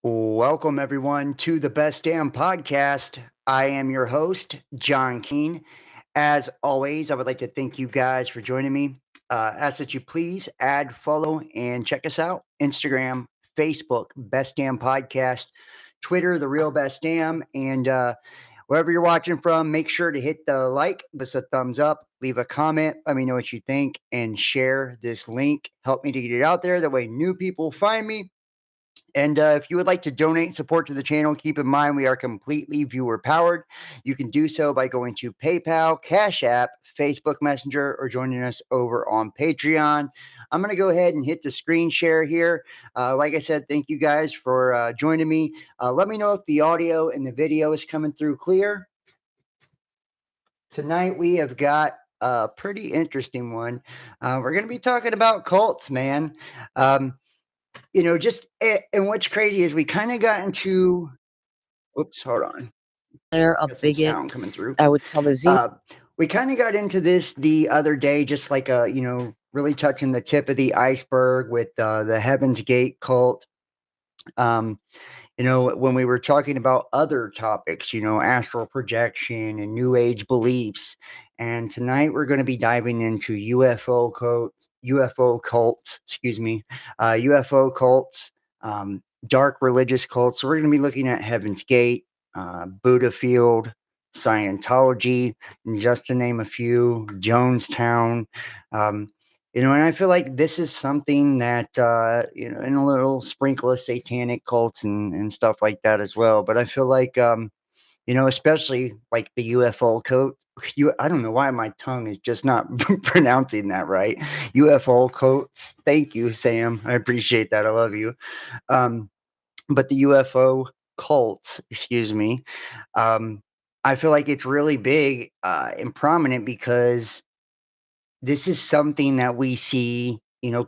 Welcome, everyone, to the Best Damn Podcast. I am your host, John Keene. As always, I would like to thank you guys for joining me. Ask that you please add, follow, and check us out Instagram, Facebook, Best Damn Podcast, Twitter, The Real Best Damn, and wherever you're watching from, make sure to hit the like, give us a thumbs up, leave a comment, let me know what you think, and share this link. Help me to get it out there. That way, new people find me. And if you would like to donate support to the channel, keep in mind we are completely viewer powered. You can do so by going to PayPal, Cash App, Facebook Messenger, or joining us over on Patreon. I'm going to go ahead and hit the screen share here. Like I said, thank you guys for joining me. Let me know if the audio and the video is coming through clear. Tonight we have got a pretty interesting one. We're going to be talking about cults, man. And what's crazy is we kind of got into, oops, hold on. They're a Got some bigot. sound coming through. I would tell the Xenu. We kind of got into this the other day, just like really touching the tip of the iceberg with the Heaven's Gate cult. When we were talking about other topics, astral projection and new age beliefs. And tonight we're going to be diving into UFO cults, UFO cults, dark religious cults. So we're going to be looking at Heaven's Gate, Buddhafield, Scientology, and just to name a few, Jonestown. And I feel like this is something that, and a little sprinkle of satanic cults and stuff like that as well. But I feel like, especially like the UFO cult. I don't know why my tongue is just not pronouncing that right. UFO cults. Thank you, Sam. I appreciate that. I love you. But the UFO cults, excuse me, I feel like it's really big and prominent because this is something that we see,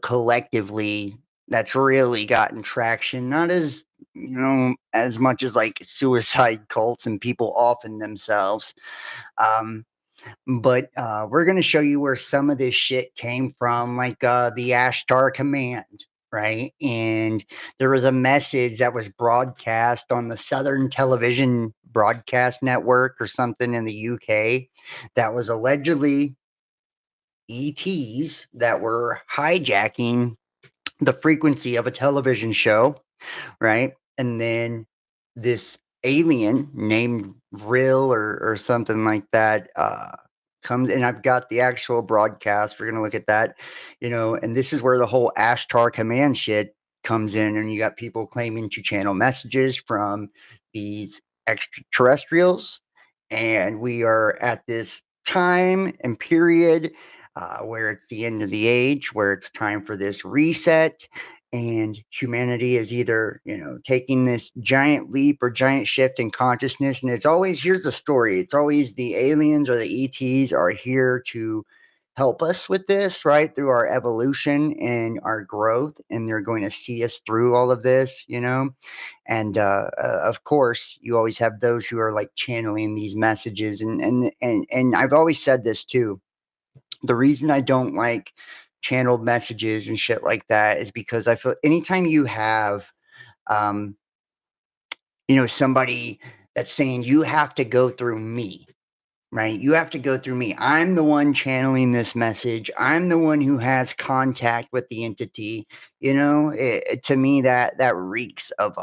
collectively that's really gotten traction, not as much as like suicide cults and people offing themselves. Um, but we're going to show you where some of this shit came from, like the Ashtar Command, right? And there was a message that was broadcast on the Southern Television Broadcast Network or something in the UK that was allegedly ETs that were hijacking the frequency of a television show, right? And then this alien named Rill or something like that comes, and I've got the actual broadcast. We're going to look at that, and this is where the whole Ashtar Command shit comes in, and you got people claiming to channel messages from these extraterrestrials. And we are at this time and period where it's the end of the age, where it's time for this reset. And humanity is either, taking this giant leap or giant shift in consciousness. And it's always, here's the story. It's always the aliens or the ETs are here to help us with this, right? Through our evolution and our growth. And they're going to see us through all of this, And of course, you always have those who are like channeling these messages. And I've always said this too. The reason I don't like channeled messages and shit like that is because I feel anytime you have, um, somebody that's saying you have to go through me, right? You have to go through me. I'm the one channeling this message. I'm the one who has contact with the entity. To me that reeks of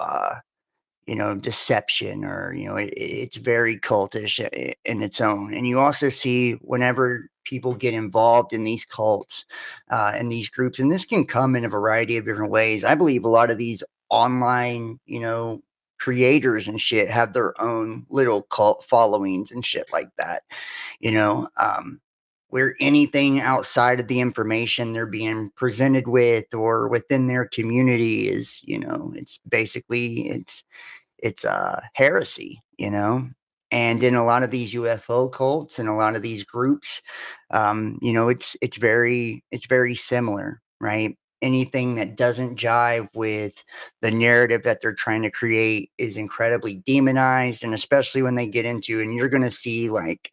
deception, or it's very cultish in its own. And you also see whenever people get involved in these cults and these groups, and this can come in a variety of different ways. I believe a lot of these online creators and shit have their own little cult followings and shit like that, where anything outside of the information they're being presented with or within their community is, it's basically it's heresy, And in a lot of these UFO cults and a lot of these groups, it's very similar, right? Anything that doesn't jive with the narrative that they're trying to create is incredibly demonized. And especially when they get into, and you're going to see like,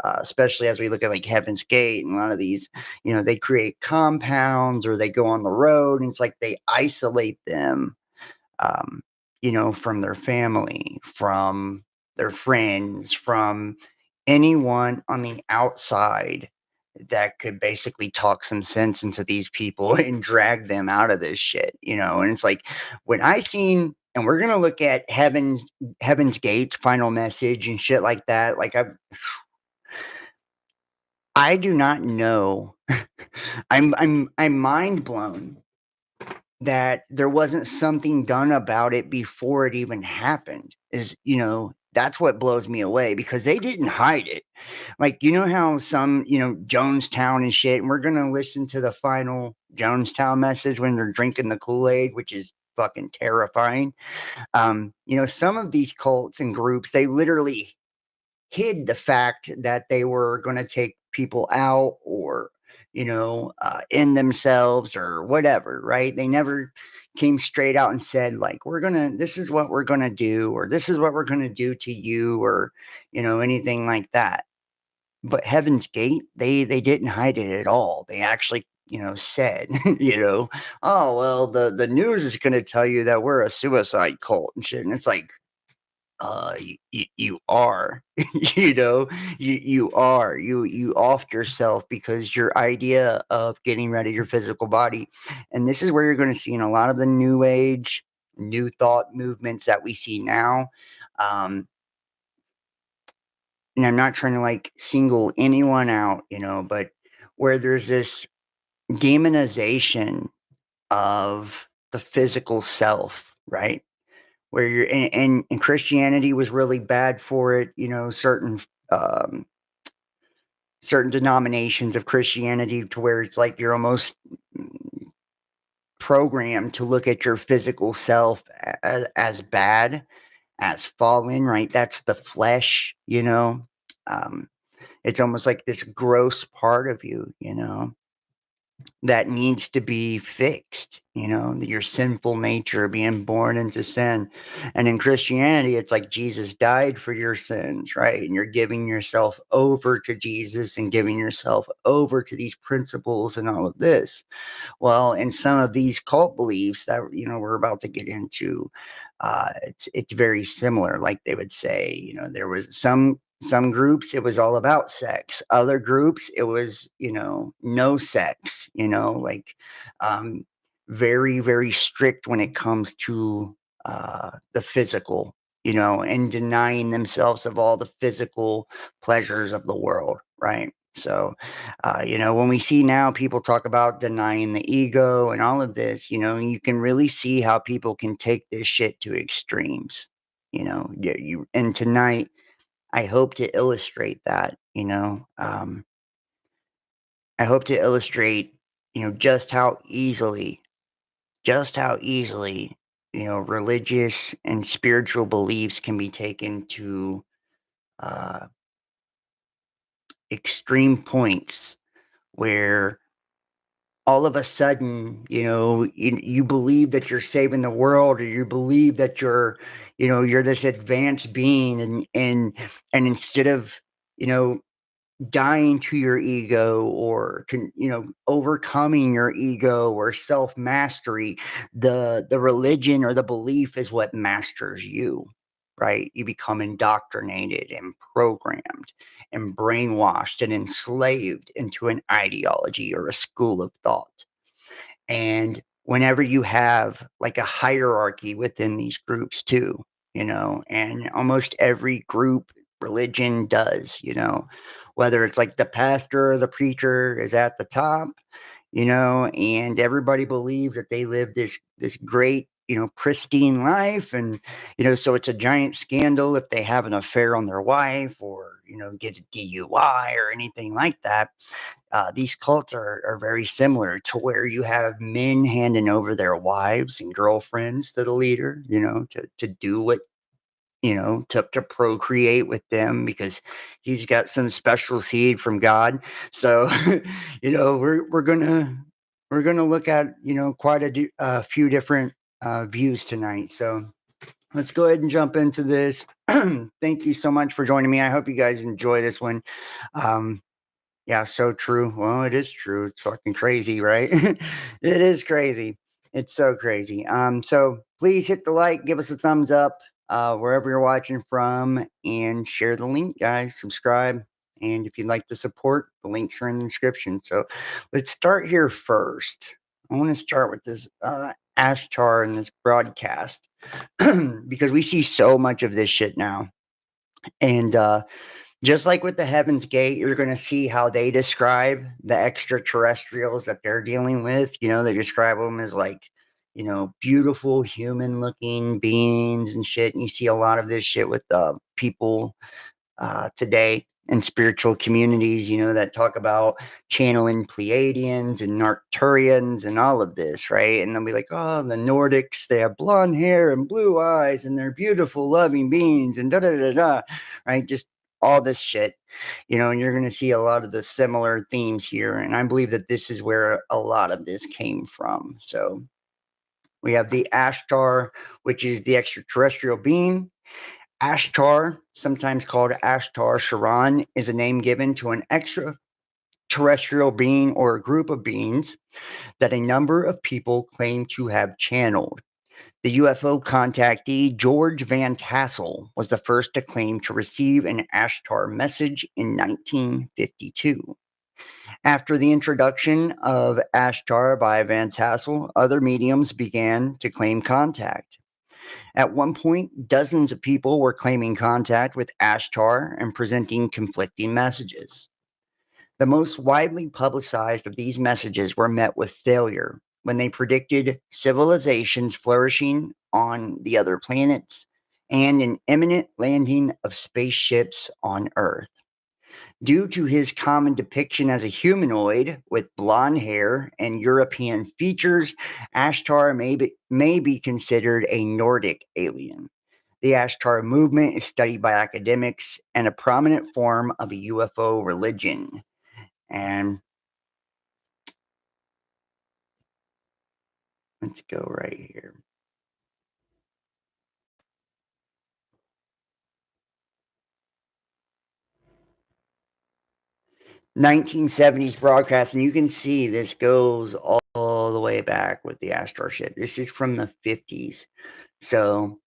especially as we look at like Heaven's Gate and a lot of these, they create compounds or they go on the road and it's like they isolate them, um, from their family, from their friends, from anyone on the outside that could basically talk some sense into these people and drag them out of this shit. And it's like when I seen, and we're gonna look at Heaven's Gates final message and shit like that. Like I do not know. I'm mind blown that there wasn't something done about it before it even happened. That's what blows me away, because they didn't hide it. Like, how some, Jonestown and shit, and we're gonna listen to the final Jonestown message when they're drinking the Kool-Aid, which is fucking terrifying. Some of these cults and groups, they literally hid the fact that they were going to take people out, or end themselves or whatever, right? They never came straight out and said, like, this is what we're gonna do, or this is what we're gonna do to you, or anything like that. But Heaven's Gate, they didn't hide it at all. They actually said, oh well, the news is going to tell you that we're a suicide cult and shit. And it's like, you are, you are, you offed yourself, because your idea of getting rid of your physical body. And this is where you're going to see in a lot of the new age, new thought movements that we see now. And I'm not trying to like single anyone out, but where there's this demonization of the physical self, right? Where you're, and Christianity was really bad for it. Um, certain denominations of Christianity, to where it's like you're almost programmed to look at your physical self as bad, as fallen, right? That's the flesh. Um, it's almost like this gross part of you, that needs to be fixed, your sinful nature being born into sin. And in Christianity, it's like Jesus died for your sins, right? And you're giving yourself over to Jesus and giving yourself over to these principles and all of this. Well, in some of these cult beliefs that we're about to get into, it's very similar. Like they would say, there was some groups, it was all about sex. Other groups, it was no sex. Like very, very strict when it comes to the physical. And denying themselves of all the physical pleasures of the world, right? So, when we see now people talk about denying the ego and all of this, you can really see how people can take this shit to extremes. And tonight, I hope to illustrate that. I hope to illustrate, just how easily, religious and spiritual beliefs can be taken to uh, extreme points, where all of a sudden, you believe that you're saving the world, or you believe that you're this advanced being, and instead of, you know, dying to your ego, or overcoming your ego, or self mastery, the religion or the belief is what masters you, right? You become indoctrinated and programmed and brainwashed and enslaved into an ideology or a school of thought. And whenever you have like a hierarchy within these groups too, and almost every group, religion does, whether it's like the pastor or the preacher is at the top, and everybody believes that they live this great, pristine life. And, so it's a giant scandal if they have an affair on their wife, or, get a DUI or anything like that. These cults are very similar, to where you have men handing over their wives and girlfriends to the leader, to do what, to procreate with them, because he's got some special seed from God. So, we're gonna look at, quite a few different views tonight. So let's go ahead and jump into this. Thank you so much for joining me. I hope you guys enjoy this one. Yeah, so true. Well, it is true. It's fucking crazy, right? It is crazy. It's so crazy. So please hit the like, give us a thumbs up, wherever you're watching from, and share the link, guys. Subscribe. And if you'd like to support, the links are in the description. So let's start here first. I want to start with this Ashtar and this broadcast because we see so much of this shit now. And just like with the Heaven's Gate, you're going to see how they describe the extraterrestrials that they're dealing with. You know, they describe them as like, beautiful human looking beings and shit. And you see a lot of this shit with people today in spiritual communities, that talk about channeling Pleiadians and Arcturians and all of this, right? And they'll be like, oh, the Nordics, they have blonde hair and blue eyes and they're beautiful, loving beings and da da da da, right? Just all this shit, and you're going to see a lot of the similar themes here. And I believe that this is where a lot of this came from. So we have the Ashtar, which is the extraterrestrial being. Ashtar, sometimes called Ashtar Sharan, is a name given to an extraterrestrial being or a group of beings that a number of people claim to have channeled. The UFO contactee George Van Tassel was the first to claim to receive an Ashtar message in 1952. After the introduction of Ashtar by Van Tassel, other mediums began to claim contact. At one point, dozens of people were claiming contact with Ashtar and presenting conflicting messages. The most widely publicized of these messages were met with failure when they predicted civilizations flourishing on the other planets and an imminent landing of spaceships on Earth. Due to his common depiction as a humanoid with blonde hair and European features, Ashtar may be considered a Nordic alien. The Ashtar movement is studied by academics and a prominent form of a UFO religion. And let's go right here. '70s broadcast, and you can see this goes all the way back with the Ashtar shit. This is from the 50s. So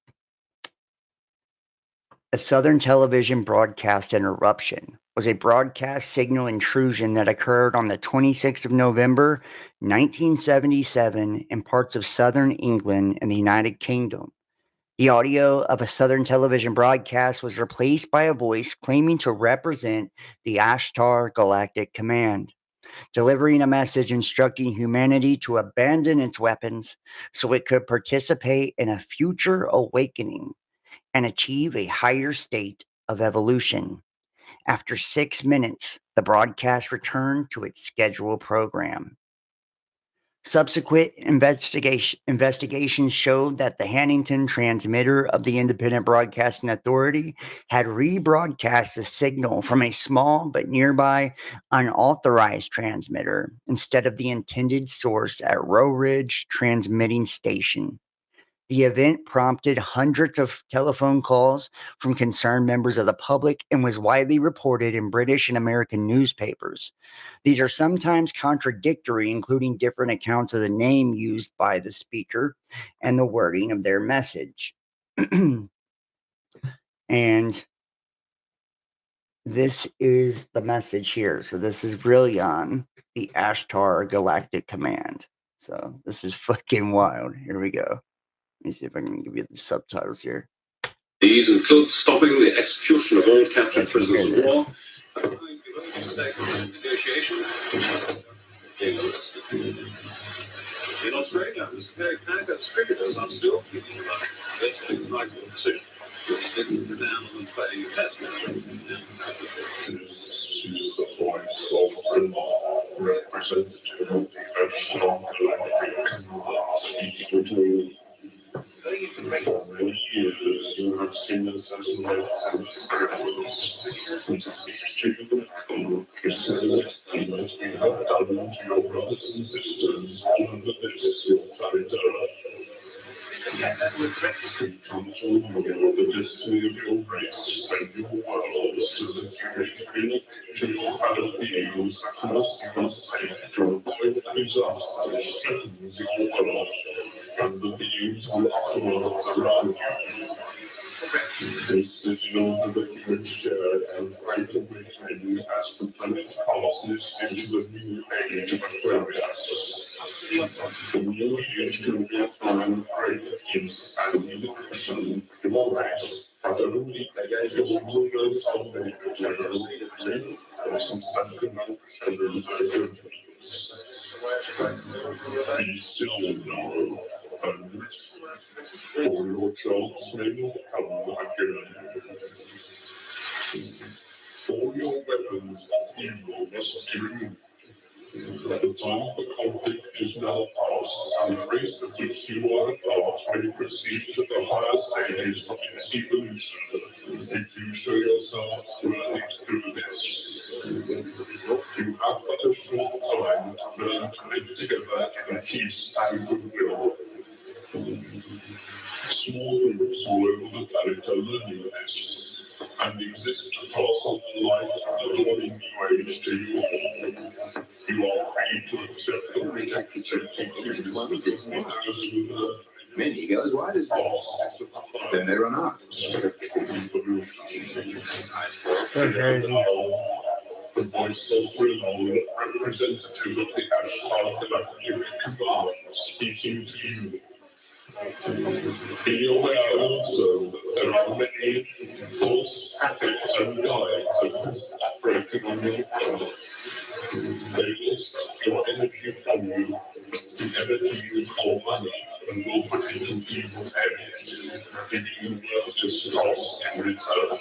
a Southern television broadcast interruption was a broadcast signal intrusion that occurred on the 26th of November, 1977 in parts of southern England and the United Kingdom. The audio of a Southern television broadcast was replaced by a voice claiming to represent the Ashtar Galactic Command, delivering a message instructing humanity to abandon its weapons so it could participate in a future awakening and achieve a higher state of evolution. After 6 minutes, the broadcast returned to its scheduled program. Subsequent investigations showed that the Hannington transmitter of the Independent Broadcasting Authority had rebroadcast the signal from a small but nearby unauthorized transmitter instead of the intended source at Row Ridge Transmitting Station. The event prompted hundreds of telephone calls from concerned members of the public and was widely reported in British and American newspapers. These are sometimes contradictory, including different accounts of the name used by the speaker and the wording of their message. And this is the message here. So this is Brillion, the Ashtar Galactic Command. So this is fucking wild. Here we go. Let me see if I can give you the subtitles here. These include stopping the execution of all captured prisoners of war, negotiation. In Australia, Mr. Perry Packer distributors are still thinking about this vital decision, which didn't down on playing a test match. This is the voice of the law, representative of the Ashtar Galactic speaking to for many years, you have seen us as lights and sparrows. We speak to you, yourselves, and as we have done to your brothers and sisters all over this your planet Earth. Take control of the destiny of your race and your world so that you may bring to your fellow beings across take to avoid disasters threatens your world and the beings on other worlds around you. This is known that you can share and greater awakening as the planet passes into the new age of Aquarius. The new age can be a time of great peace and unification in all race, but only your rulers of the general or some sentimental and peace. Be still now, and for your chance may come again. All your weapons of evil must be removed. The time for conflict is now past, and the race of which you are a part may proceed to the higher stages of its evolution, if you show yourselves worthy to do this. You have but a short time to learn to live together in peace and goodwill. Small groups all over the planet are learning this, and exist to pass on the light of the dawning new age to you all. You are free to accept the rejected teachings of the good leaders who learn Many goes, why does then they run out? spiritual evolution. Okay. The voice of renown, representative of the Ashtar Galactic Command, speaking to you. Be aware also that there are many false packets and guides operating on your planet. They will suck your energy from you, the energy of your money, and will put it into evil areas, giving you worthless costs in return.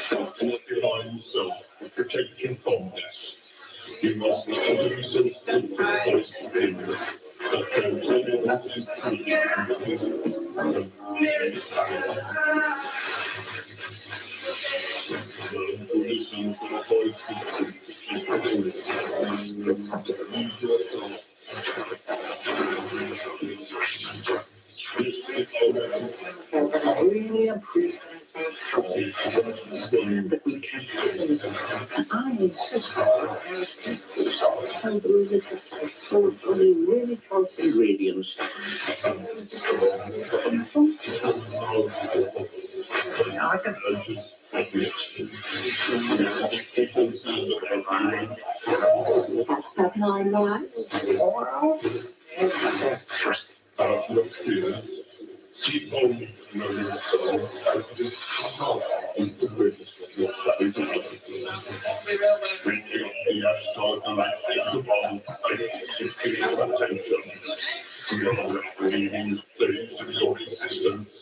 Do not rely on yourself to protect you from this. You must not only be sensitive to the voice within you, but control what is true. Learn to listen to the voice of truth. I really appreciate that we can I insist on the so really top ingredients. Now I can that's up 9 lives. Look here. Keep on knowing yourself and just come out with the greatest of your planet. Reaching up the Ashtar Galactic Command, I keep giving attention. We are leaving days of your existence.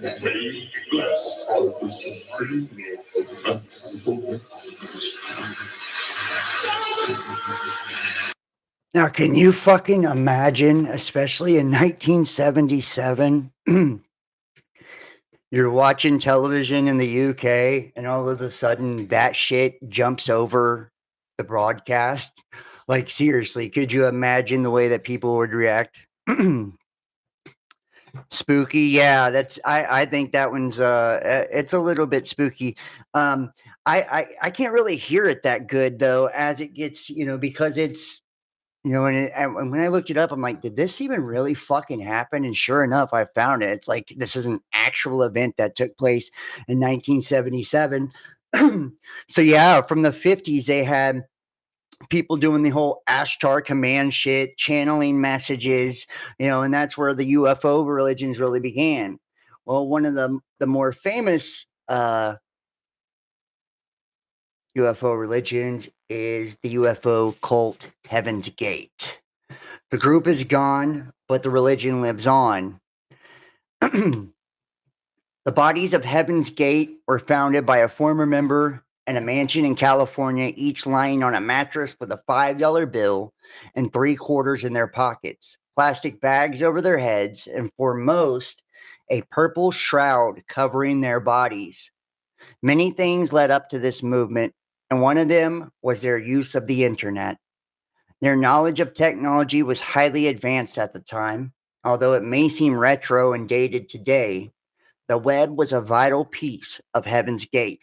May you be blessed by the supreme love and truth. Now, can you fucking imagine, especially in 1977, you're watching television in the UK and all of a sudden that shit jumps over the broadcast? Like, seriously, could you imagine the way that people would react? Spooky, yeah, I think that one's it's a little bit spooky. I can't really hear it that good though as it gets, because it's and when I looked it up, I'm like, did this even really fucking happen? And sure enough, I found it. It's like this is an actual event that took place in 1977. So yeah, from the 50s, they had people doing the whole Ashtar command shit, channeling messages, and that's where the UFO religions really began. Well, one of the more famous UFO religions is the UFO cult Heaven's Gate. The group is gone, but the religion lives on. The bodies of Heaven's Gate were founded by a former member in a mansion in California, each lying on a mattress with a $5 bill and 3 quarters in their pockets, plastic bags over their heads, and for most, a purple shroud covering their bodies. Many things led up to this movement, and one of them was their use of the internet. Their knowledge of technology was highly advanced at the time. Although it may seem retro and dated today, the web was a vital piece of Heaven's Gate.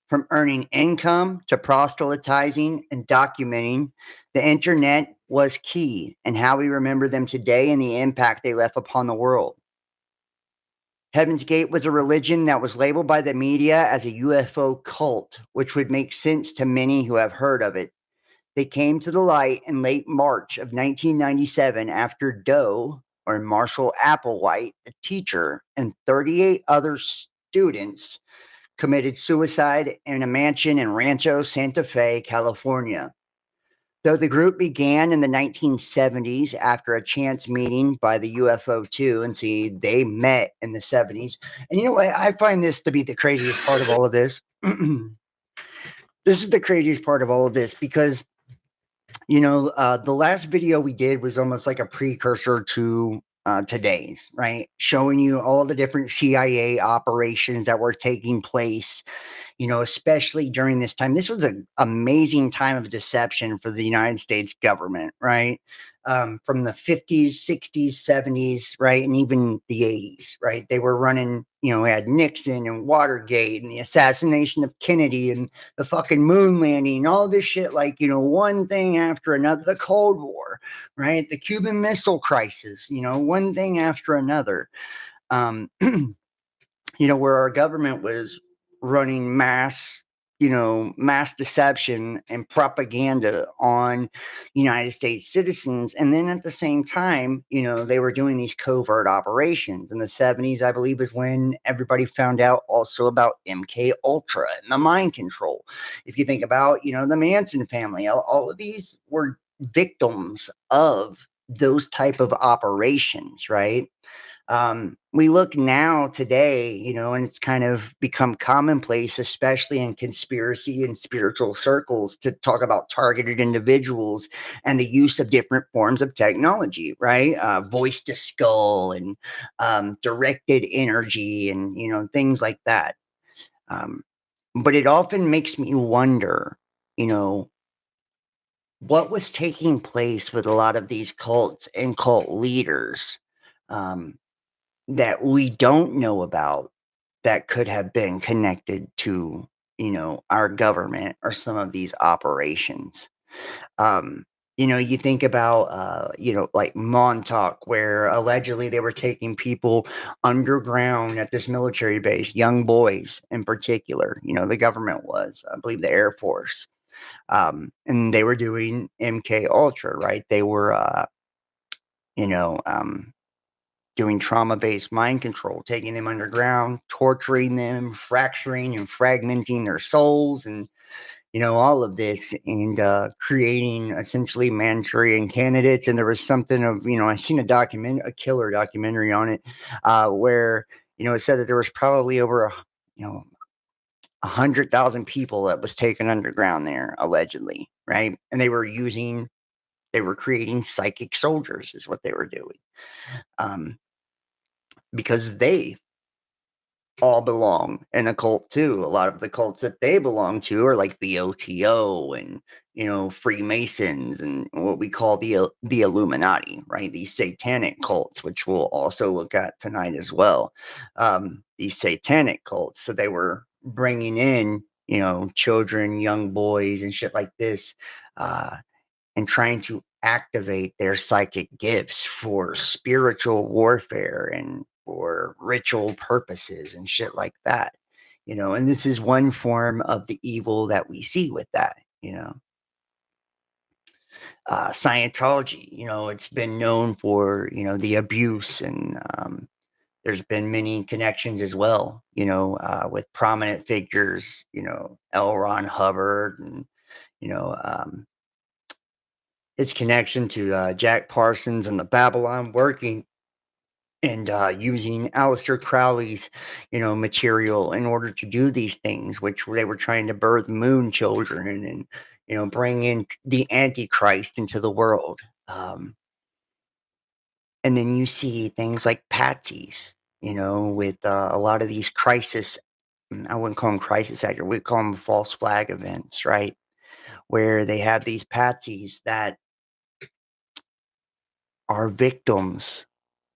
From earning income to proselytizing and documenting, the internet was key in how we remember them today and the impact they left upon the world. Heaven's Gate was a religion that was labeled by the media as a UFO cult, which would make sense to many who have heard of it. They came to the light in late March of 1997 after Doe, or Marshall Applewhite, a teacher, and 38 other students committed suicide in a mansion in Rancho Santa Fe, California. Though the group began in the 1970s after a chance meeting by the UFO 2, and see, they met in the 70s. And you know what? I find this to be the craziest part of all of this. This is the craziest part of all of this because, the last video we did was almost like a precursor to today's, right? Showing you all the different CIA operations that were taking place, especially during this time. This was an amazing time of deception for the United States government, right? From the 50s, 60s, 70s, right? And even the 80s, right? They were running, we had Nixon and Watergate and the assassination of Kennedy and the fucking moon landing and all this shit, like, one thing after another. The Cold War, right? The Cuban Missile Crisis, one thing after another. Where our government was running mass deception and propaganda on United States citizens. And then at the same time, they were doing these covert operations. In the 70s, I believe, is when everybody found out also about MK Ultra and the mind control. If you think about, the Manson family, all of these were victims of those type of operations, right? We look now today, and it's kind of become commonplace, especially in conspiracy and spiritual circles, to talk about targeted individuals and the use of different forms of technology, right? Voice to skull and directed energy and, things like that. But it often makes me wonder, what was taking place with a lot of these cults and cult leaders. That we don't know about that could have been connected to, our government or some of these operations. You think about, like Montauk, where allegedly they were taking people underground at this military base, young boys in particular. The government was, I believe, the Air Force, and they were doing MK Ultra, right? They were, you know, um, doing trauma-based mind control, taking them underground, torturing them, fracturing and fragmenting their souls, and all of this, and creating essentially Manchurian candidates. And there was something of, I seen a killer documentary on it, where it said that there was probably over 100,000 people that was taken underground there allegedly, right? And they were creating psychic soldiers, is what they were doing. Because they all belong in a cult too. A lot of the cults that they belong to are like the OTO and Freemasons and what we call the Illuminati, right? These satanic cults, which we'll also look at tonight as well. These satanic cults. So they were bringing in children, young boys, and shit like this, and trying to activate their psychic gifts for spiritual warfare and for ritual purposes and shit like that. And this is one form of the evil that we see with that. Scientology, it's been known for the abuse, and there's been many connections as well, with prominent figures, L. Ron Hubbard, and you know its connection to Jack Parsons and the Babylon working and using Aleister Crowley's, material in order to do these things, which they were trying to birth moon children and, bring in the Antichrist into the world. And then you see things like Patsy's, with a lot of these crisis, I wouldn't call them crisis actors, we'd call them false flag events, right? Where they have these Patsy's that are victims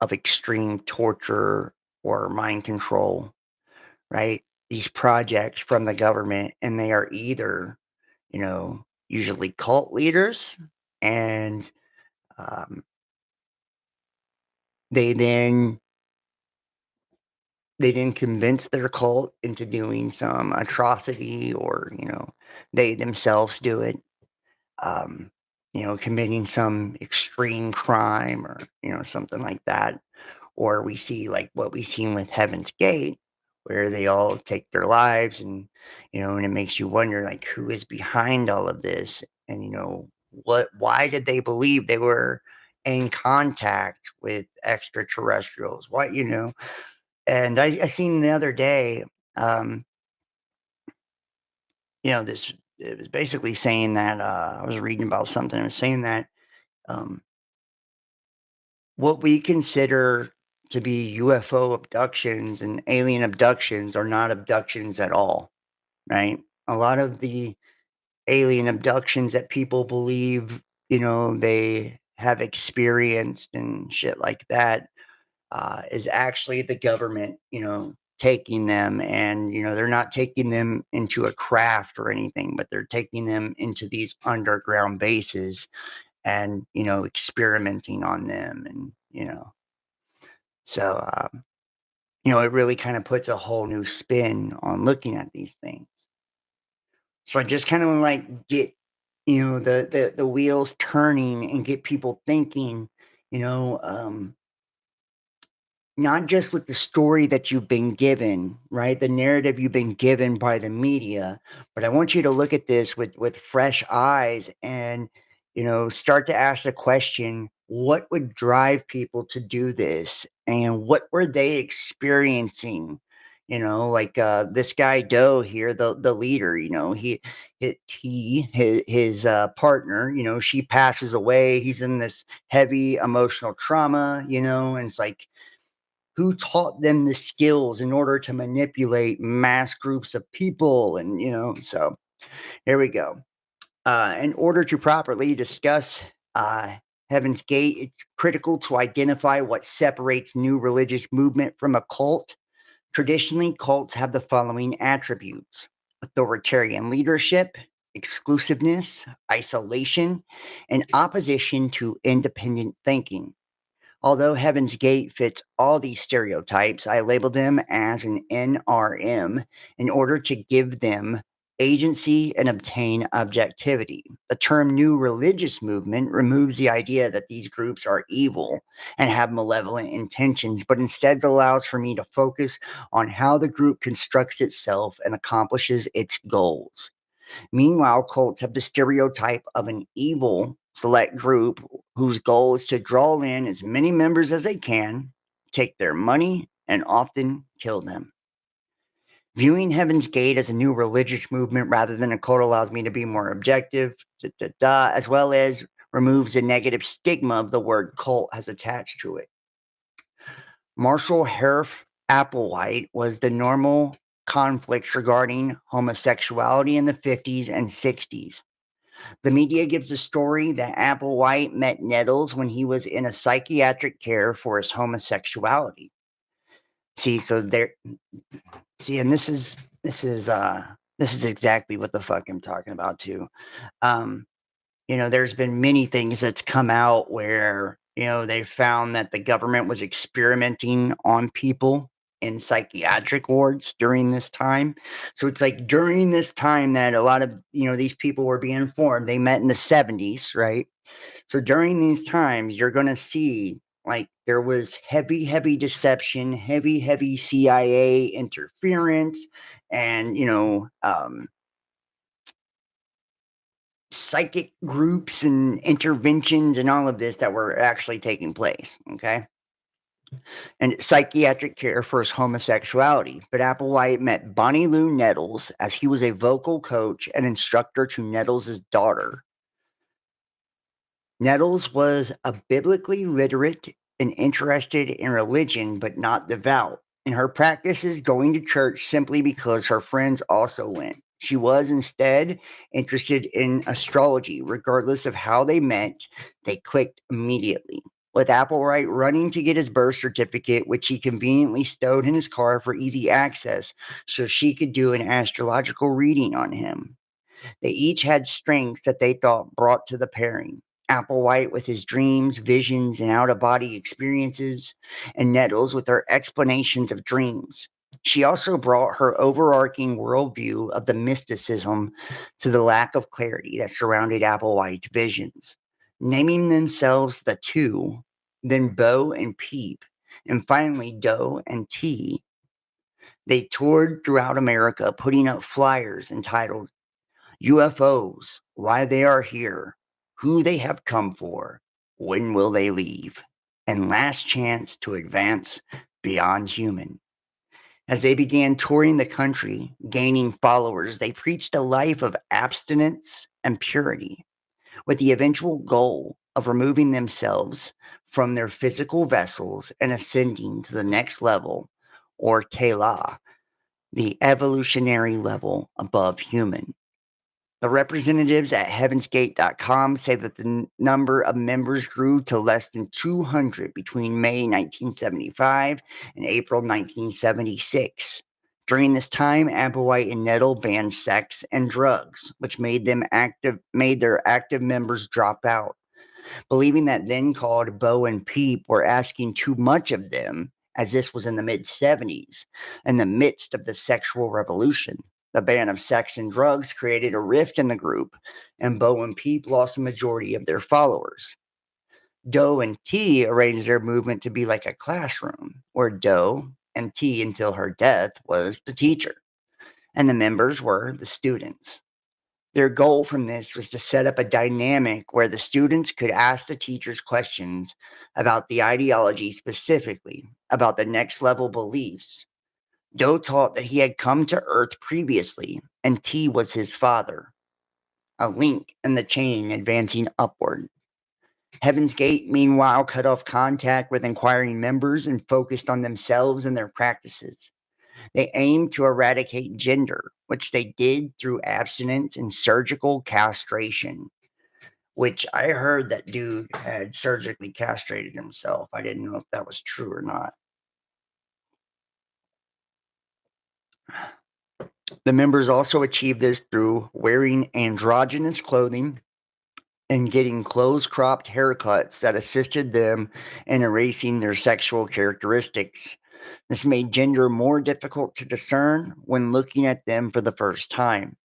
of extreme torture or mind control, right? These projects from the government, and they are either, usually cult leaders, and um, they then convince their cult into doing some atrocity, or they themselves do it, um, committing some extreme crime, or something like that. Or we see like what we've seen with Heaven's Gate, where they all take their lives, and and it makes you wonder, like, who is behind all of this, and why did they believe they were in contact with extraterrestrials? What And I seen the other day, um, this, it was basically saying that, I was reading about something. It was saying that, um, what we consider to be UFO abductions and alien abductions are not abductions at all, right? A lot of the alien abductions that people believe, they have experienced and shit like that, is actually the government, taking them, and they're not taking them into a craft or anything, but they're taking them into these underground bases, and experimenting on them, and so it really kind of puts a whole new spin on looking at these things. So I just kind of like get the wheels turning and get people thinking, you know um not just with the story that you've been given, right? The narrative you've been given by the media, but I want you to look at this with fresh eyes, and, start to ask the question, what would drive people to do this? And what were they experiencing? Like, this guy Doe here, the leader, his partner, she passes away. He's in this heavy emotional trauma, and it's like, who taught them the skills in order to manipulate mass groups of people? And so here we go. In order to properly discuss uh, Heaven's Gate, it's critical to identify what separates new religious movement from a cult. Traditionally, cults have the following attributes: authoritarian leadership, exclusiveness, isolation, and opposition to independent thinking. Although Heaven's Gate fits all these stereotypes, I label them as an NRM in order to give them agency and obtain objectivity. The term new religious movement removes the idea that these groups are evil and have malevolent intentions, but instead allows for me to focus on how the group constructs itself and accomplishes its goals. Meanwhile, cults have the stereotype of an evil select group whose goal is to draw in as many members as they can, take their money, and often kill them. Viewing Heaven's Gate as a new religious movement rather than a cult allows me to be more objective, as well as removes the negative stigma of the word cult has attached to it. Marshall Harf Applewhite was the normal conflicts regarding homosexuality in the 50s and 60s. The media gives the story that Applewhite met Nettles when he was in a psychiatric care for his homosexuality. See, so there, see, and this is exactly what the fuck I'm talking about too. Um, there's been many things that's come out where, they found that the government was experimenting on people in psychiatric wards during this time. So it's like during this time that a lot of, these people were being formed. They met in the 70s, right? So during these times, you're going to see like there was heavy deception, heavy CIA interference, and, psychic groups and interventions and all of this that were actually taking place, okay? And psychiatric care for his homosexuality. But Applewhite met Bonnie Lou Nettles as he was a vocal coach and instructor to Nettles' daughter. Nettles was a biblically literate and interested in religion, but not devout. In her practices, going to church simply because her friends also went. She was instead interested in astrology. Regardless of how they met, they clicked immediately. with Applewhite running to get his birth certificate, which he conveniently stowed in his car for easy access so she could do an astrological reading on him. They each had strengths that they thought brought to the pairing. Applewhite with his dreams, visions, and out-of-body experiences, and Nettles with her explanations of dreams. She also brought her overarching worldview of the mysticism to the lack of clarity that surrounded Applewhite's visions. Naming themselves the Two, then Bo and Peep, and finally Doe and T, they toured throughout America putting up flyers entitled UFOs, why they are here, who they have come for, when will they leave, and last chance to advance beyond human. As they began touring the country, gaining followers, they preached a life of abstinence and purity, with the eventual goal of removing themselves from their physical vessels and ascending to the next level, or Tela, the evolutionary level above human. The representatives at heavensgate.com say that the number of members grew to less than 200 between May 1975 and April 1976. During this time, Applewhite and Nettle banned sex and drugs, which made their active members drop out, believing that then called Bo and Peep were asking too much of them, as this was in the mid-70s, in the midst of the sexual revolution. The ban of sex and drugs created a rift in the group, and Bo and Peep lost the majority of their followers. Doe and T arranged their movement to be like a classroom, where Doe and T, until her death, was the teacher, and the members were the students. Their goal from this was to set up a dynamic where the students could ask the teachers questions about the ideology, specifically about the next level beliefs. Doe taught that he had come to Earth previously, and T was his father, a link in the chain advancing upward. Heaven's Gate, meanwhile, cut off contact with inquiring members and focused on themselves and their practices. They aimed to eradicate gender, which they did through abstinence and surgical castration, which I heard that dude had surgically castrated himself. I didn't know if that was true or not. The members also achieved this through wearing androgynous clothing and getting close-cropped haircuts that assisted them in erasing their sexual characteristics. This made gender more difficult to discern when looking at them for the first time.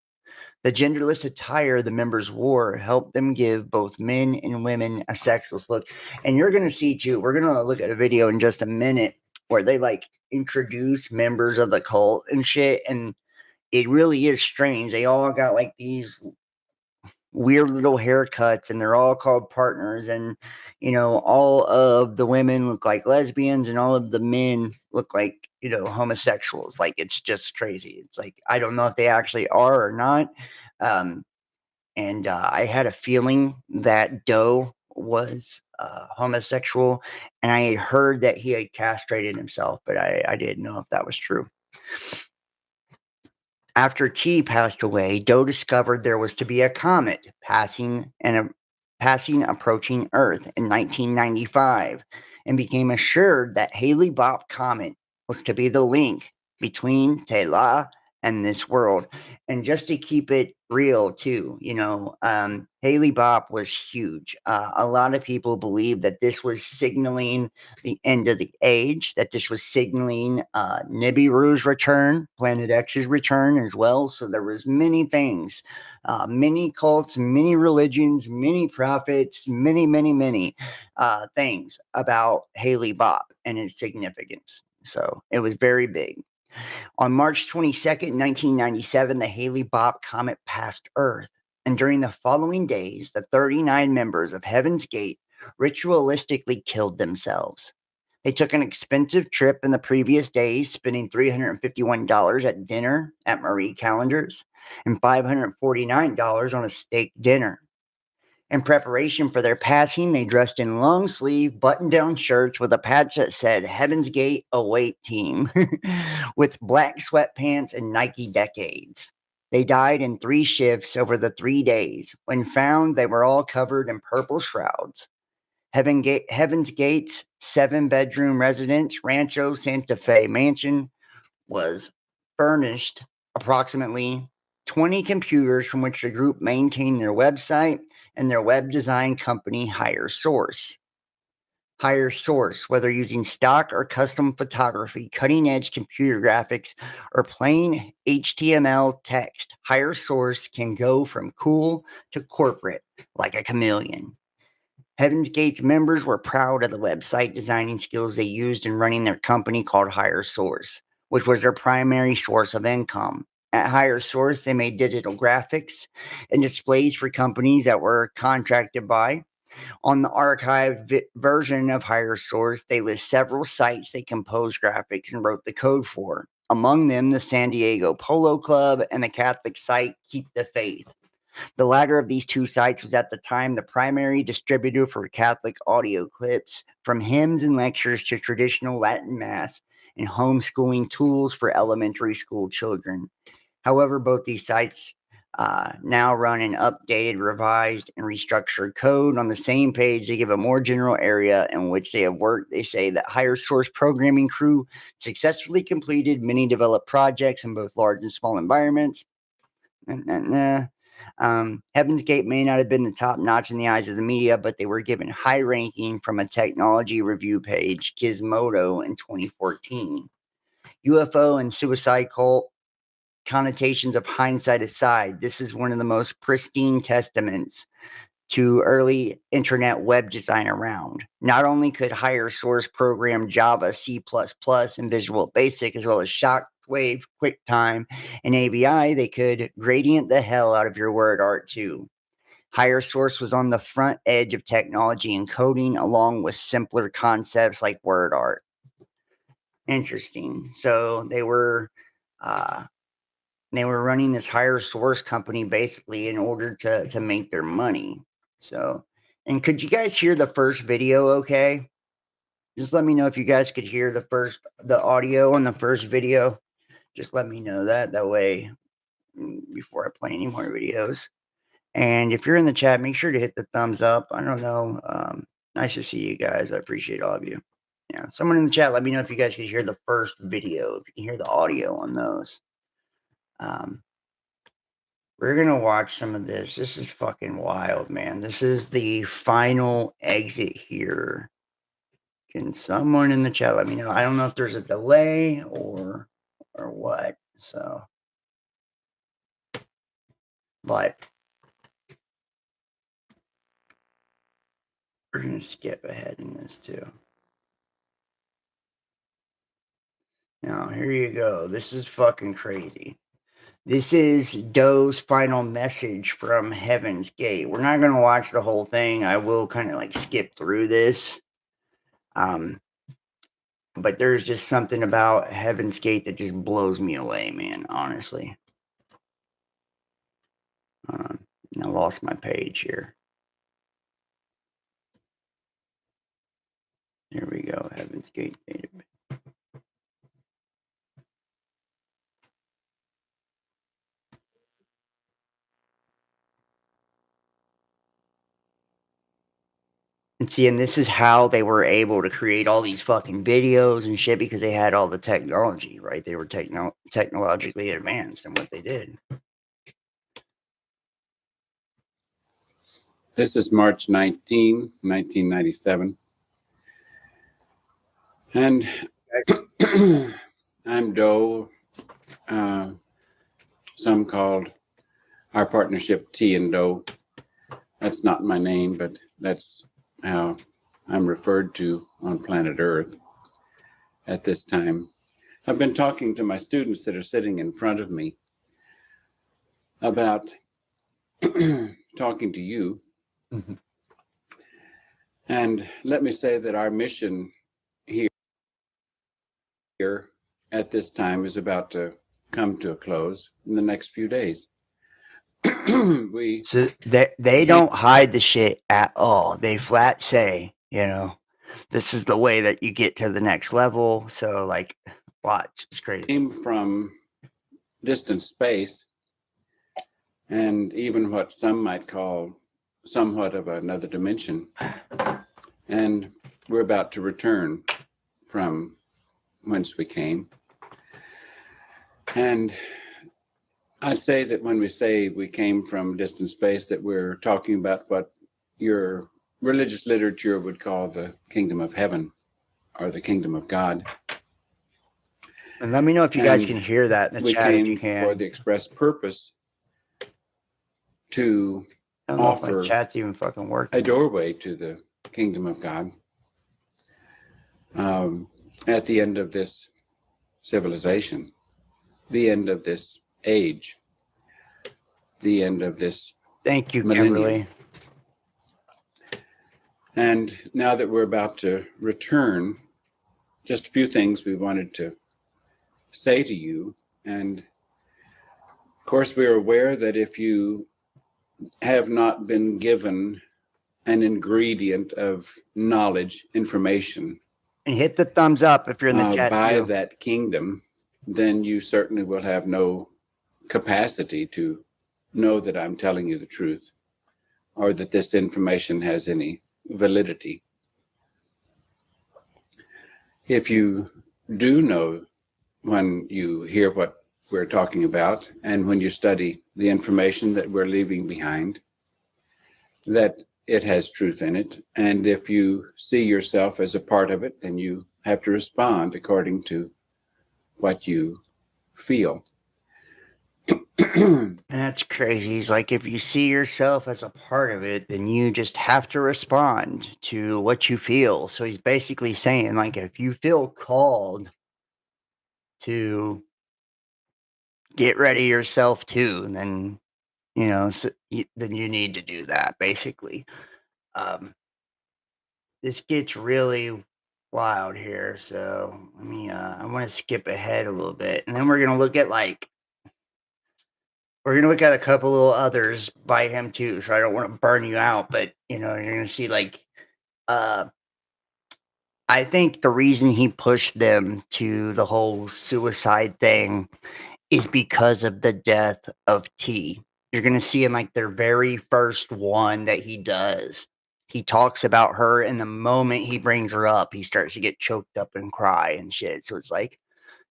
The genderless attire the members wore helped them give both men and women a sexless look. And you're going to see too, we're going to look at a video in just a minute where they like introduce members of the cult and shit. And it really is strange. They all got like these weird little haircuts and they're all called partners, and all of the women look like lesbians and all of the men look like homosexuals. Like, it's just crazy. It's like, I don't know if they actually are or not. And I had a feeling that Doe was homosexual, and I had heard that he had castrated himself, but I didn't know if that was true. After T passed away, Doe discovered there was to be a comet passing approaching Earth in 1995, and became assured that Halley-Bopp comet was to be the link between Tela and this world. And just to keep it real too, Halley-Bopp was huge. A lot of people believe that this was signaling the end of the age, that this was signaling Nibiru's return, Planet X's return as well. So there was many things, many cults, many religions, many prophets, many things about Halley-Bopp and its significance. So it was very big. On March 22nd, 1997, the Halley-Bopp comet passed Earth, and during the following days, the 39 members of Heaven's Gate ritualistically killed themselves. They took an expensive trip in the previous days, spending $351 at dinner at Marie Callender's and $549 on a steak dinner. In preparation for their passing, they dressed in long-sleeve, button-down shirts with a patch that said Heaven's Gate Await Team, with black sweatpants and Nike Decades. They died in 3 shifts over the 3 days. When found, they were all covered in purple shrouds. Heaven's Gate's 7-bedroom residence, Rancho Santa Fe mansion, was furnished approximately 20 computers from which the group maintained their website and their web design company, Higher Source. Higher Source, whether using stock or custom photography, cutting edge computer graphics, or plain HTML text, Higher Source can go from cool to corporate like a chameleon. Heaven's Gate's members were proud of the website designing skills they used in running their company called Higher Source, which was their primary source of income. At Higher Source, they made digital graphics and displays for companies that were contracted by. On the archived version of Higher Source, they list several sites they composed graphics and wrote the code for, among them the San Diego Polo Club and the Catholic site Keep the Faith. The latter of these two sites was at the time the primary distributor for Catholic audio clips, from hymns and lectures to traditional Latin Mass and homeschooling tools for elementary school children. However, both these sites now run an updated, revised, and restructured code. On the same page, they give a more general area in which they have worked. They say that Higher Source programming crew successfully completed many developed projects in both large and small environments. Heaven's Gate may not have been the top notch in the eyes of the media, but they were given high ranking from a technology review page, Gizmodo, in 2014. UFO and suicide cult connotations of hindsight aside, this is one of the most pristine testaments to early internet web design around. Not only could Higher Source program Java, C++, and Visual Basic, as well as Shockwave, QuickTime, and AVI, they could gradient the hell out of your word art too. Higher Source was on the front edge of technology and coding, along with simpler concepts like word art. Interesting. So they were running this Higher Source company basically in order to make their money. So, and could you guys hear the first video okay? Just let me know if you guys could hear the audio on the first video. Just let me know that way before I play any more videos. And if you're in the chat, make sure to hit the thumbs up. I don't know. Nice to see you guys. I appreciate all of you. Yeah, someone in the chat, let me know if you guys could hear the first video, if you can hear the audio on those. We're going to watch some of this. This is fucking wild, man. This is the final exit here. Can someone in the chat let me know? I don't know if there's a delay or what. So, but we're going to skip ahead in this too. Now, here you go. This is fucking crazy. This is Doe's final message from Heaven's Gate. We're not going to watch the whole thing. I will kind of like skip through this. But there's just something about Heaven's Gate that just blows me away, man, honestly. I lost my page here. Here we go, Heaven's Gate database. And see, and this is how they were able to create all these fucking videos and shit, because they had all the technology, right? They were technologically advanced in what they did. This is March 19, 1997. And I'm Doe. Some called our partnership T and Doe. That's not my name, but that's how I'm referred to on planet Earth at this time. I've been talking to my students that are sitting in front of me about talking to you. Mm-hmm. And let me say that our mission here at this time is about to come to a close in the next few days. So they don't hide the shit at all. They flat say, this is the way that you get to the next level. So like, watch, it's crazy. Came from distant space, and even what some might call somewhat of another dimension. And we're about to return from whence we came. And I'd say that when we say we came from distant space, that we're talking about what your religious literature would call the kingdom of heaven or the kingdom of God. And let me know if you guys And can hear that in the we chat if you came for can. the express purpose to I don't know if my offer chat's even fucking a working. doorway to the kingdom of God at the end of this civilization, the end of this age, the end of this Thank you, millennium. Kimberly. And now that we're about to return, just a few things we wanted to say to you. And of course, we're aware that if you have not been given an ingredient of knowledge, information And hit the thumbs up if you're in the chat by too. that kingdom, then you certainly will have no capacity to know that I'm telling you the truth or that this information has any validity. If you do know when you hear what we're talking about and when you study the information that we're leaving behind, that it has truth in it. And if you see yourself as a part of it, then you have to respond according to what you feel. And that's crazy. He's like, if you see yourself as a part of it, then you just have to respond to what you feel. So he's basically saying, like, if you feel called to get ready yourself too, then then you need to do that. Basically, this gets really wild here. So let me. I want to skip ahead a little bit, and then we're gonna look at a couple little others by him too. So I don't want to burn you out, but you're gonna see I think the reason he pushed them to the whole suicide thing is because of the death of T. You're gonna see in like their very first one that he does. He talks about her, and the moment he brings her up, he starts to get choked up and cry and shit. So it's like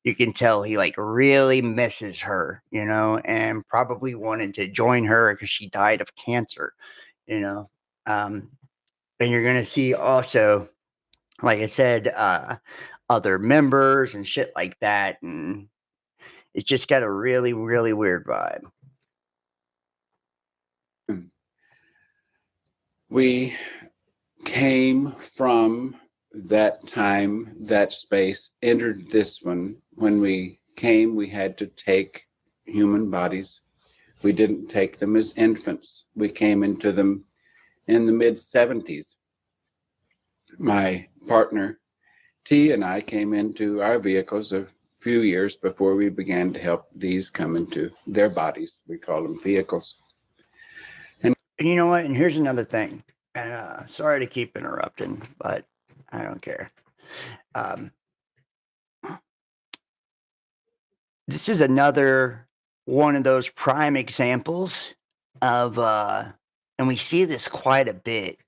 you can tell he like really misses her, and probably wanted to join her because she died of cancer, you know. And you're gonna see also, like I said, other members and shit like that, and it's just got a really, really weird vibe. We came from that time, that space, entered this one. When we came, we had to take human bodies. We didn't take them as infants. We came into them in the mid-70s. My partner, T, and I came into our vehicles a few years before we began to help these come into their bodies. We call them vehicles. And you know what? And here's another thing. And sorry to keep interrupting, but I don't care. This is another one of those prime examples of, and we see this quite a bit,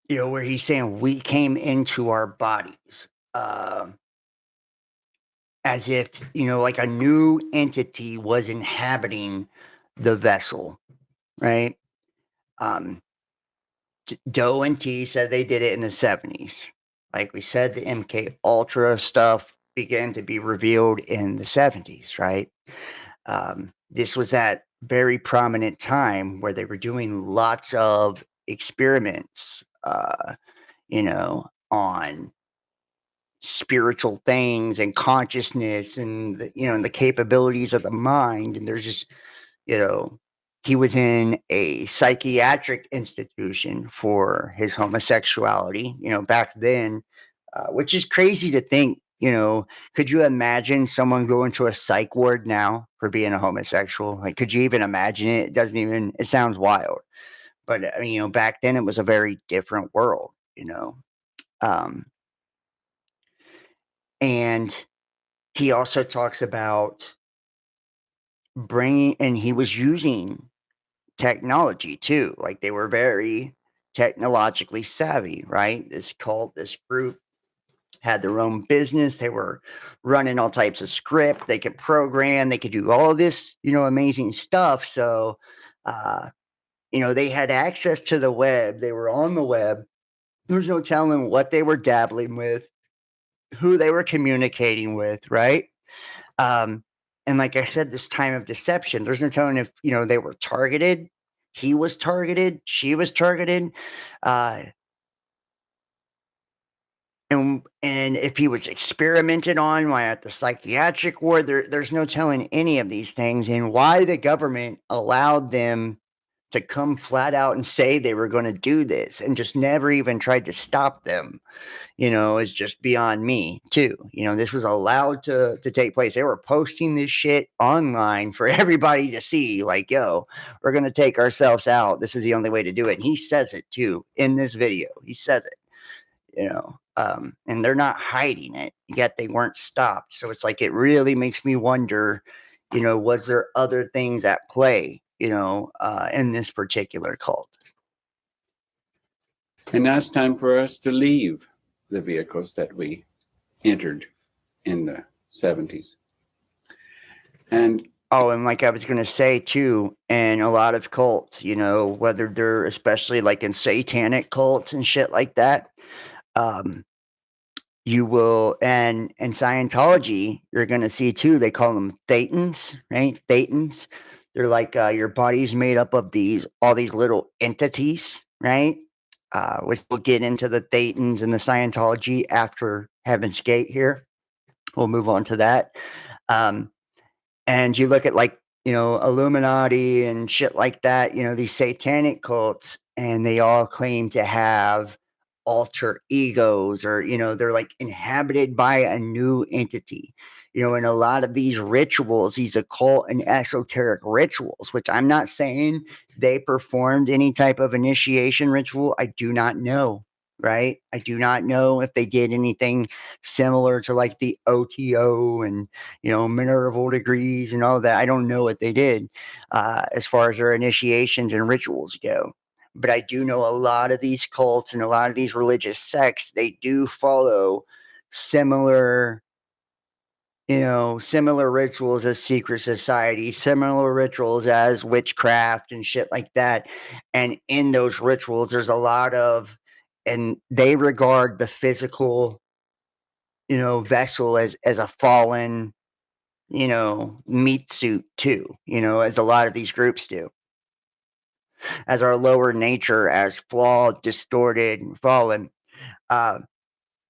where he's saying we came into our bodies, as if, like a new entity was inhabiting the vessel, right? Doe and T said they did it in the 70s. Like we said, the MK Ultra stuff began to be revealed in the 70s, right? This was that very prominent time where they were doing lots of experiments, on spiritual things and consciousness and and the capabilities of the mind. And there's just, you know, he was in a psychiatric institution for his homosexuality, back then, which is crazy to think. Could you imagine someone going to a psych ward now for being a homosexual? Like, could you even imagine it? It sounds wild. But I mean, back then it was a very different world, Um, and he also talks about bringing, and he was using technology too. Like they were very technologically savvy, right? This cult, this group had their own business. They were running all types of script. They could program. They could do all this, amazing stuff. So, uh, they had access to the web. They were on the web. There's no telling what they were dabbling with, who they were communicating with, right? Um, and like I said, this time of deception, there's no telling if, they were targeted. He was targeted. She was targeted. Uh, and if he was experimented on while at the psychiatric ward, there's no telling any of these things, and why the government allowed them to come flat out and say they were going to do this and just never even tried to stop them, is just beyond me too. This was allowed to take place. They were posting this shit online for everybody to see, like, yo, we're going to take ourselves out. This is the only way to do it. And he says it too in this video. He says it. And they're not hiding it, yet they weren't stopped. So it's like, it really makes me wonder, was there other things at play, in this particular cult? And now it's time for us to leave the vehicles that we entered in the 70s. And and like I was going to say too, in a lot of cults, whether they're especially like in satanic cults and shit like that, you will, and in Scientology, you're going to see too, they call them thetans, right? Thetans. They're like, your body's made up of all these little entities, right? Which we'll get into the thetans and the Scientology after Heaven's Gate here. We'll move on to that. And you look at like, Illuminati and shit like that, these satanic cults, and they all claim to have alter egos, or, they're like inhabited by a new entity. And a lot of these rituals, these occult and esoteric rituals, which I'm not saying they performed any type of initiation ritual. I do not know, right? I do not know if they did anything similar to like the OTO and, Minerval degrees and all that. I don't know what they did as far as their initiations and rituals go. But I do know a lot of these cults and a lot of these religious sects, they do follow similar rituals as secret society, similar rituals as witchcraft and shit like that. And in those rituals, there's a lot of, and they regard the physical, vessel as a fallen, meat suit too, as a lot of these groups do, as our lower nature, as flawed, distorted, and fallen. Uh,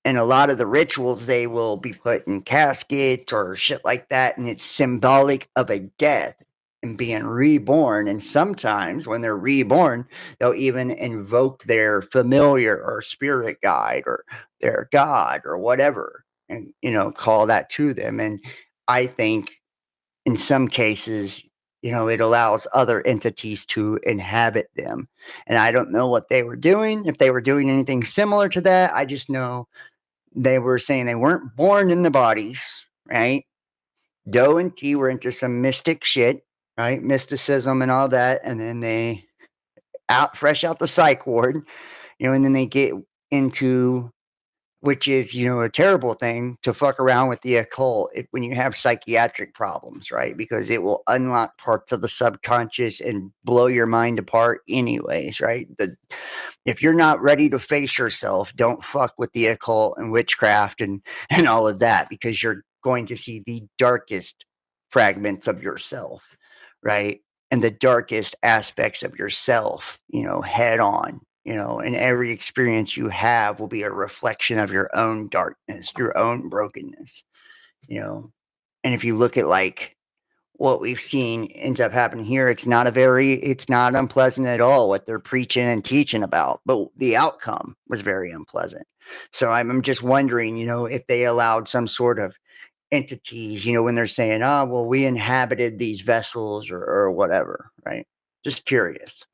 and a lot of the rituals, they will be put in caskets or shit like that, and it's symbolic of a death and being reborn. And sometimes when they're reborn, they'll even invoke their familiar or spirit guide or their god or whatever, and call that to them. And I think in some cases, it allows other entities to inhabit them. And I don't know what they were doing, if they were doing anything similar to that. I just know they were saying they weren't born in the bodies, right? Doe and T were into some mystic shit, right? Mysticism and all that. And then they fresh out the psych ward, and then they get into, which is, a terrible thing to fuck around with the occult when you have psychiatric problems, right? Because it will unlock parts of the subconscious and blow your mind apart anyways, right? If you're not ready to face yourself, don't fuck with the occult and witchcraft and all of that, because you're going to see the darkest fragments of yourself, right? And the darkest aspects of yourself, head on. And every experience you have will be a reflection of your own darkness, your own brokenness, And if you look at like what we've seen ends up happening here, it's not unpleasant at all what they're preaching and teaching about, but the outcome was very unpleasant. So I'm just wondering, if they allowed some sort of entities, when they're saying, oh, well, we inhabited these vessels or whatever, right? Just curious.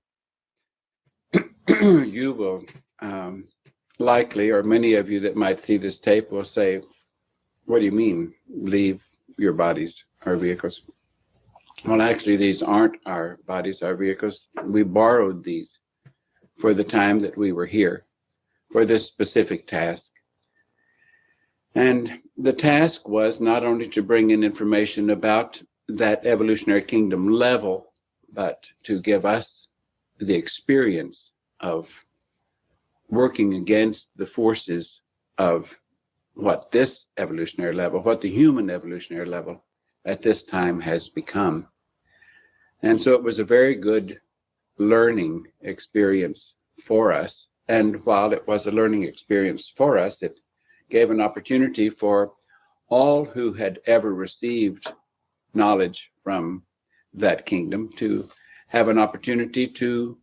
You will likely, or many of you that might see this tape will say, what do you mean leave your bodies or vehicles? Well, actually, these aren't our bodies, our vehicles. We borrowed these for the time that we were here, for this specific task. And the task was not only to bring in information about that evolutionary kingdom level, but to give us the experience of working against the forces of what this evolutionary level, what the human evolutionary level at this time has become. And so it was a very good learning experience for us. And while it was a learning experience for us, it gave an opportunity for all who had ever received knowledge from that kingdom to have an opportunity to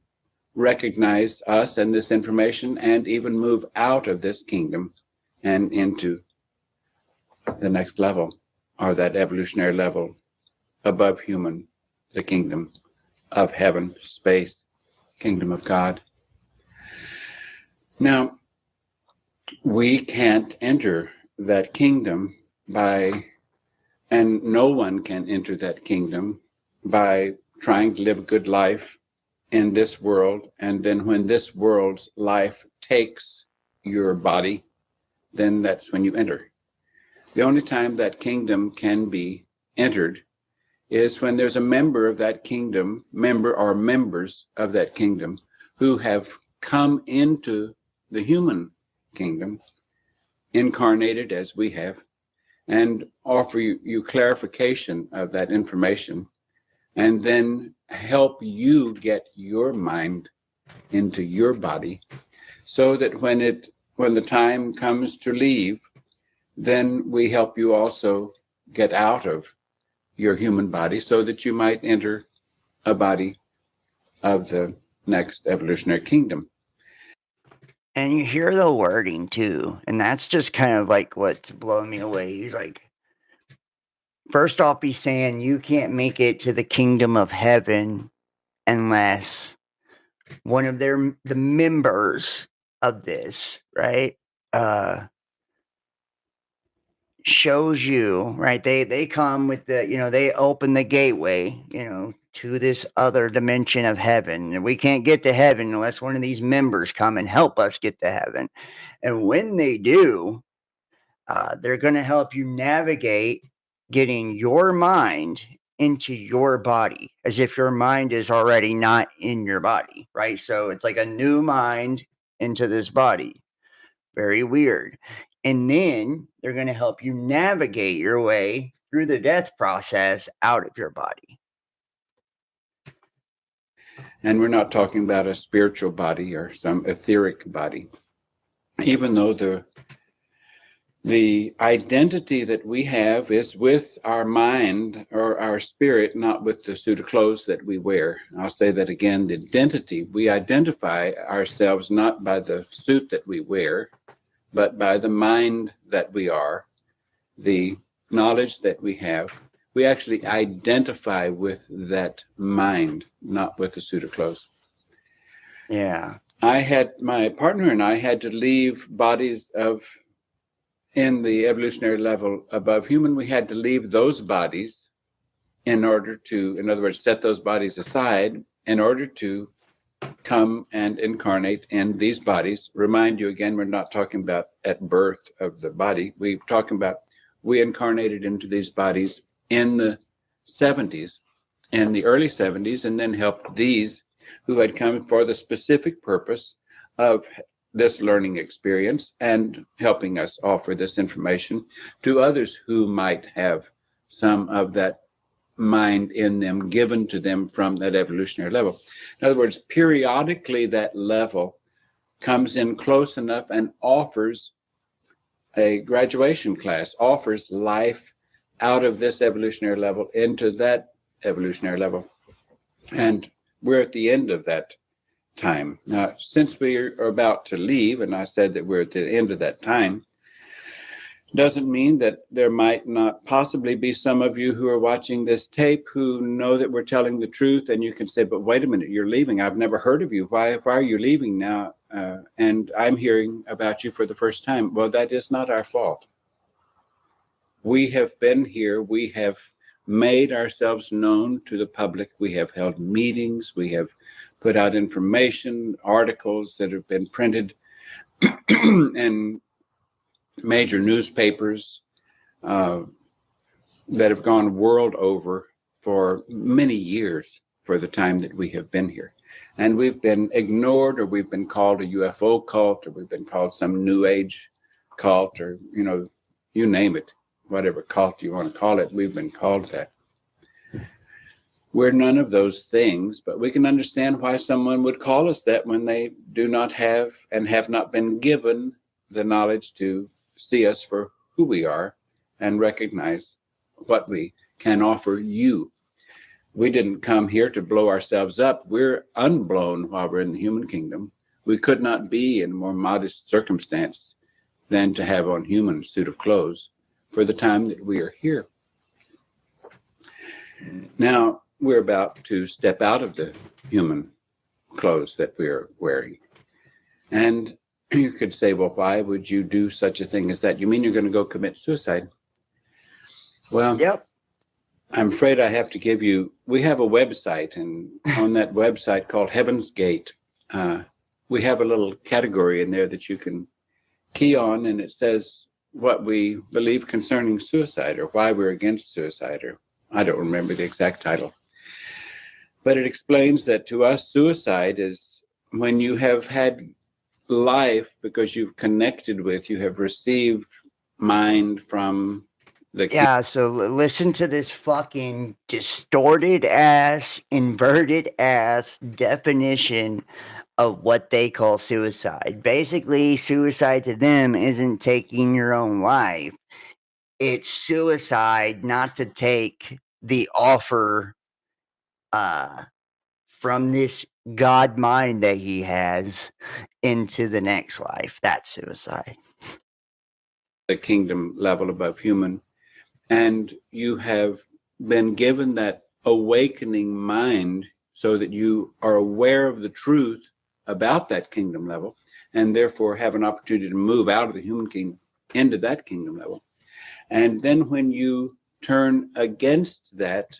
recognize us and this information and even move out of this kingdom and into the next level, or that evolutionary level above human, the kingdom of heaven, space, kingdom of God. Now, we can't enter that kingdom and no one can enter that kingdom by trying to live a good life in this world. And then when this world's life takes your body, then that's when you enter. The only time that kingdom can be entered is when there's a member of that kingdom, member or members of that kingdom who have come into the human kingdom, incarnated as we have, and offer you clarification of that information, and then help you get your mind into your body, so that when the time comes to leave, then we help you also get out of your human body so that you might enter a body of the next evolutionary kingdom. And you hear the wording too, and that's just kind of like what's blowing me away. He's like, first off, he's saying you can't make it to the kingdom of heaven unless one of the members of this, right, shows you, right? They come with they open the gateway, to this other dimension of heaven. And we can't get to heaven unless one of these members come and help us get to heaven. And when they do, they're going to help you navigate getting your mind into your body, as if your mind is already not in your body, right? So it's like a new mind into this body. Very weird. And then they're going to help you navigate your way through the death process out of your body. And we're not talking about a spiritual body or some etheric body, even though the identity that we have is with our mind or our spirit, not with the suit of clothes that we wear. I'll say that again, the identity. We identify ourselves not by the suit that we wear, but by the mind that we are, the knowledge that we have. We actually identify with that mind, not with the suit of clothes. Yeah. My partner and I had to leave bodies in the evolutionary level above human. We had to leave those bodies in order to, in other words, set those bodies aside in order to come and incarnate in these bodies. Remind you again, we're not talking about at birth of the body. We're talking about we incarnated into these bodies in the 70s, in the early 70s, and then helped these who had come for the specific purpose of this learning experience and helping us offer this information to others who might have some of that mind in them given to them from that evolutionary level. In other words, periodically that level comes in close enough and offers a graduation class, offers life out of this evolutionary level into that evolutionary level. And we're at the end of that time. Now, since we are about to leave, and I said that we're at the end of that time, doesn't mean that there might not possibly be some of you who are watching this tape who know that we're telling the truth, and you can say, but wait a minute, you're leaving. I've never heard of you. Why are you leaving now? And I'm hearing about you for the first time. Well, that is not our fault. We have been here. We have made ourselves known to the public. We have held meetings. We have put out information, articles that have been printed in major newspapers that have gone world over for many years for the time that we have been here. And we've been ignored, or we've been called a UFO cult, or we've been called some New Age cult, or, you name it, whatever cult you want to call it, we've been called that. We're none of those things, but we can understand why someone would call us that when they do not have and have not been given the knowledge to see us for who we are and recognize what we can offer you. We didn't come here to blow ourselves up. We're unblown while we're in the human kingdom. We could not be in a more modest circumstance than to have on human suit of clothes for the time that we are here. Now, we're about to step out of the human clothes that we're wearing. And you could say, well, why would you do such a thing as that? You mean you're going to go commit suicide? Well, Yep. I'm afraid I have to give you, we have a website, and on that website called Heaven's Gate, we have a little category in there that you can key on, and it says what we believe concerning suicide, or why we're against suicide, or I don't remember the exact title. But it explains that to us, suicide is when you have had life because you've connected with, you have received mind from the Yeah, so listen to this fucking distorted ass, inverted ass definition of what they call suicide. Basically, suicide to them isn't taking your own life. It's suicide not to take the offer from this God mind that he has into the next life. That's suicide. kingdom level above human, and you have been given that awakening mind so that you are aware of the truth about that kingdom level, and therefore have an opportunity to move out of the human kingdom into that kingdom level. And then when you turn against that,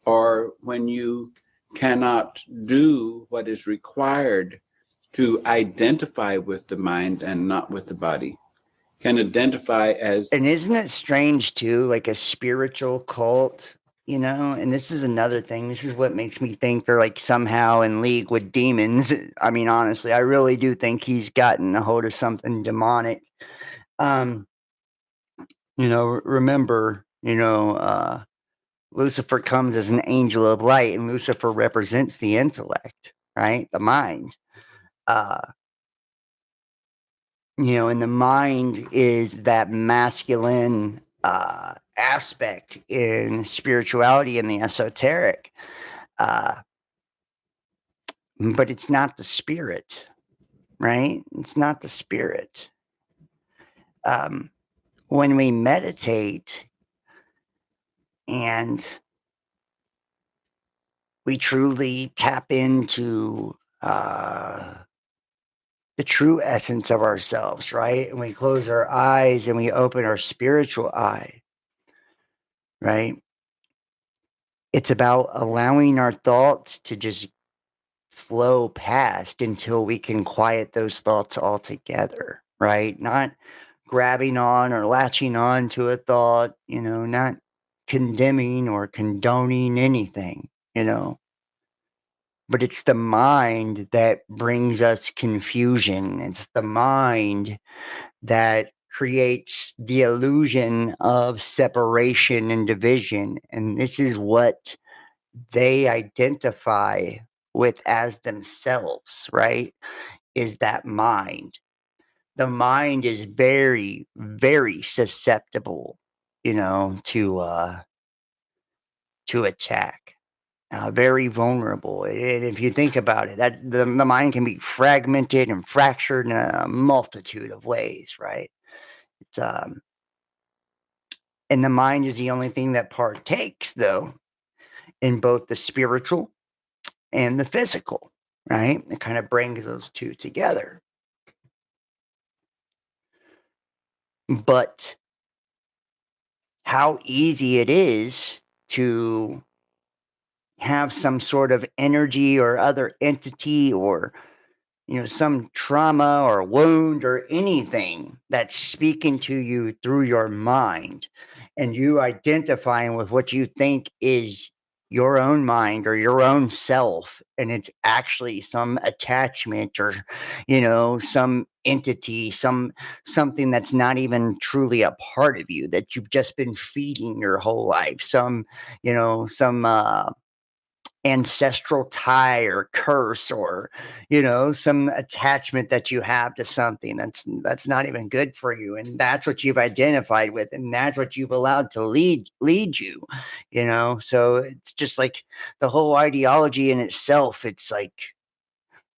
or when you cannot do what is required to identify with the mind and not with the body, can identify as... And isn't it strange too, like a spiritual cult, and this is another thing. This is what makes me think they're like somehow in league with demons. I mean, honestly, I really do think he's gotten a hold of something demonic. Remember, Lucifer comes as an angel of light, and Lucifer represents the intellect, right? The mind. And the mind is that masculine aspect in spirituality and the esoteric. But it's not the spirit, right? It's not the spirit. When we meditate and we truly tap into the true essence of ourselves, right? And we close our eyes and we open our spiritual eye, right? It's about allowing our thoughts to just flow past until we can quiet those thoughts altogether, right? Not grabbing on or latching on to a thought, not condemning or condoning anything, But it's the mind that brings us confusion. It's the mind that creates the illusion of separation and division. And this is what they identify with as themselves, right? Is that mind. The mind is very, very susceptible, to attack. Very vulnerable. And if you think about it, that the mind can be fragmented and fractured in a multitude of ways, right? It's and the mind is the only thing that partakes, though, in both the spiritual and the physical, right? It kind of brings those two together. But how easy it is to have some sort of energy or other entity, or some trauma or wound or anything that's speaking to you through your mind, and you identifying with what you think is your own mind or your own self, and it's actually some attachment or some entity, something that's not even truly a part of you, that you've just been feeding your whole life, some ancestral tie or curse, or some attachment that you have to something that's not even good for you, and that's what you've identified with, and that's what you've allowed to lead you. So it's just like the whole ideology in itself, it's like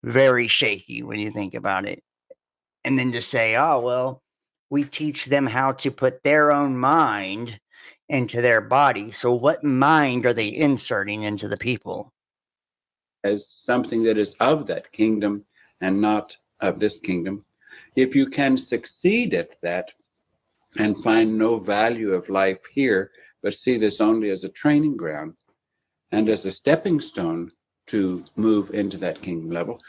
very shaky when you think about it. And then to say, oh well, we teach them how to put their own mind into their body, so what mind are they inserting into the people? As something that is of that kingdom and not of this kingdom. If you can succeed at that and find no value of life here, but see this only as a training ground and as a stepping stone to move into that kingdom level,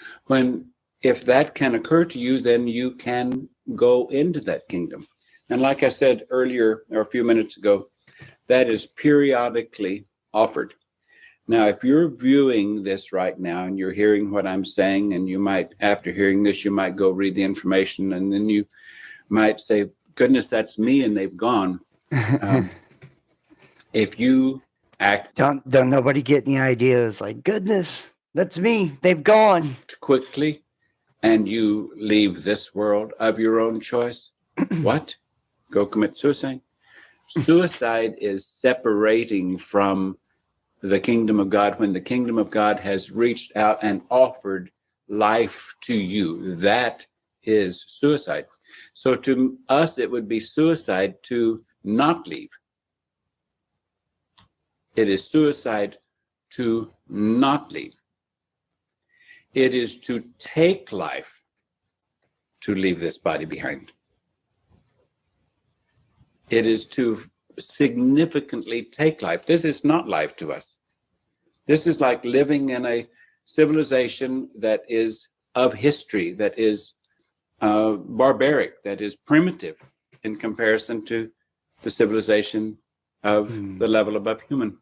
if that can occur to you, then you can go into that kingdom. And like I said earlier, or a few minutes ago, that is periodically offered. Now, if you're viewing this right now and you're hearing what I'm saying, and you might, after hearing this, you might go read the information, and then you might say, goodness, that's me, and they've gone. If you act... Don't nobody get any ideas like, goodness, that's me, they've gone. Quickly, and you leave this world of your own choice, what? Go commit suicide? Suicide is separating from the kingdom of God when the kingdom of God has reached out and offered life to you. That is suicide. So to us, it would be suicide to not leave. It is suicide to not leave. It is to take life, to leave this body behind. It is to significantly take life. This is not life to us. This is like living in a civilization that is of history, that is barbaric, that is primitive in comparison to the civilization of the level above human.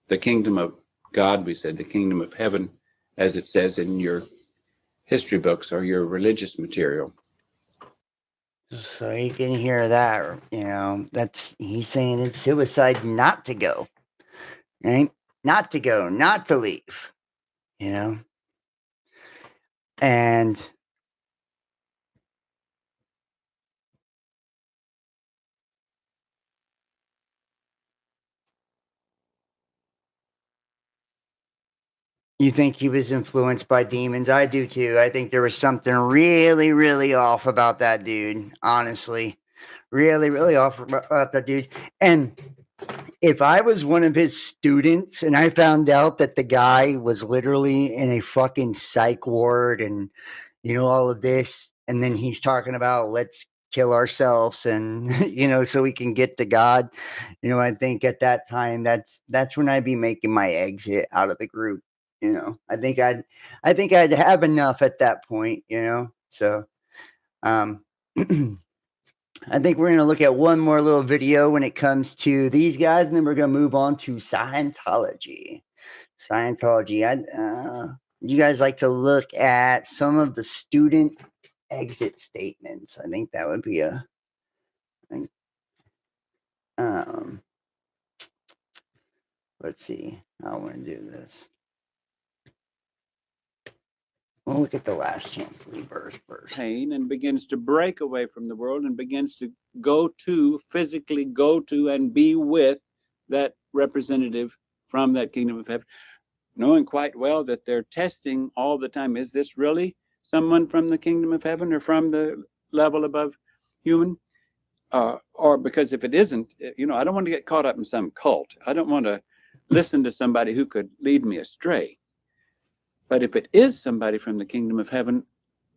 The kingdom of God, we said, the kingdom of heaven, as it says in your history books or your religious material. So you can hear that, he's saying it's suicide not to go, right? Not to go, not to leave, and you think he was influenced by demons? I do too. I think there was something really, really off about that dude, honestly. Really, really off about that dude. And if I was one of his students and I found out that the guy was literally in a fucking psych ward and, all of this, and then he's talking about let's kill ourselves and, so we can get to God, I think at that time, that's when I'd be making my exit out of the group. I think I'd have enough at that point, so, I think we're going to look at one more little video when it comes to these guys, and then we're going to move on to Scientology. You guys like to look at some of the student exit statements? I think that would be let's see how I want to do this. We'll look at the last chance to leave Earth first. Pain, and begins to break away from the world and begins to physically go to and be with that representative from that kingdom of heaven, knowing quite well that they're testing all the time. Is this really someone from the kingdom of heaven or from the level above human? Or because if it isn't, I don't want to get caught up in some cult. I don't want to listen to somebody who could lead me astray. But if it is somebody from the kingdom of heaven,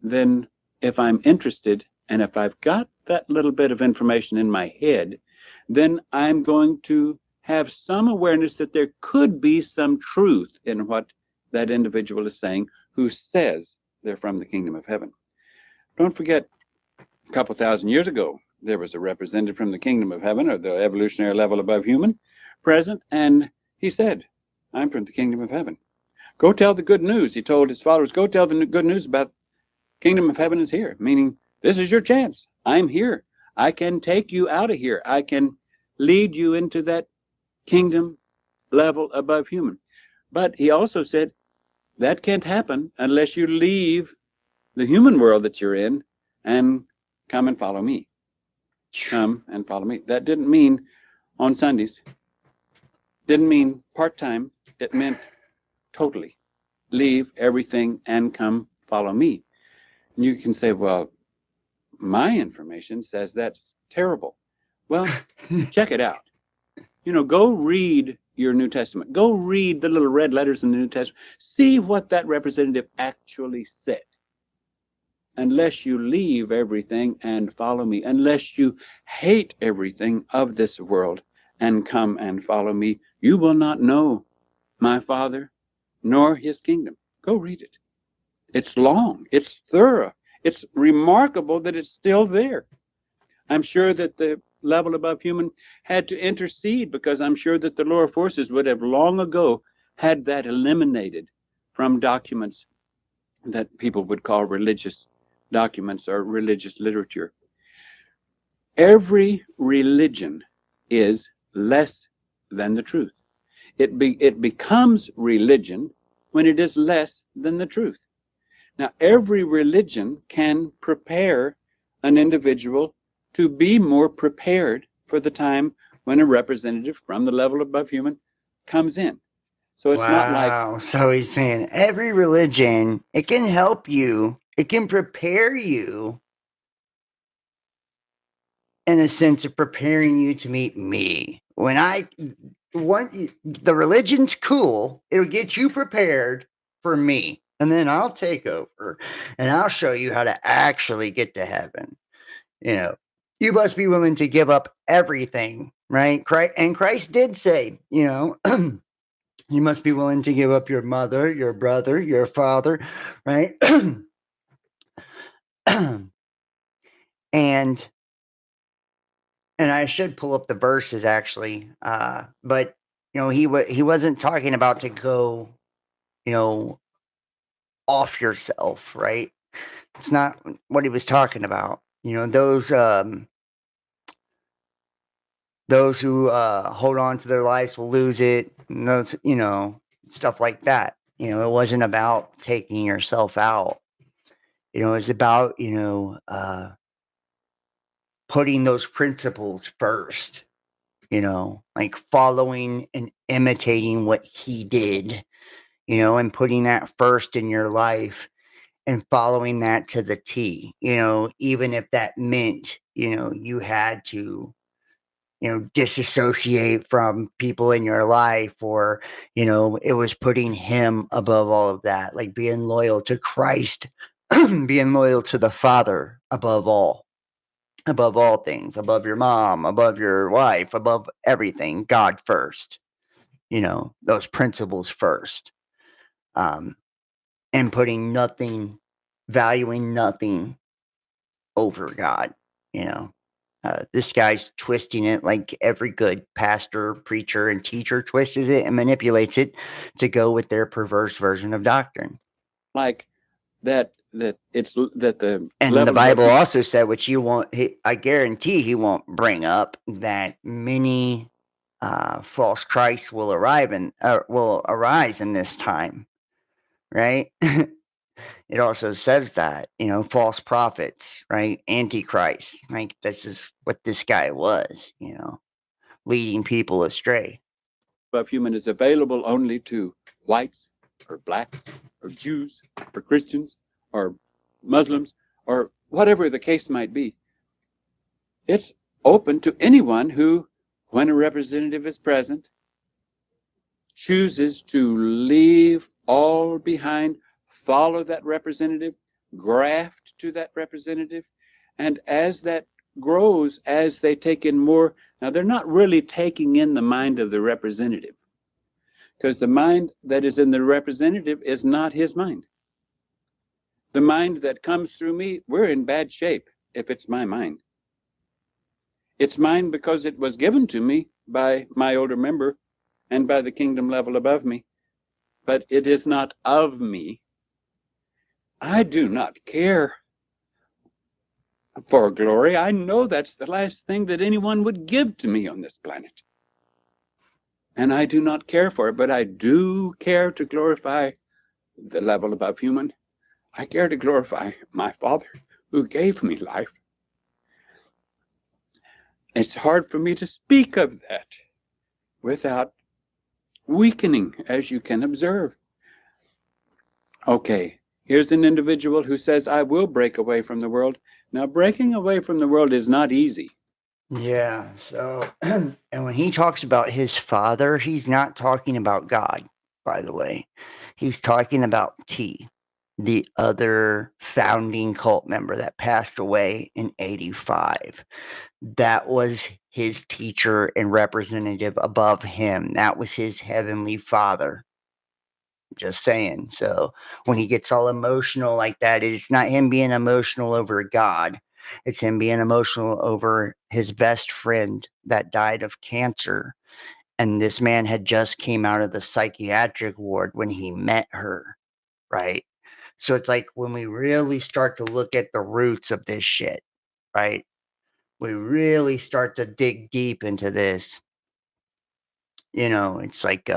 then if I'm interested and if I've got that little bit of information in my head, then I'm going to have some awareness that there could be some truth in what that individual is saying who says they're from the kingdom of heaven. Don't forget, a couple thousand years ago, there was a representative from the kingdom of heaven, or the evolutionary level above human, present, and he said, I'm from the kingdom of heaven. Go tell the good news. He told his followers, go tell the good news about kingdom of heaven is here, meaning this is your chance. I'm here. I can take you out of here. I can lead you into that kingdom level above human. But he also said that can't happen unless you leave the human world that you're in and come and follow me. Come and follow me. That didn't mean on Sundays. Didn't mean part-time. It meant totally. Leave everything and come follow me. And you can say, well, my information says that's terrible. Well, check it out. Go read your New Testament. Go read the little red letters in the New Testament. See what that representative actually said. Unless you leave everything and follow me, unless you hate everything of this world and come and follow me, you will not know my Father nor his kingdom. Go read it. It's long. It's thorough. It's remarkable that it's still there. I'm sure that the level above human had to intercede, because I'm sure that the lower forces would have long ago had that eliminated from documents that people would call religious documents or religious literature. Every religion is less than the truth. It becomes religion when it is less than the truth. Now, every religion can prepare an individual to be more prepared for the time when a representative from the level above human comes in. So it's not like... Wow. So he's saying every religion, it can help you. It can prepare you in a sense of preparing you to meet me. The religion's cool. It'll get you prepared for me. And then I'll take over and I'll show you how to actually get to heaven. You must be willing to give up everything, right? Christ did say, you must be willing to give up your mother, your brother, your father, right? and I should pull up the verses actually, but he wasn't talking about to go, off yourself, right? It's not what he was talking about. Those who hold on to their lives will lose it. And those, stuff like that. It wasn't about taking yourself out. It was about, putting those principles first, like following and imitating what he did, and putting that first in your life and following that to the T, even if that meant, you had to, disassociate from people in your life, or, it was putting him above all of that, like being loyal to Christ, being loyal to the Father above all things, above your mom, above your wife, above everything, God first, those principles first, and valuing nothing over God, this guy's twisting it like every good pastor, preacher, and teacher twists it and manipulates it to go with their perverse version of doctrine. Like that it's that the... And the Bible also said, which you won't, I guarantee he won't bring up, that many false Christs will will arise in this time, right? It also says that, false prophets, right? Antichrist, like this is what this guy was, leading people astray. Above human is available only to whites or blacks or Jews or Christians or Muslims or whatever the case might be. It's open to anyone who, when a representative is present, chooses to leave all behind, follow that representative, graft to that representative, and as that grows as they take in more. Now, they're not really taking in the mind of the representative, because the mind that is in the representative is not his mind. The mind that comes through me, we're in bad shape if it's my mind. It's mine because it was given to me by my older member and by the kingdom level above me, but it is not of me. I do not care for glory. I know that's the last thing that anyone would give to me on this planet. And I do not care for it, but I do care to glorify the level above human. I care to glorify my Father who gave me life. It's hard for me to speak of that without weakening, as you can observe. Okay, here's an individual who says, I will break away from the world. Now, breaking away from the world is not easy. Yeah. So, and when he talks about his father, he's not talking about God, by the way. He's talking about T, the other founding cult member that passed away in 85. That was his teacher and representative above him. That was his heavenly father. Just saying. So when he gets all emotional like that, it's not him being emotional over God. It's him being emotional over his best friend that died of cancer. And this man had just came out of the psychiatric ward when he met her, right? So it's like when we really start to look at the roots of this shit, right? We really start to dig deep into this. It's like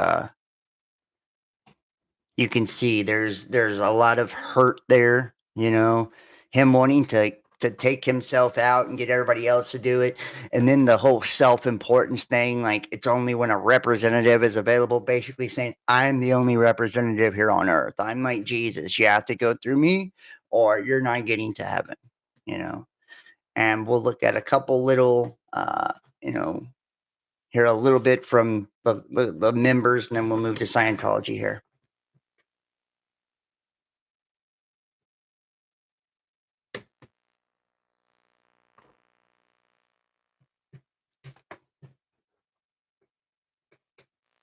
you can see there's a lot of hurt there, him wanting to take himself out and get everybody else to do it. And then the whole self-importance thing, like it's only when a representative is available, basically saying, I'm the only representative here on earth. I'm like Jesus. You have to go through me or you're not getting to heaven, you know. And we'll look at a couple little hear a little bit from the members, and then we'll move to Scientology here.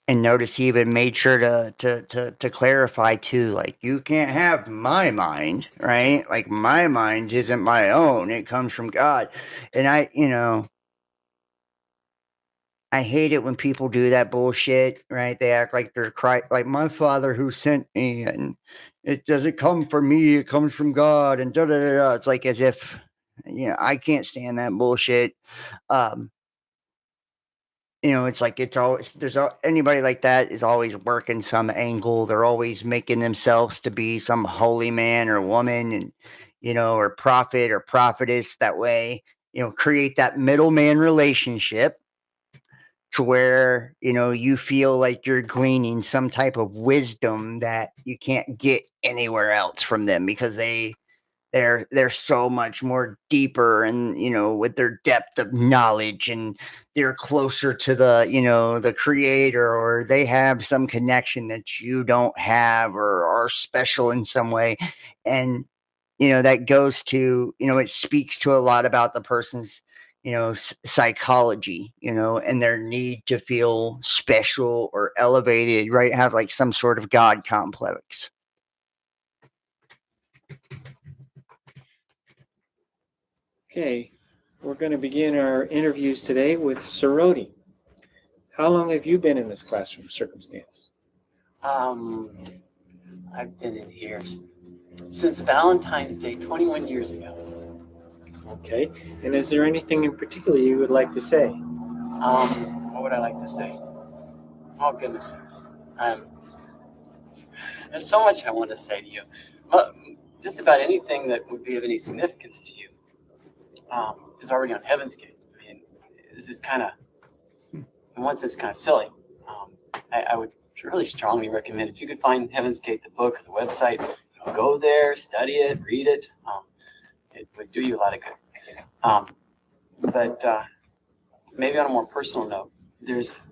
And notice he even made sure to clarify too, like, you can't have my mind, right? Like, my mind isn't my own; it comes from God. And I hate it when people do that bullshit, right? They act like they're like my Father who sent me, and it doesn't come from me; it comes from God, and da da da da. It's like as if, I can't stand that bullshit. Um, it's like it's always anybody like that is always working some angle. They're always making themselves to be some holy man or woman, and or prophet or prophetess. That way, create that middleman relationship to where you feel like you're gleaning some type of wisdom that you can't get anywhere else from them because they're so much more deeper and with their depth of knowledge, and they're closer to the creator, or they have some connection that you don't have or are special in some way. And that goes to it speaks to a lot about the person's psychology, and their need to feel special or elevated, right? Have like some sort of God complex. Okay, we're going to begin our interviews today with Soroti. How long have you been in this classroom circumstance? I've been in here since Valentine's Day 21 years ago. Okay, and is there anything in particular you would like to say? What would I like to say? Oh, goodness. There's so much I want to say to you. Well, just about anything that would be of any significance to you is already on Heaven's Gate. I mean, this is kind of, in one sense, kind of silly. I would really strongly recommend if you could find Heaven's Gate, the book, the website, go there, study it, read it. It would do you a lot of good. But maybe on a more personal note, there's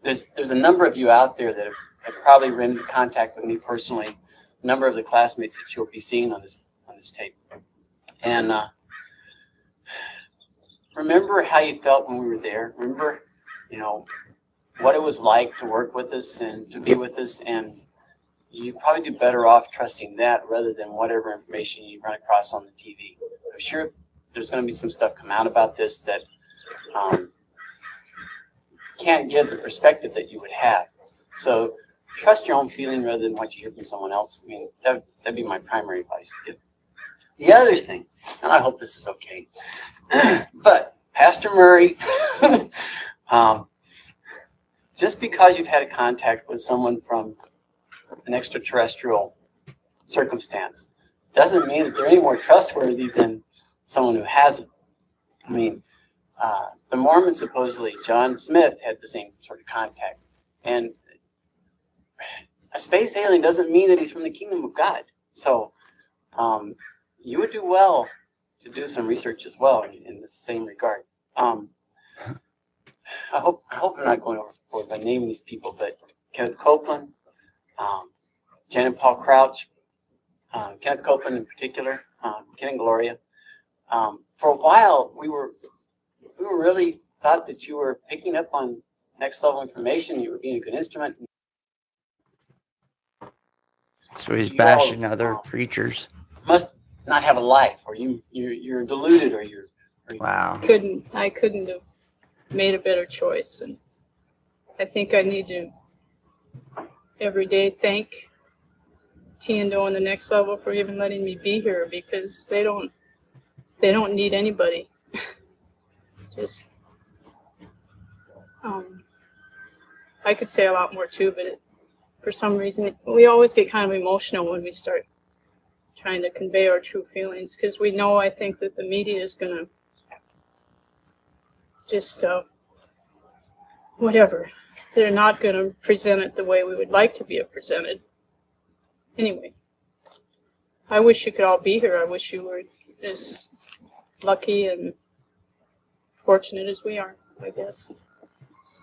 a number of you out there that have probably been in contact with me personally. A number of the classmates that you'll be seeing on this tape, and remember how you felt when we were there. Remember, you know, what it was like to work with us and to be with us, and you probably do better off trusting that rather than whatever information you run across on the TV. I'm sure there's going to be some stuff come out about this that can't give the perspective that you would have. So trust your own feeling rather than what you hear from someone else. I mean, that'd be my primary advice to give. The other thing, and I hope this is okay, but Pastor Murray, just because you've had a contact with someone from an extraterrestrial circumstance doesn't mean that they're any more trustworthy than someone who hasn't. I mean, the Mormons, supposedly, John Smith had the same sort of contact. And a space alien doesn't mean that he's from the kingdom of God. So you would do well to do some research as well in the same regard. I hope I'm not going overboard by naming these people, but Kenneth Copeland, Jen and Paul Crouch, Kenneth Copeland in particular, Ken and Gloria. For a while, we were really thought that you were picking up on next level information. You were being a good instrument. So he's You bashing all, other preachers. Must not have a life, or you're deluded, or you're. Wow. I couldn't have made a better choice, and I think I need to every day thank T&O on the next level for even letting me be here, because they don't need anybody. Just I could say a lot more too, but for some reason we always get kind of emotional when we start trying to convey our true feelings, because we know, I think, that the media is going to just whatever. They're not going to present it the way we would like to be presented. Anyway, I wish you could all be here. I wish you were as lucky and fortunate as we are, I guess.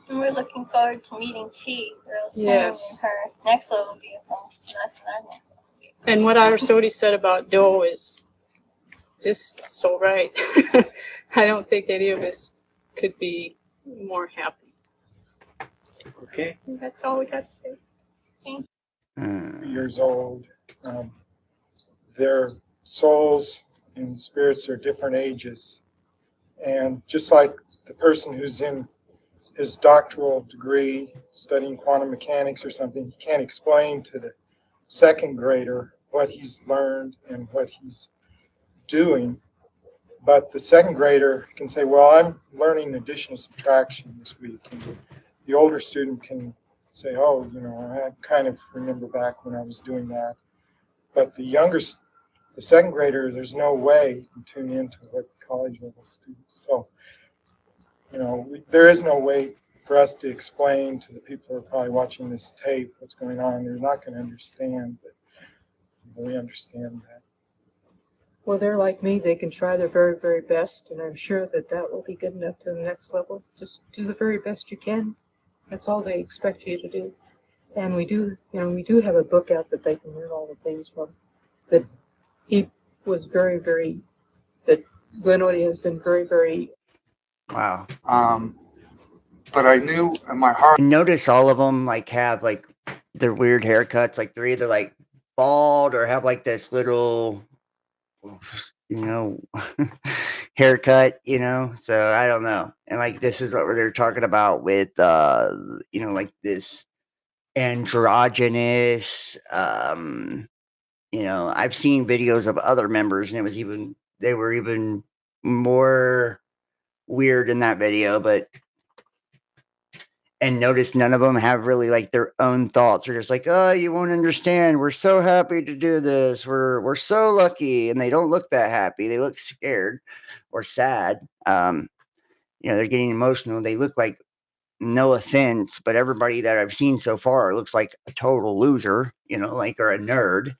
And we're looking forward to meeting T real soon. Yes. Her next level vehicle. That's our next level vehicle. And what Arsodi said about Doe is just so right. I don't think any of us could be more happy. Okay. That's all we got to say. Years old. Their souls and spirits are different ages. And just like the person who's in his doctoral degree studying quantum mechanics or something, he can't explain to the second grader what he's learned and what he's doing. But the second grader can say, well, I'm learning addition and subtraction this week. And the older student can say, oh, I kind of remember back when I was doing that. But the second grader, there's no way you can tune into what college level students. So, there is no way for us to explain to the people who are probably watching this tape what's going on. They're not going to understand, but we understand that. Well, they're like me. They can try their very, very best, and I'm sure that will be good enough to the next level. Just do the very best you can. That's all they expect you to do. And we do have a book out that they can learn all the things from. That he was very, very, that Glenn Odie has been very, very. Wow. But I knew in my heart. And notice all of them have their weird haircuts. Like they're either bald or have this little, haircut, so I don't know. And this is what they're talking about with this androgynous, I've seen videos of other members, and they were even more weird in that video, and notice none of them have really their own thoughts. They're just oh, you won't understand. We're so happy to do this. We're so lucky. And they don't look that happy. They look scared or sad. They're getting emotional. They look no offense, but everybody that I've seen so far looks like a total loser, or a nerd.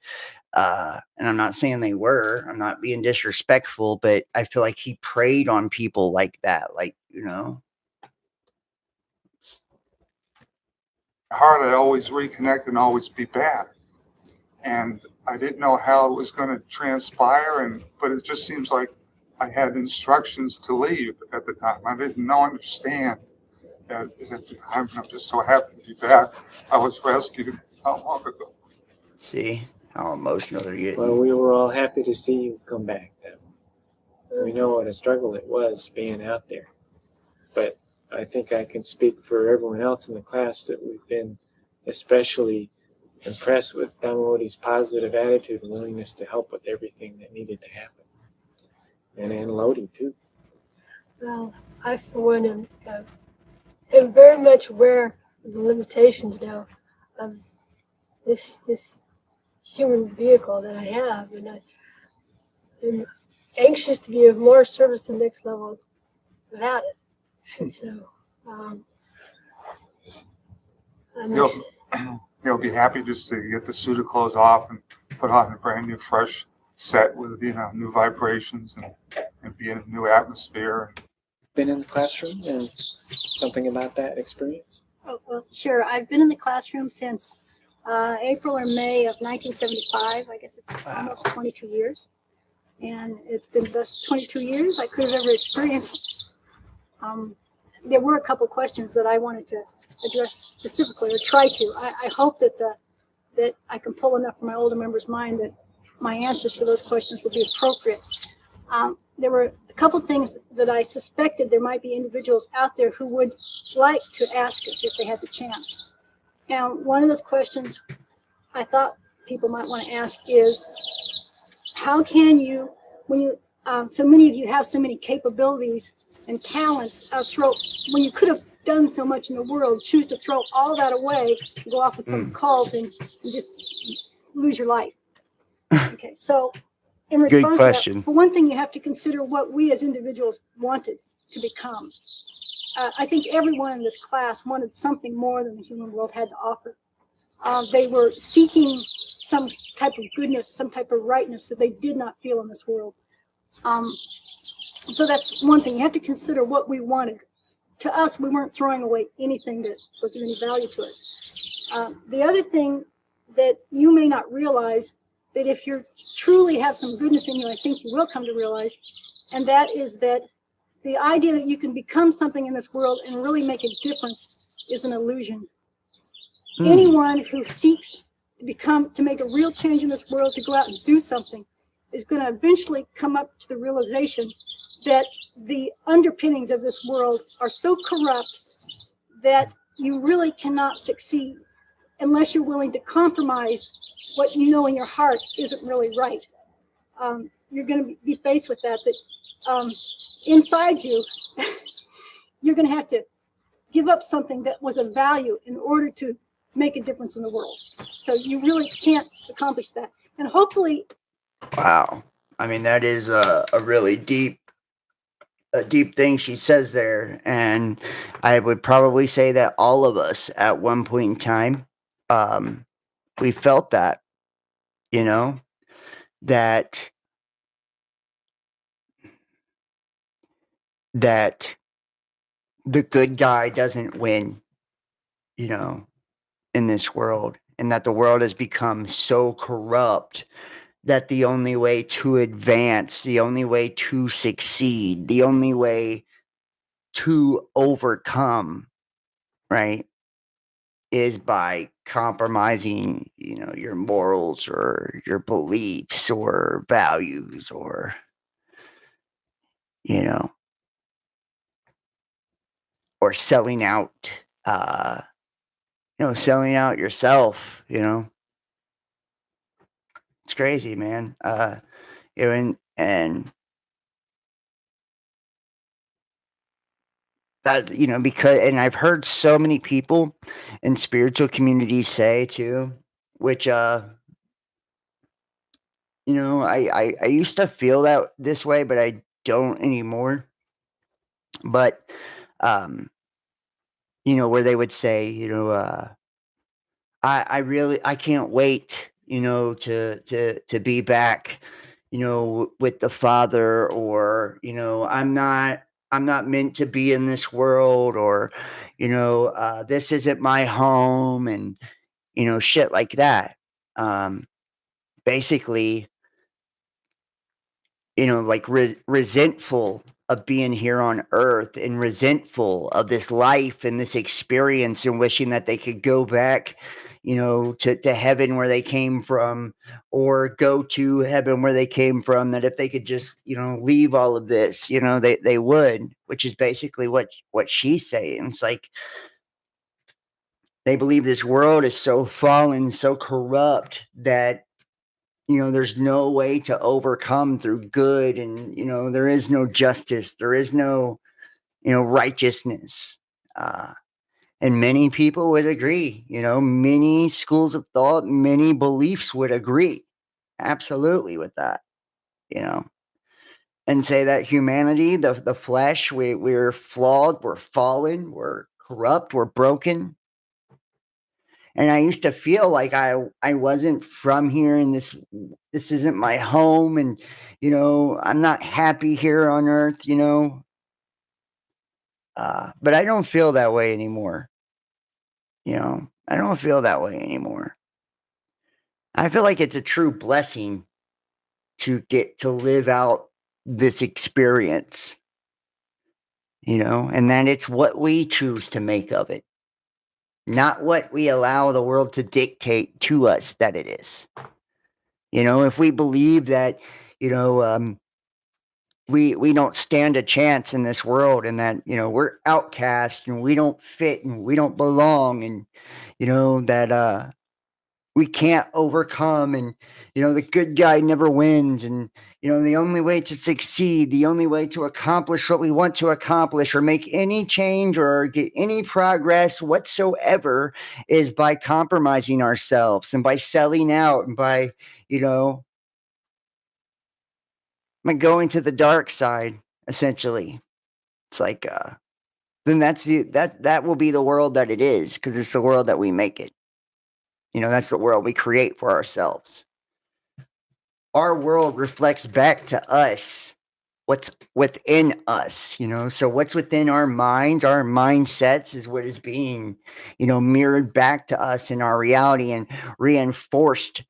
And I'm not saying they were. I'm not being disrespectful, but I feel like he preyed on people like that. Heart, I always reconnect and always be bad. And I didn't know how it was going to transpire, but it just seems like I had instructions to leave at the time. I didn't understand at the time. I'm just so happy to be back. I was rescued not long ago. See how emotional they're getting. Well, we were all happy to see you come back. We know what a struggle it was being out there. But I think I can speak for everyone else in the class that we've been especially impressed with Damodi's positive attitude and willingness to help with everything that needed to happen. And Lodi, too. Well, I, for one, am very much aware of the limitations now of this human vehicle that I have, and I am anxious to be of more service to the next level without it. And so, You'll be happy just to get the suit of clothes off and put on a brand new, fresh set with new vibrations and be in a new atmosphere. Been in the classroom and something about that experience? Oh, well, sure. I've been in the classroom since April or May of 1975. I guess it's almost 22 years. And it's been the best 22 years I could have ever experienced. There were a couple questions that I wanted to address specifically, or try to. I hope that I can pull enough from my older members' mind that my answers to those questions will be appropriate. There were a couple things that I suspected there might be individuals out there who would like to ask us if they had the chance. And one of those questions I thought people might want to ask is, how can you, when you, so many of you have so many capabilities and talents, when you could have done so much in the world, choose to throw all that away and go off with some cult and just lose your life? Okay, so in response to that, for one thing, you have to consider what we as individuals wanted to become. I think everyone in this class wanted something more than the human world had to offer. They were seeking some type of goodness, some type of rightness that they did not feel in this world. So that's one thing. You have to consider what we wanted. To us, we weren't throwing away anything that was of any value to us. The other thing that you may not realize, that if you truly have some goodness in you, I think you will come to realize, and that is that the idea that you can become something in this world and really make a difference is an illusion. Anyone who seeks to make a real change in this world, to go out and do something, is going to eventually come up to the realization that the underpinnings of this world are so corrupt that you really cannot succeed unless you're willing to compromise what you know in your heart isn't really right. You're going to be faced with that inside you, you're going to have to give up something that was of value in order to make a difference in the world. So you really can't accomplish that. And hopefully... Wow. I mean, that is a really deep thing she says there. And I would probably say that all of us at one point in time, we felt that, that the good guy doesn't win, in this world, and that the world has become so corrupt that the only way to advance, the only way to succeed, the only way to overcome, right, is by compromising, your morals or your beliefs or values or, or selling out, selling out yourself, It's crazy, man. And that, because, and I've heard so many people in spiritual communities say too, which, I used to feel this way, but I don't anymore. But, where they would say, I can't wait, to be back, with the Father, or, I'm not meant to be in this world, or, this isn't my home, and, shit like that. Basically, like resentful of being here on earth and resentful of this life and this experience and wishing that they could go back, to heaven where they came from, or go to heaven where they came from, that if they could just, leave all of this, they would, which is basically what she's saying. It's like they believe this world is so fallen, so corrupt that there's no way to overcome through good, and there is no justice, there is no righteousness. And many people would agree, many schools of thought, many beliefs would agree absolutely with that, and say that humanity, the flesh, we're flawed, we're fallen, we're corrupt, we're broken. And I used to feel like I wasn't from here, and this isn't my home, and I'm not happy here on earth, but I don't feel that way anymore. I don't feel that way anymore. I feel like it's a true blessing to get to live out this experience, and that it's what we choose to make of it, not what we allow the world to dictate to us that it is. If we believe that, we don't stand a chance in this world, and that, we're outcast and we don't fit and we don't belong, and, that we can't overcome, and, the good guy never wins, and, the only way to succeed, the only way to accomplish what we want to accomplish or make any change or get any progress whatsoever is by compromising ourselves and by selling out and by, going to the dark side, essentially. It's like, then that will be the world that it is, because it's the world that we make it. That's the world we create for ourselves. Our world reflects back to us what's within us, so what's within our minds, our mindsets, is what is being, mirrored back to us in our reality and reinforced,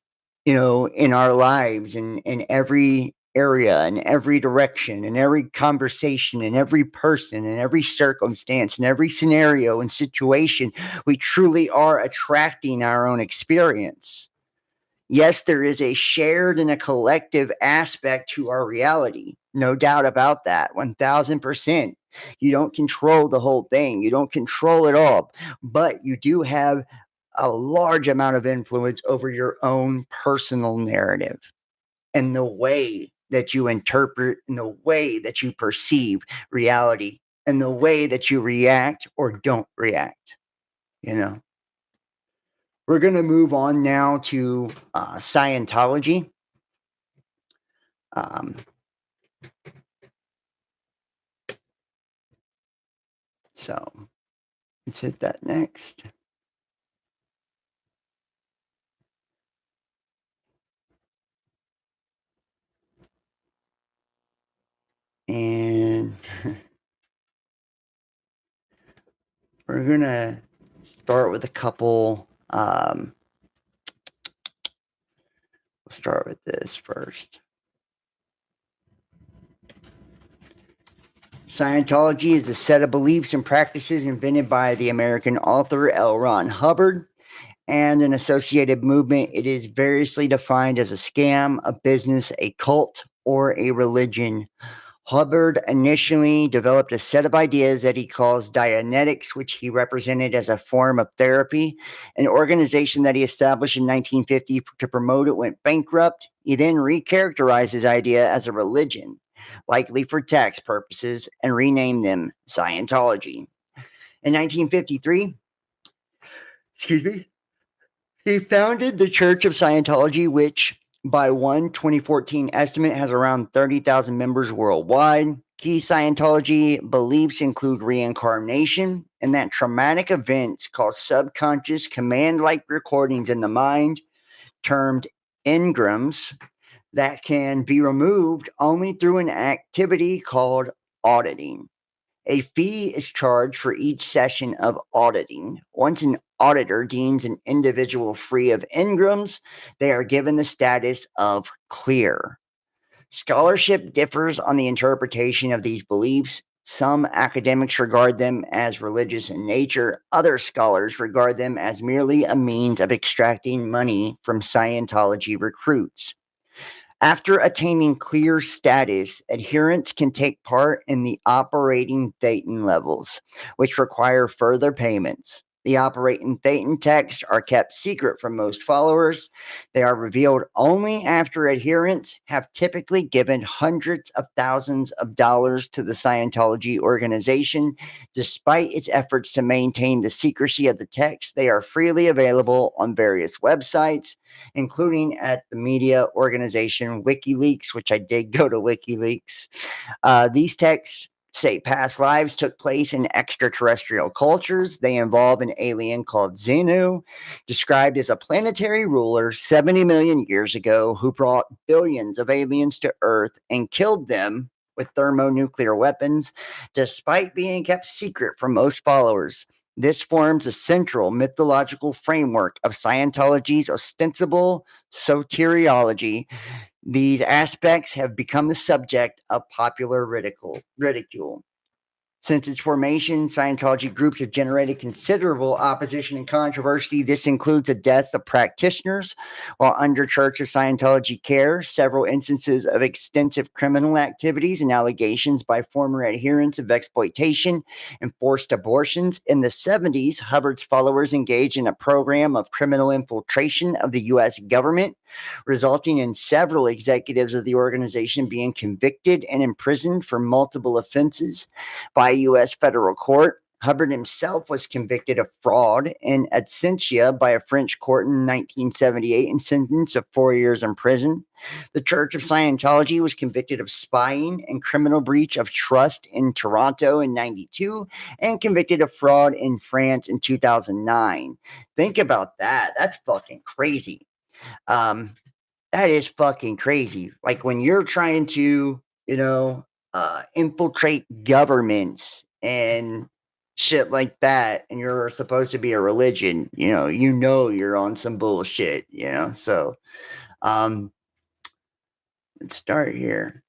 in our lives, in every area, in every direction, in every conversation, in every person, in every circumstance, in every scenario and situation. We truly are attracting our own experience. Yes, there is a shared and a collective aspect to our reality. No doubt about that. 1000%. You don't control the whole thing. You don't control it all, but you do have a large amount of influence over your own personal narrative and the way that you interpret and the way that you perceive reality and the way that you react or don't react. We're going to move on now to Scientology. So let's hit that next. And we're going to start with a couple. We'll start with this first. Scientology is a set of beliefs and practices invented by the American author L. Ron Hubbard and an associated movement. It is variously defined as a scam, a business, a cult, or a religion. Hubbard initially developed a set of ideas that he calls Dianetics, which he represented as a form of therapy. An organization that he established in 1950 to promote it went bankrupt. He then recharacterized his idea as a religion, likely for tax purposes, and renamed them Scientology. In 1953, he founded the Church of Scientology, which by one 2014 estimate has around 30,000 members worldwide. Key Scientology beliefs include reincarnation and that traumatic events cause subconscious command-like recordings in the mind, termed engrams, that can be removed only through an activity called auditing. A fee is charged for each session of auditing. Once an auditor deems an individual free of engrams, they are given the status of clear. Scholarship differs on the interpretation of these beliefs. Some academics regard them as religious in nature. Other scholars regard them as merely a means of extracting money from Scientology recruits. After attaining clear status, adherents can take part in the operating Thetan levels, which require further payments. The operating Thetan texts are kept secret from most followers. They are revealed only after adherents have typically given hundreds of thousands of dollars to the Scientology organization. Despite its efforts to maintain the secrecy of the text, they are freely available on various websites, including at the media organization WikiLeaks, which I did go to WikiLeaks. These texts say past lives took place in extraterrestrial cultures. They involve an alien called Xenu, described as a planetary ruler 70 million years ago who brought billions of aliens to Earth and killed them with thermonuclear weapons, despite being kept secret from most followers. This forms a central mythological framework of Scientology's ostensible soteriology. These aspects have become the subject of popular ridicule. Since its formation, Scientology groups have generated considerable opposition and controversy. This includes the deaths of practitioners while under Church of Scientology care, several instances of extensive criminal activities and allegations by former adherents of exploitation and forced abortions. In the 70s, Hubbard's followers engaged in a program of criminal infiltration of the U.S. government, resulting in several executives of the organization being convicted and imprisoned for multiple offenses by a U.S. federal court. Hubbard himself was convicted of fraud in absentia by a French court in 1978 and sentenced to 4 years in prison. The Church of Scientology was convicted of spying and criminal breach of trust in Toronto in 92 and convicted of fraud in France in 2009. Think about that. That's fucking crazy. That is fucking crazy. Like when you're trying to, infiltrate governments and shit like that, and you're supposed to be a religion, you're on some bullshit, So, let's start here.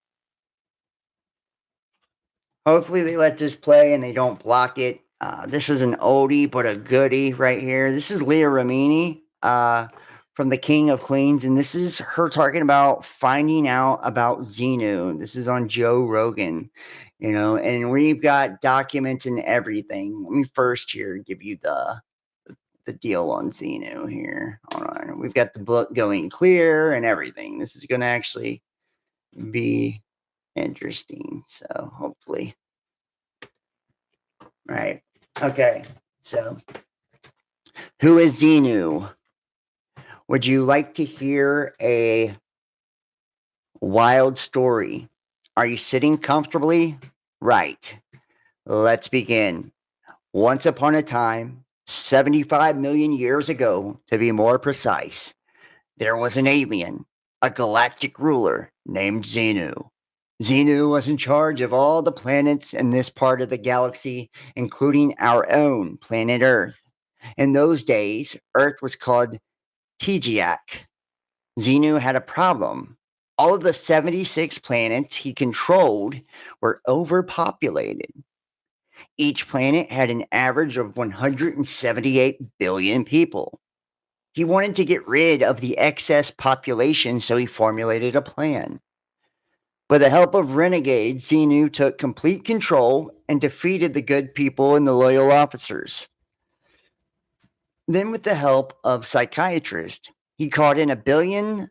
Hopefully they let this play and they don't block it. This is an oldie but a goodie right here. This is Leah Remini from the King of Queens, and this is her talking about finding out about Xenu. This is on Joe Rogan, and we've got documents and everything. Let me first here give you the deal on Xenu here. Hold on. We've got the book going clear and everything. This is going to actually be interesting. So hopefully. Right. Okay. So who is Xenu? Would you like to hear a wild story? Are you sitting comfortably? Right. Let's begin. Once upon a time, 75 million years ago, to be more precise, there was an alien, a galactic ruler named Xenu. Xenu was in charge of all the planets in this part of the galaxy, including our own planet Earth. In those days, Earth was called Tejiak. Xenu had a problem. All of the 76 planets he controlled were overpopulated. Each planet had an average of 178 billion people. He wanted to get rid of the excess population, so he formulated a plan. With the help of renegades, Xenu took complete control and defeated the good people and the loyal officers. Then, with the help of psychiatrists, he called in 1 billion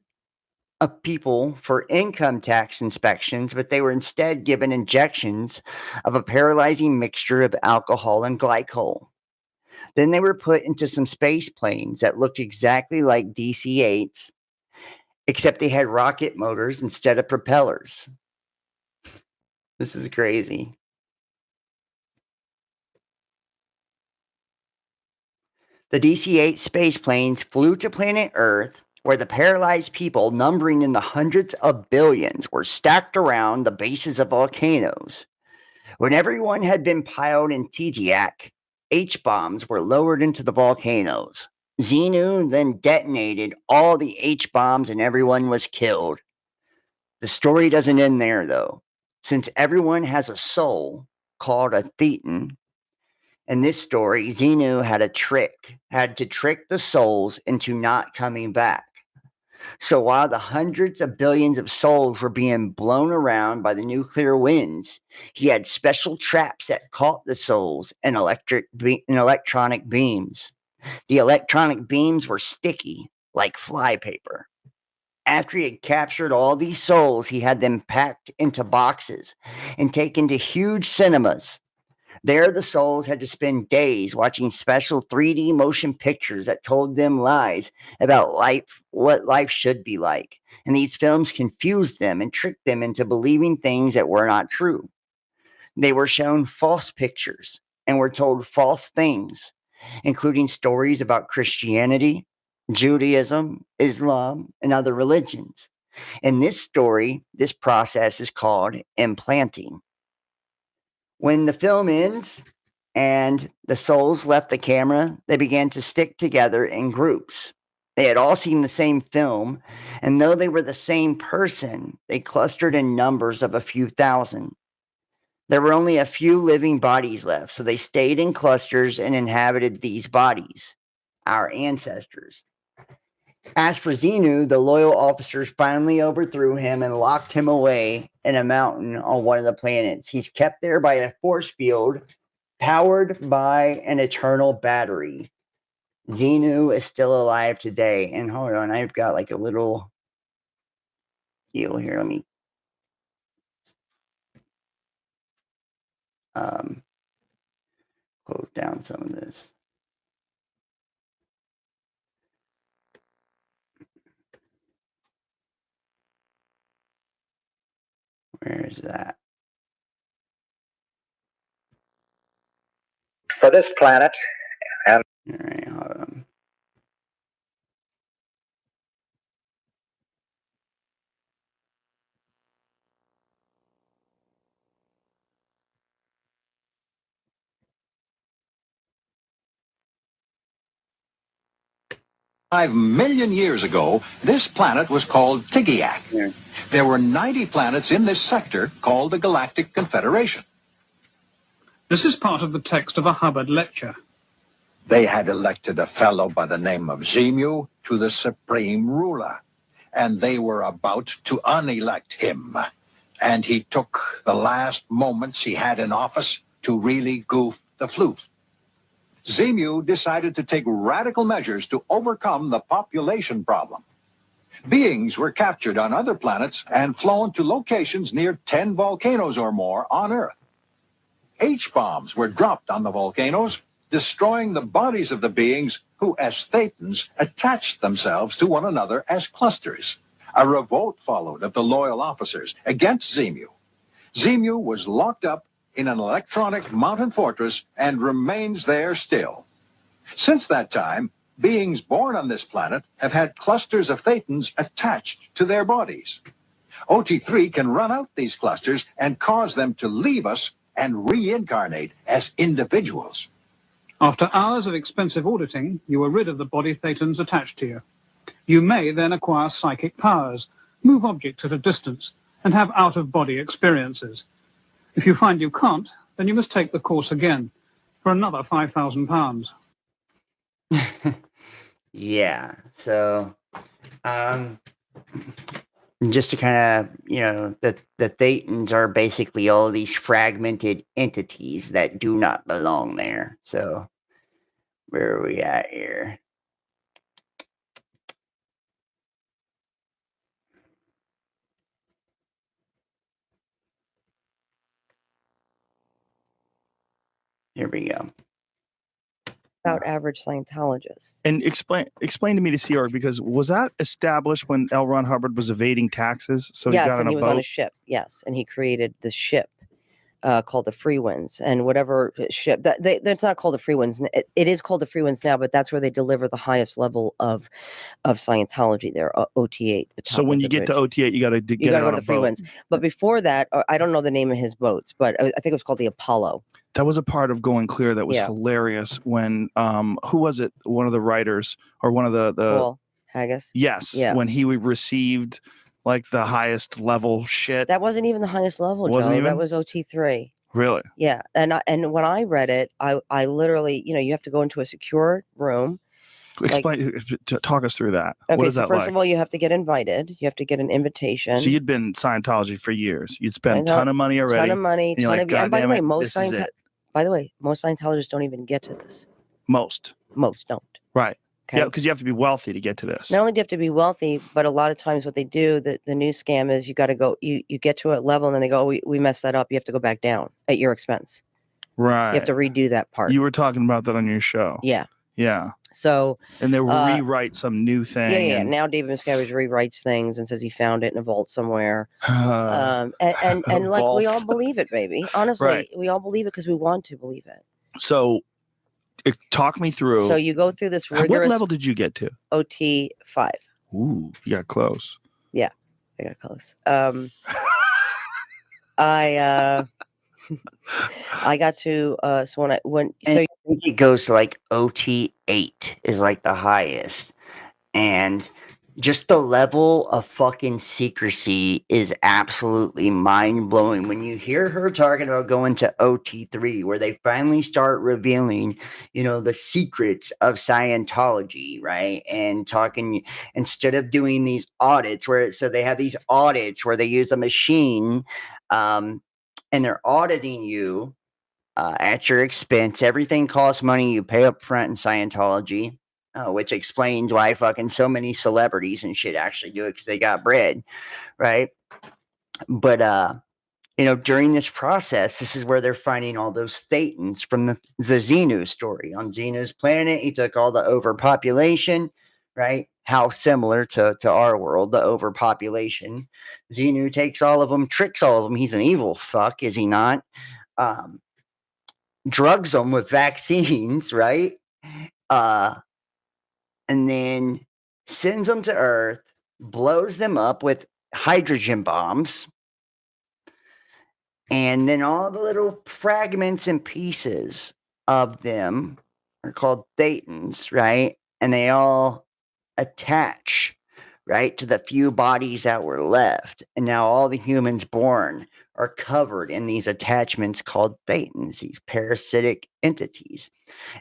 of people for income tax inspections, but they were instead given injections of a paralyzing mixture of alcohol and glycol. Then they were put into some space planes that looked exactly like DC-8s, except they had rocket motors instead of propellers. This is crazy. The DC-8 space planes flew to planet Earth, where the paralyzed people, numbering in the hundreds of billions, were stacked around the bases of volcanoes. When everyone had been piled in Tejiak, H-bombs were lowered into the volcanoes. Xenu then detonated all the H-bombs and everyone was killed. The story doesn't end there, though. Since everyone has a soul called a thetan, in this story, Xenu had to trick the souls into not coming back. So while the hundreds of billions of souls were being blown around by the nuclear winds, he had special traps that caught the souls in electronic beams. The electronic beams were sticky, like flypaper. After he had captured all these souls, he had them packed into boxes and taken to huge cinemas. There, the souls had to spend days watching special 3D motion pictures that told them lies about life, what life should be like. And these films confused them and tricked them into believing things that were not true. They were shown false pictures and were told false things, including stories about Christianity, Judaism, Islam, and other religions. In this story, this process is called implanting. When the film ends and the souls left the camera, they began to stick together in groups. They had all seen the same film, and though they were the same person, they clustered in numbers of a few thousand. There were only a few living bodies left, so they stayed in clusters and inhabited these bodies, our ancestors. As for Xenu, the loyal officers finally overthrew him and locked him away in a mountain on one of the planets. He's kept there by a force field powered by an eternal battery. Xenu is still alive today. And hold on, I've got like a little deal here. Let me close down some of this. Where is that? For this planet, and all right, hold on. $5 million years ago, this planet was called Tigyac. Yeah. There were 90 planets in this sector called the Galactic Confederation. This is part of the text of a Hubbard lecture. They had elected a fellow by the name of Xenu to the supreme ruler, and they were about to unelect him. And he took the last moments he had in office to really goof the floof. Xenu decided to take radical measures to overcome the population problem. Beings were captured on other planets and flown to locations near 10 volcanoes or more on Earth. H-bombs were dropped on the volcanoes, destroying the bodies of the beings who, as thetans, attached themselves to one another as clusters. A revolt followed of the loyal officers against Xenu. Xenu was locked up in an electronic mountain fortress and remains there still. Since that time, beings born on this planet have had clusters of thetans attached to their bodies. OT3 can run out these clusters and cause them to leave us and reincarnate as individuals. After hours of expensive auditing, you are rid of the body thetans attached to you. You may then acquire psychic powers, move objects at a distance, and have out-of-body experiences. If you find you can't, then you must take the course again for another £5,000. Yeah. So, just to kind of, the thetans are basically all these fragmented entities that do not belong there. So, where are we at here? Here we go. About average Scientologists. And explain to me the Sea Org, because was that established when L. Ron Hubbard was evading taxes? So yes, he got and on he a was boat? on a ship. Yes, and he created the ship called the Free Winds, and whatever ship that's not called the Free Winds. It is called the Free Winds now, but that's where they deliver the highest level of Scientology. There, OT8. So when you get to OT8, you got to get go on to a the Free boat. Winds. But before that, I don't know the name of his boats, but I think it was called the Apollo. That was a part of Going Clear that was Yeah. hilarious when who was it? One of the writers or one of the Paul Haggis. Yes, Yeah. when he received like the highest level shit? That wasn't even the highest level, Wasn't Joe. even? That was OT3. Really? Yeah, and when I read it, I literally, you have to go into a secure room. Explain, talk us through that. Okay, What is so that first like? of all, you have to get invited. You have to get an invitation. So you'd been Scientology for years. You'd spent a ton of money already. Ton of money, and you're ton like, of. God And by the damn way, it, most this is it. most Scientologists don't even get to this. Most don't. Right. Okay. Yeah, because you have to be wealthy to get to this. Not only do you have to be wealthy, but a lot of times what they do, the new scam is you got to go, you get to a level and then they go, we messed that up. You have to go back down at your expense. Right. You have to redo that part. You were talking about that on your show. Yeah. Yeah. So. And they will rewrite some new thing. Yeah. And... Now David Miscavige rewrites things and says he found it in a vault somewhere. And like we all believe it, baby. Honestly, right. We all believe it because we want to believe it. So talk me through. So you go through this rigorous. What level did you get to? OT5. Ooh, you got close. Yeah, I got close. I got to so when I went so I think it goes to like OT8 is like the highest, and just the level of fucking secrecy is absolutely mind blowing. When you hear her talking about going to OT3, where they finally start revealing, the secrets of Scientology, right? And talking instead of doing these audits, so they have these audits where they use a machine, and they're auditing you. At your expense. Everything costs money. You pay up front in Scientology, which explains why fucking so many celebrities and shit actually do it because they got bread, right? But during this process, this is where they're finding all those thetans from the Xenu story. On Xenu's planet, he took all the overpopulation, right? How similar to our world, the overpopulation. Xenu takes all of them, tricks all of them. He's an evil fuck, is he not? Drugs them with vaccines, right? And then sends them to Earth, blows them up with hydrogen bombs, and then all the little fragments and pieces of them are called thetans, right? And they all attach, right, to the few bodies that were left. And now all the humans born are covered in these attachments called thetans, these parasitic entities.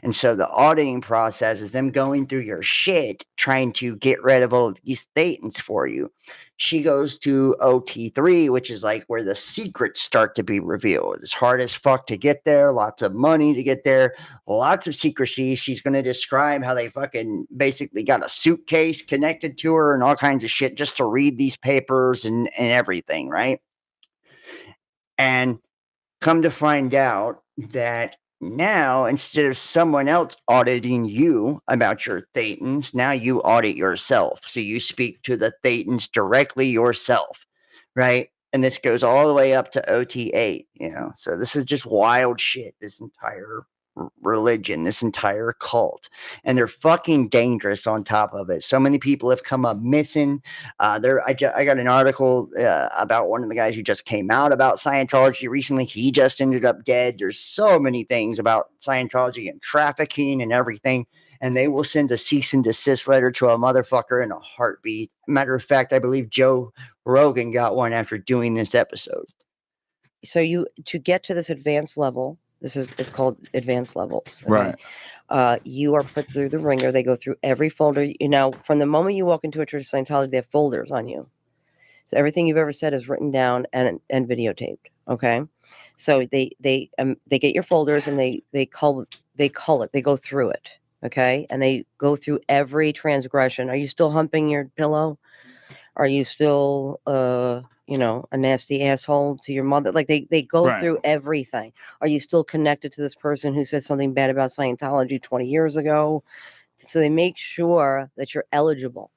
And so the auditing process is them going through your shit, trying to get rid of all of these thetans for you. She goes to OT3, which is like where the secrets start to be revealed. It's hard as fuck to get there, lots of money to get there, lots of secrecy. She's going to describe how they fucking basically got a suitcase connected to her and all kinds of shit just to read these papers and everything, right? And come to find out that now, instead of someone else auditing you about your thetans, now you audit yourself. So you speak to the thetans directly yourself, right? And this goes all the way up to OT8, So this is just wild shit, this entire religion, this entire cult. And they're fucking dangerous on top of it. So many people have come up missing. I got an article about one of the guys who just came out about Scientology recently. He just ended up dead. There's so many things about Scientology and trafficking and everything. And they will send a cease and desist letter to a motherfucker in a heartbeat. Matter of fact, I believe Joe Rogan got one after doing this episode. So to get to this advanced level, it's called advanced levels. Okay? Right. You are put through the ringer. They go through every folder. From the moment you walk into a church of Scientology, they have folders on you. So everything you've ever said is written down and videotaped. Okay. So they get your folders and they cull it. They go through it. Okay. And they go through every transgression. Are you still humping your pillow? Are you still a nasty asshole to your mother? Like they go through everything. Are you still connected to this person who said something bad about Scientology 20 years ago? So they make sure that you're eligible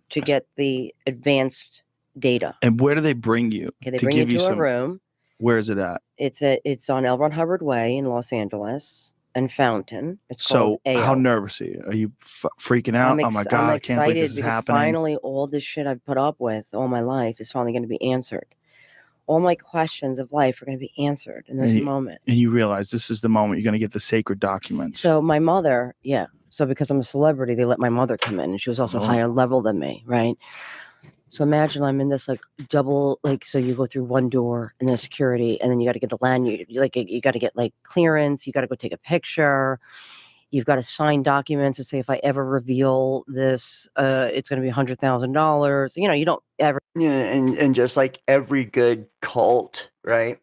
to get the advanced data. And where do they bring you? Okay, they bring you to a room. Where is it at? It's on L. Ron Hubbard Way in Los Angeles and Fountain. It's so called how AO. nervous are you? Are you freaking out? Oh my God, I can't believe this is happening. Finally, all this shit I've put up with all my life is finally going to be answered. All my questions of life are going to be answered in this moment. And you realize this is the moment you're going to get the sacred documents. So my mother, So because I'm a celebrity, they let my mother come in, and she was also higher level than me, right? So imagine I'm in this like double, like, so you go through one door and then security, and then you got to get the lanyard, you got to get like clearance, you got to go take a picture. You've got to sign documents and say, if I ever reveal this, it's going to be $100,000. You know, you don't ever. Yeah, and just like every good cult, right?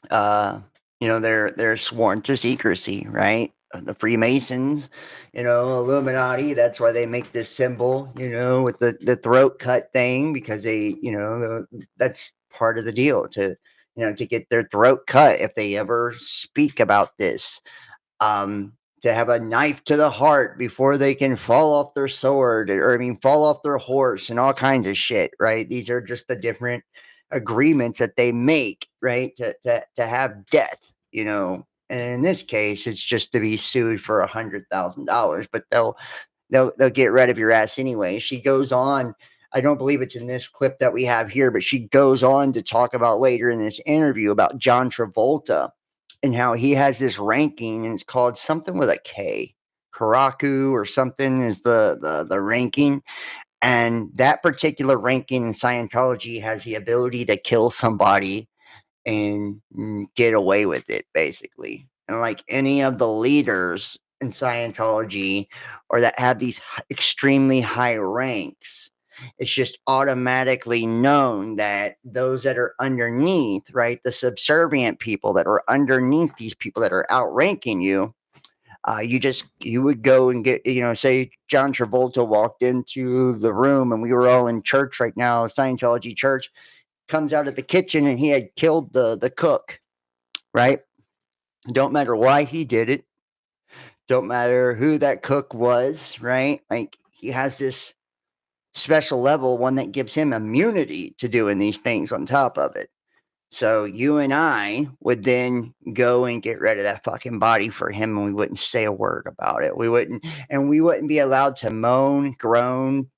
They're sworn to secrecy, right? The Freemasons, Illuminati. That's why they make this symbol, with the throat cut thing, because they, that's part of the deal to get their throat cut if they ever speak about this. To have a knife to the heart before they can fall off their sword, or fall off their horse, and all kinds of shit, right? These are just the different agreements that they make, right? To have death, And in this case, it's just to be sued for $100,000, but they'll get rid of your ass anyway. She goes on. I don't believe it's in this clip that we have here, but she goes on to talk about later in this interview about John Travolta and how he has this ranking, and it's called something with a K. Karaku or something is the ranking. And that particular ranking in Scientology has the ability to kill somebody and get away with it, basically. And like any of the leaders in Scientology or that have these extremely high ranks, it's just automatically known that those that are underneath, right, the subservient people that are underneath these people that are outranking you, you would go and get, say John Travolta walked into the room and we were all in church right now, Scientology church, comes out of the kitchen and he had killed the cook, right? Don't matter why he did it. Don't matter who that cook was, right? Like, he has this special level, one that gives him immunity to doing these things on top of it. So you and I would then go and get rid of that fucking body for him, and we wouldn't say a word about it. We wouldn't be allowed to moan, groan,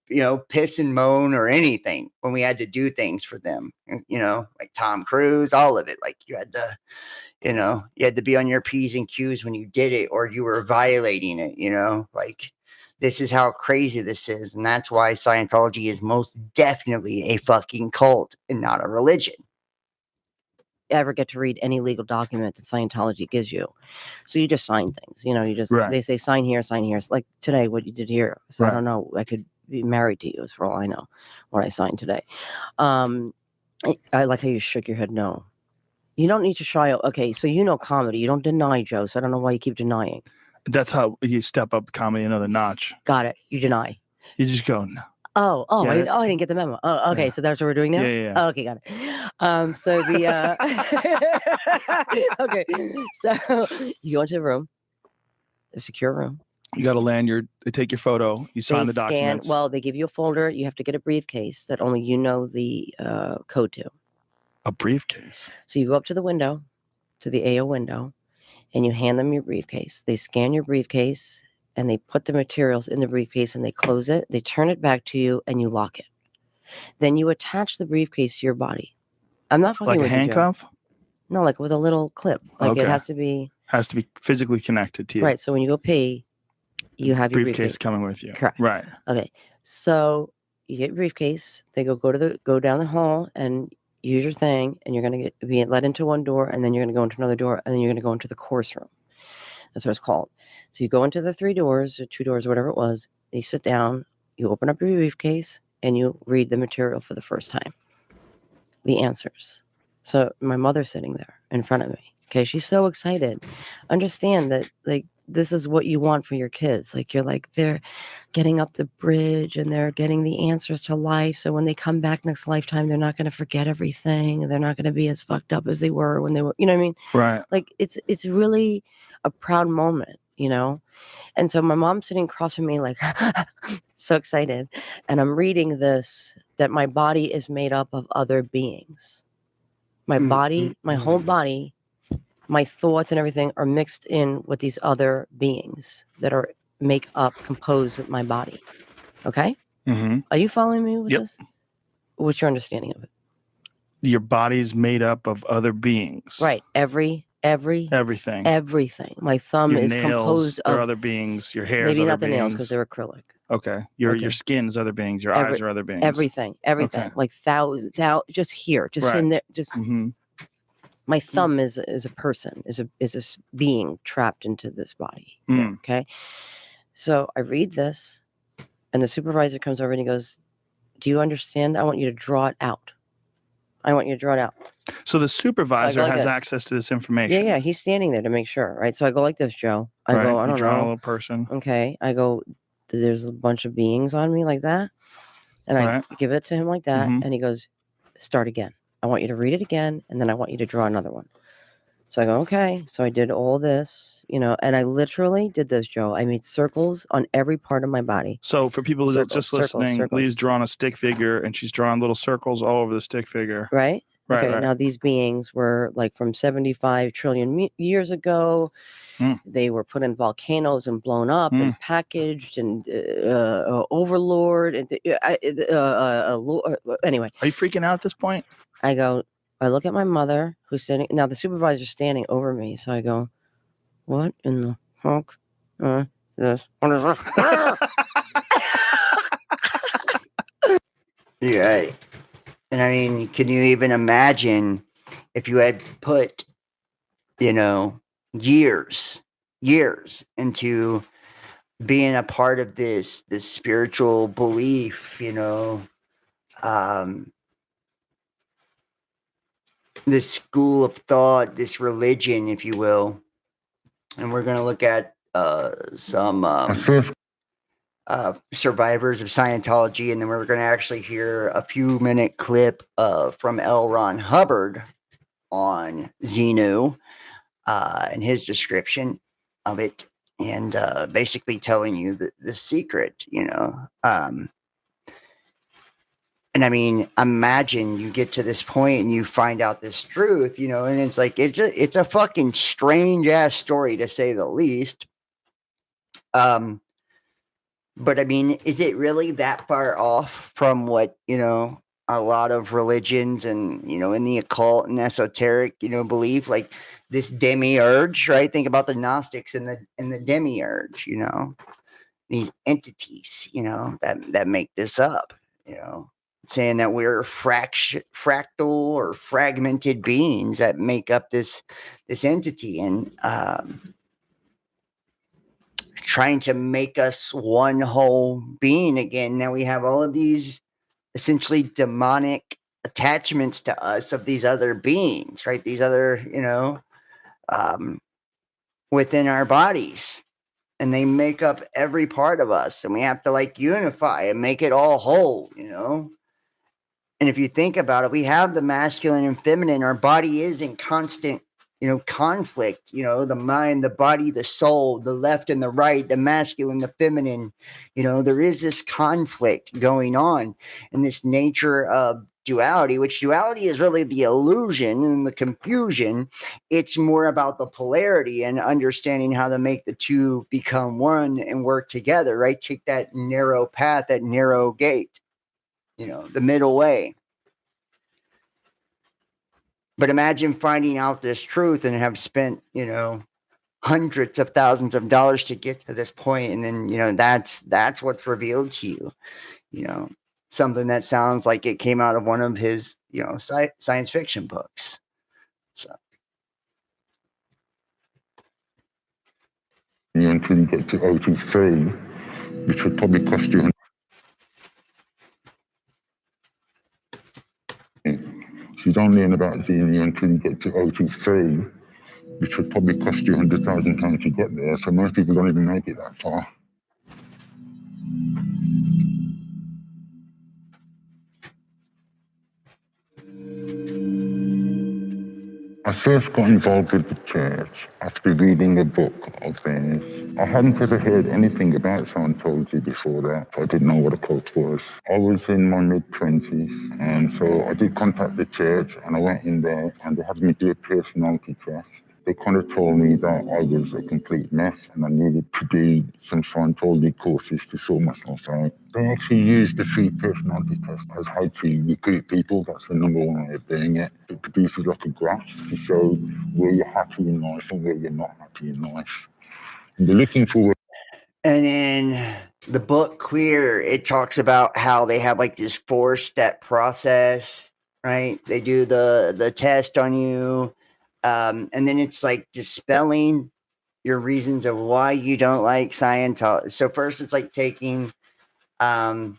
piss and moan or anything when we had to do things for them. Like Tom Cruise, all of it. Like you had to be on your P's and Q's when you did it, or you were violating it, like this is how crazy this is. And that's why Scientology is most definitely a fucking cult and not a religion. Ever get to read any legal document that Scientology gives you. So you just sign things, they say sign here, It's like today, what you did here. So I don't know, I could be married to you, as for all I know, what I signed today. I like how you shook your head no. You don't need to shy. Okay, so comedy. You don't deny, Joe, so I don't know why you keep denying. That's how you step up comedy another notch. Got it. You deny. You just go, no. I didn't get the memo. Oh, okay. Yeah. So that's what we're doing now? Yeah. Oh, okay, got it. So the okay. So you go into the room, a secure room. You got a lanyard. They take your photo. You sign the documents. Well, they give you a folder. You have to get a briefcase that only you know the code to. A briefcase. So you go up to the window, to the AO window, and you hand them your briefcase. They scan your briefcase, and they put the materials in the briefcase, and they close it. They turn it back to you, and you lock it. Then you attach the briefcase to your body. I'm not fucking like with a handcuff? You, no, like with a little clip. Like it has to be physically connected to you. Right. So when you go pee, you have your briefcase coming with you. Correct. Right. Okay. So you get your briefcase. They go down the hall and use your thing, and you're going to be let into one door, and then you're going to go into another door, and then you're going to go into the course room. That's what it's called. So you go into the 3 doors or 2 doors, whatever it was. You sit down, you open up your briefcase, and you read the material for the first time. The answers. So my mother's sitting there in front of me. Okay, she's so excited. Understand that, like, this is what you want for your kids. Like, you're like, they're getting up the bridge and they're getting the answers to life. So when they come back next lifetime, they're not going to forget everything. They're not going to be as fucked up as they were when they were, you know what I mean? Right. Like, it's really a proud moment, And so my mom's sitting across from me, like, so excited. And I'm reading this, that my body is made up of other beings. My body, my whole body, my thoughts and everything are mixed in with these other beings that compose my body. Okay? Mm-hmm. Are you following me with this? What's your understanding of it? Your body's made up of other beings. Right. Everything. My thumb your is nails composed are of other beings. Your hair maybe is other not the beings. nails because they're acrylic. Okay. Your Okay. skin is other beings. Your eyes are other beings. Everything. Okay. Like thou just here, just Right. in there, just Mm-hmm. my thumb is a person, is a being trapped into this body. Mm. Okay. So I read this, and the supervisor comes over and he goes, "Do you understand? I want you to draw it out. I want you to draw it out." So the supervisor like has that. access to this information. Yeah, he's standing there to make sure, right? So I go like this, Joe. I Right. go, I You don't draw a know. little person. Okay. I go, there's a bunch of beings on me like that. And Right. I give it to him like that. Mhm. And he goes, start again. I want you to read it again. And then I want you to draw another one. So I go, okay. So I did all this, and I literally did this, Joe. I made circles on every part of my body. So for people Circles, that's just circles, listening, circles. Lee's drawn a stick figure and she's drawing little circles all over the stick figure. Right? Right, Okay, right. now these beings were like from 75 trillion years ago. They were put in volcanoes and blown up and packaged and overlord. And anyway. Are you freaking out at this point? I look at my mother who's sitting. Now the supervisor's standing over me. So I go, what in the fuck? This? What is this? You're right. And I mean, can you even imagine if you had put, years into being a part of this spiritual belief, this school of thought, this religion, if you will. And we're going to look at some survivors of Scientology, and then we're going to actually hear a few-minute clip from L. Ron Hubbard on Xenu and his description of it, and basically telling you the secret, and I mean, imagine you get to this point and you find out this truth, and it's like it's a fucking strange ass story to say the least. But I mean, is it really that far off from what, a lot of religions and, in the occult and esoteric, belief, like this demiurge, right? Think about the Gnostics and the demiurge, these entities, that make this up, saying that we're fractal or fragmented beings that make up this entity, and trying to make us one whole being again. Now we have all of these essentially demonic attachments to us of these other beings, right? These other, within our bodies, and they make up every part of us, and we have to like unify and make it all whole, And if you think about it, we have the masculine and feminine. Our body is in constant, conflict, the mind, the body, the soul, the left and the right, the masculine, the feminine, there is this conflict going on, and this nature of duality, which duality is really the illusion and the confusion. It's more about the polarity and understanding how to make the two become one and work together, right? Take that narrow path, that narrow gate, the middle way. But imagine finding out this truth and have spent, hundreds of thousands of dollars to get to this point, and then that's what's revealed to you. Something that sounds like it came out of one of his science fiction books. So until you get to O2 which would probably cost you. So you don't learn about Xenu until you get to O2 which would probably cost you £100,000 to get there. So most people don't even make it that far. I first got involved with the church after reading a book of theirs. I hadn't ever heard anything about Scientology before that, so I didn't know what a cult was. I was in my mid-20s, and so I did contact the church, and I went in there, and they had me do a personality test. They kind of told me that I was a complete mess and I needed to do some Scientology courses to sort myself out. They actually used the free personality test as how to recruit people. That's the number one way of doing it. It produces like a graph to show where you're happy in life and where you're not happy in life. And they're looking for... And then the book Clear, it talks about how they have like this 4-step process, right? They do the test on you, and then it's like dispelling your reasons of why you don't like Scientology. So first, it's like taking, telling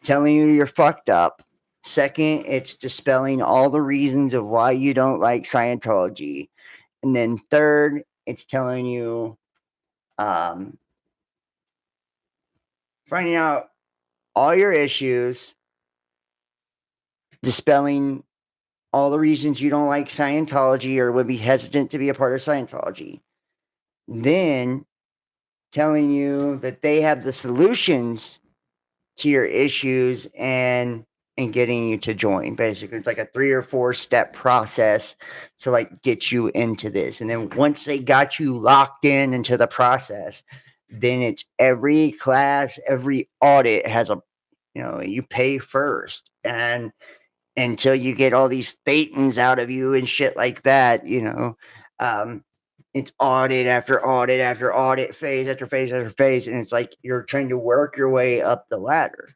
you you're fucked up. Second, it's dispelling all the reasons of why you don't like Scientology, and then third, it's telling you, finding out all your issues, dispelling all the reasons you don't like Scientology or would be hesitant to be a part of Scientology. Then telling you that they have the solutions to your issues and getting you to join. Basically, it's like a 3 or 4-step process to like get you into this. And then once they got you locked in into the process, then it's every class, every audit has a, you pay first. And until you get all these thetans out of you and shit like that, it's audit after audit after audit, phase after phase after phase, and it's like you're trying to work your way up the ladder.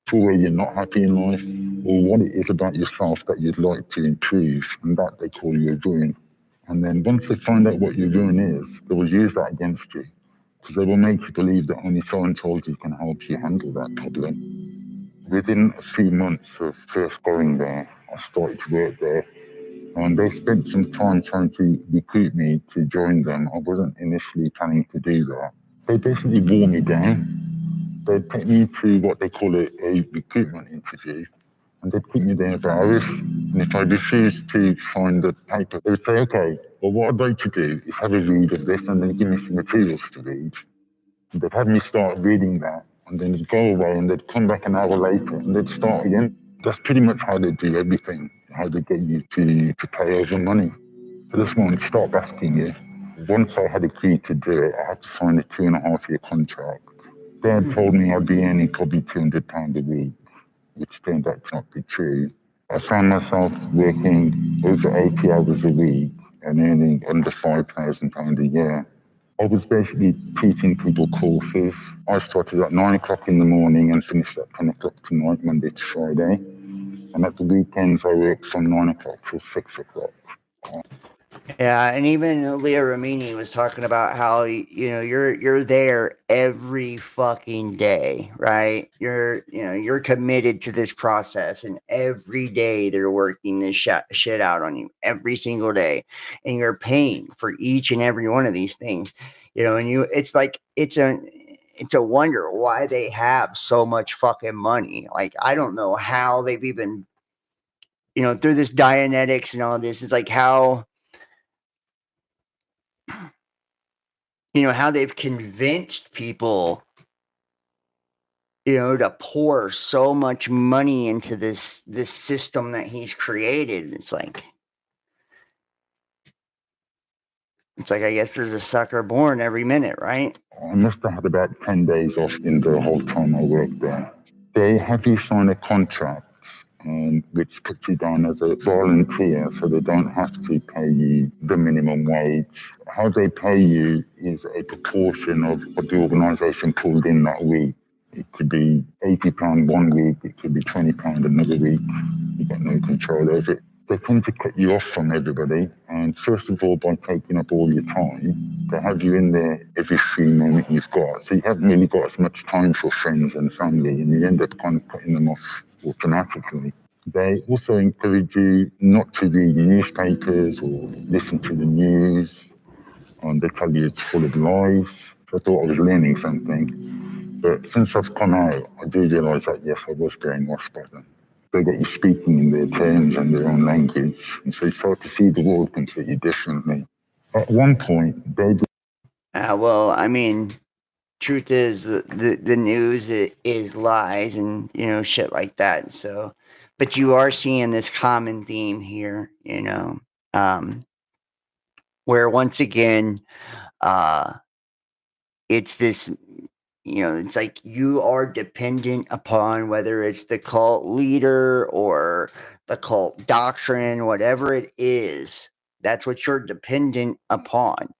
To where you're not happy in life, or what it is about yourself that you'd like to improve, and that they call you a doing. And then once they find out what your doing is, they will use that against you, because they will make you believe that only Scientology can help you handle that problem. Within a few months of first going there, I started to work there, and they spent some time trying to recruit me to join them. I wasn't initially planning to do that. They basically wore me down. They'd take me to what they call a recruitment interview, and they'd keep me there for hours. And if I refused to sign the paper, they would say, okay, well, what I'd like to do is have a read of this, and then give me some materials to read. And they'd have me start reading that, and then they'd go away, and they'd come back an hour later, and they'd start again. That's pretty much how they do everything, how they get you to pay over money. So this one, stop asking you. Once I had agreed to do it, I had to sign a 2.5-year contract. Dad told me I'd be earning probably £200 a week, which turned out to not be true. I found myself working over 80 hours a week and earning under £5,000 a year. I was basically teaching people courses. I started at 9 o'clock in the morning and finished at 10 o'clock tonight, Monday to Friday. And at the weekends, I worked from 9 o'clock till 6 o'clock. Yeah, and even Leah Ramini was talking about how you're there every fucking day, right? You're committed to this process, and every day they're working this shit out on you every single day, and you're paying for each and every one of these things, and it's like it's a wonder why they have so much fucking money. Like I don't know how they've even through this Dianetics and all this. It's like how how they've convinced people, to pour so much money into this system that he's created. It's like I guess there's a sucker born every minute, right? I must have had about 10 days off in the whole time I worked there. They have you sign a contract, which puts you down as a volunteer, so they don't have to pay you the minimum wage. How they pay you is a proportion of what the organisation pulled in that week. It could be £80 one week, it could be £20 another week. You've got no control over it. They tend to cut you off from everybody, and first of all, by taking up all your time, they have you in there every free moment you've got. So you haven't really got as much time for friends and family, and you end up kind of cutting them off automatically. They also encourage you not to read newspapers or listen to the news, and they tell you it's full of lies. So I thought I was learning something. But since I've come out, I do realise that, yes, I was brainwashed by them. They got you speaking in their terms and their own language, and so you start to see the world completely differently. At one point, they Well, I mean, truth is the news is lies and shit like that. So, but you are seeing this common theme here, where once again, it's this. It's like you are dependent upon whether it's the cult leader or the cult doctrine, whatever it is. That's what you're dependent upon.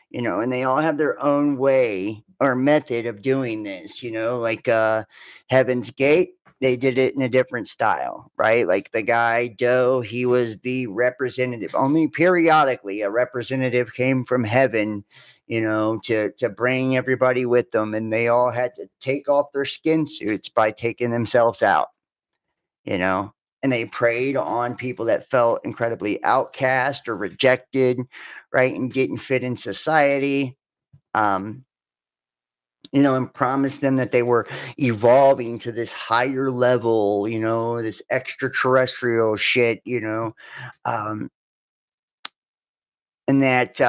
you know, and they all have their own way or method of doing this, you know, like Heaven's Gate, they did it in a different style, right? Like the guy Doe, he was the representative. Only periodically a representative came from heaven, you know, to bring everybody with them, and they all had to take off their skin suits by taking themselves out, you know. And they preyed on people that felt incredibly outcast or rejected, right, and didn't fit in society. You know, and promised them that they were evolving to this higher level, you know, this extraterrestrial shit, you know, and that,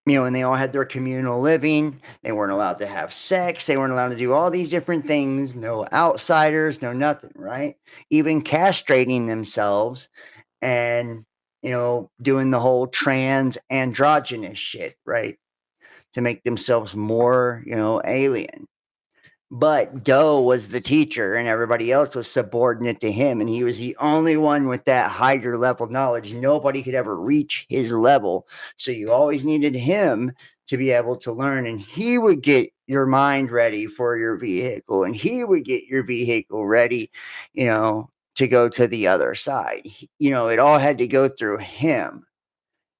you know, and they all had their communal living. They weren't allowed to have sex. They weren't allowed to do all these different things. No outsiders, no nothing, right? Even castrating themselves and, you know, doing the whole trans androgynous shit, right? To make themselves more, you know, alien. But Doe was the teacher and everybody else was subordinate to him. And he was the only one with that higher level knowledge. Nobody could ever reach his level. So you always needed him to be able to learn. And he would get your mind ready for your vehicle. And he would get your vehicle ready, you know, to go to the other side. You know, it all had to go through him,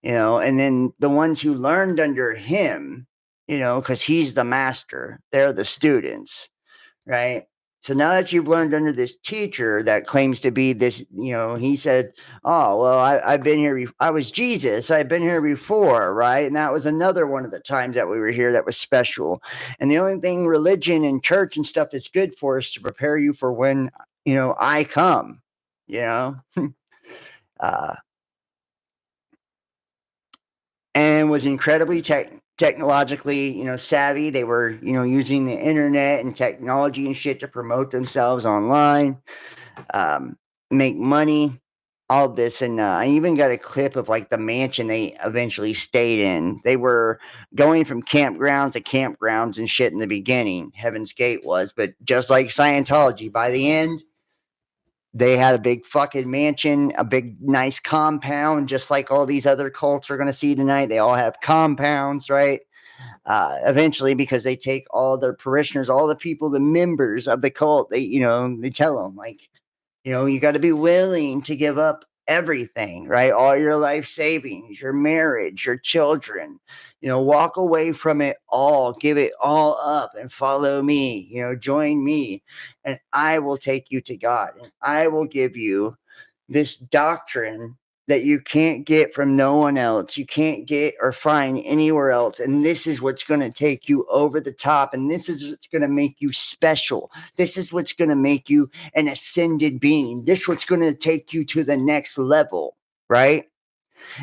you know, and then the ones who learned under him, you know, because he's the master, they're the students, right? So now that you've learned under this teacher that claims to be this, you know, he said, oh, well, I've been here. I was Jesus. I've been here before, right? And that was another one of the times that we were here that was special. And the only thing religion and church and stuff is good for is to prepare you for when, you know, I come, you know. uh, and was incredibly technologically, you know, savvy. They were, you know, using the internet and technology and shit to promote themselves online, make money, all of this. And I even got a clip of like the mansion they eventually stayed in. They were going from campgrounds to campgrounds and shit in the beginning. Heaven's Gate was, but just like Scientology, by the end, they had a big fucking mansion, a big nice compound, just like all these other cults we're going to see tonight. They all have compounds, right? Eventually, because they take all their parishioners, all the people, the members of the cult, they, you know, they tell them, like, you know, you got to be willing to give up everything, right? All your life savings, your marriage, your children, you know, walk away from it all, give it all up and follow me, you know, join me, and I will take you to God, and I will give you this doctrine that you can't get from no one else. You can't get or find anywhere else. And this is what's going to take you over the top. And this is what's going to make you special. This is what's going to make you an ascended being. This is what's going to take you to the next level, right?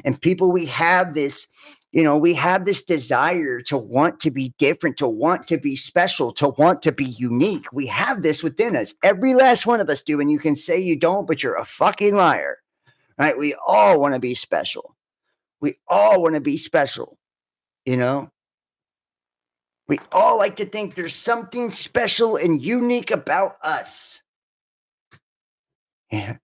And people, we have this, you know, we have this desire to want to be different, to want to be special, to want to be unique. We have this within us. Every last one of us do. And you can say you don't, but you're a fucking liar, right? We all want to be special. We all want to be special, you know? We all like to think there's something special and unique about us. Yeah.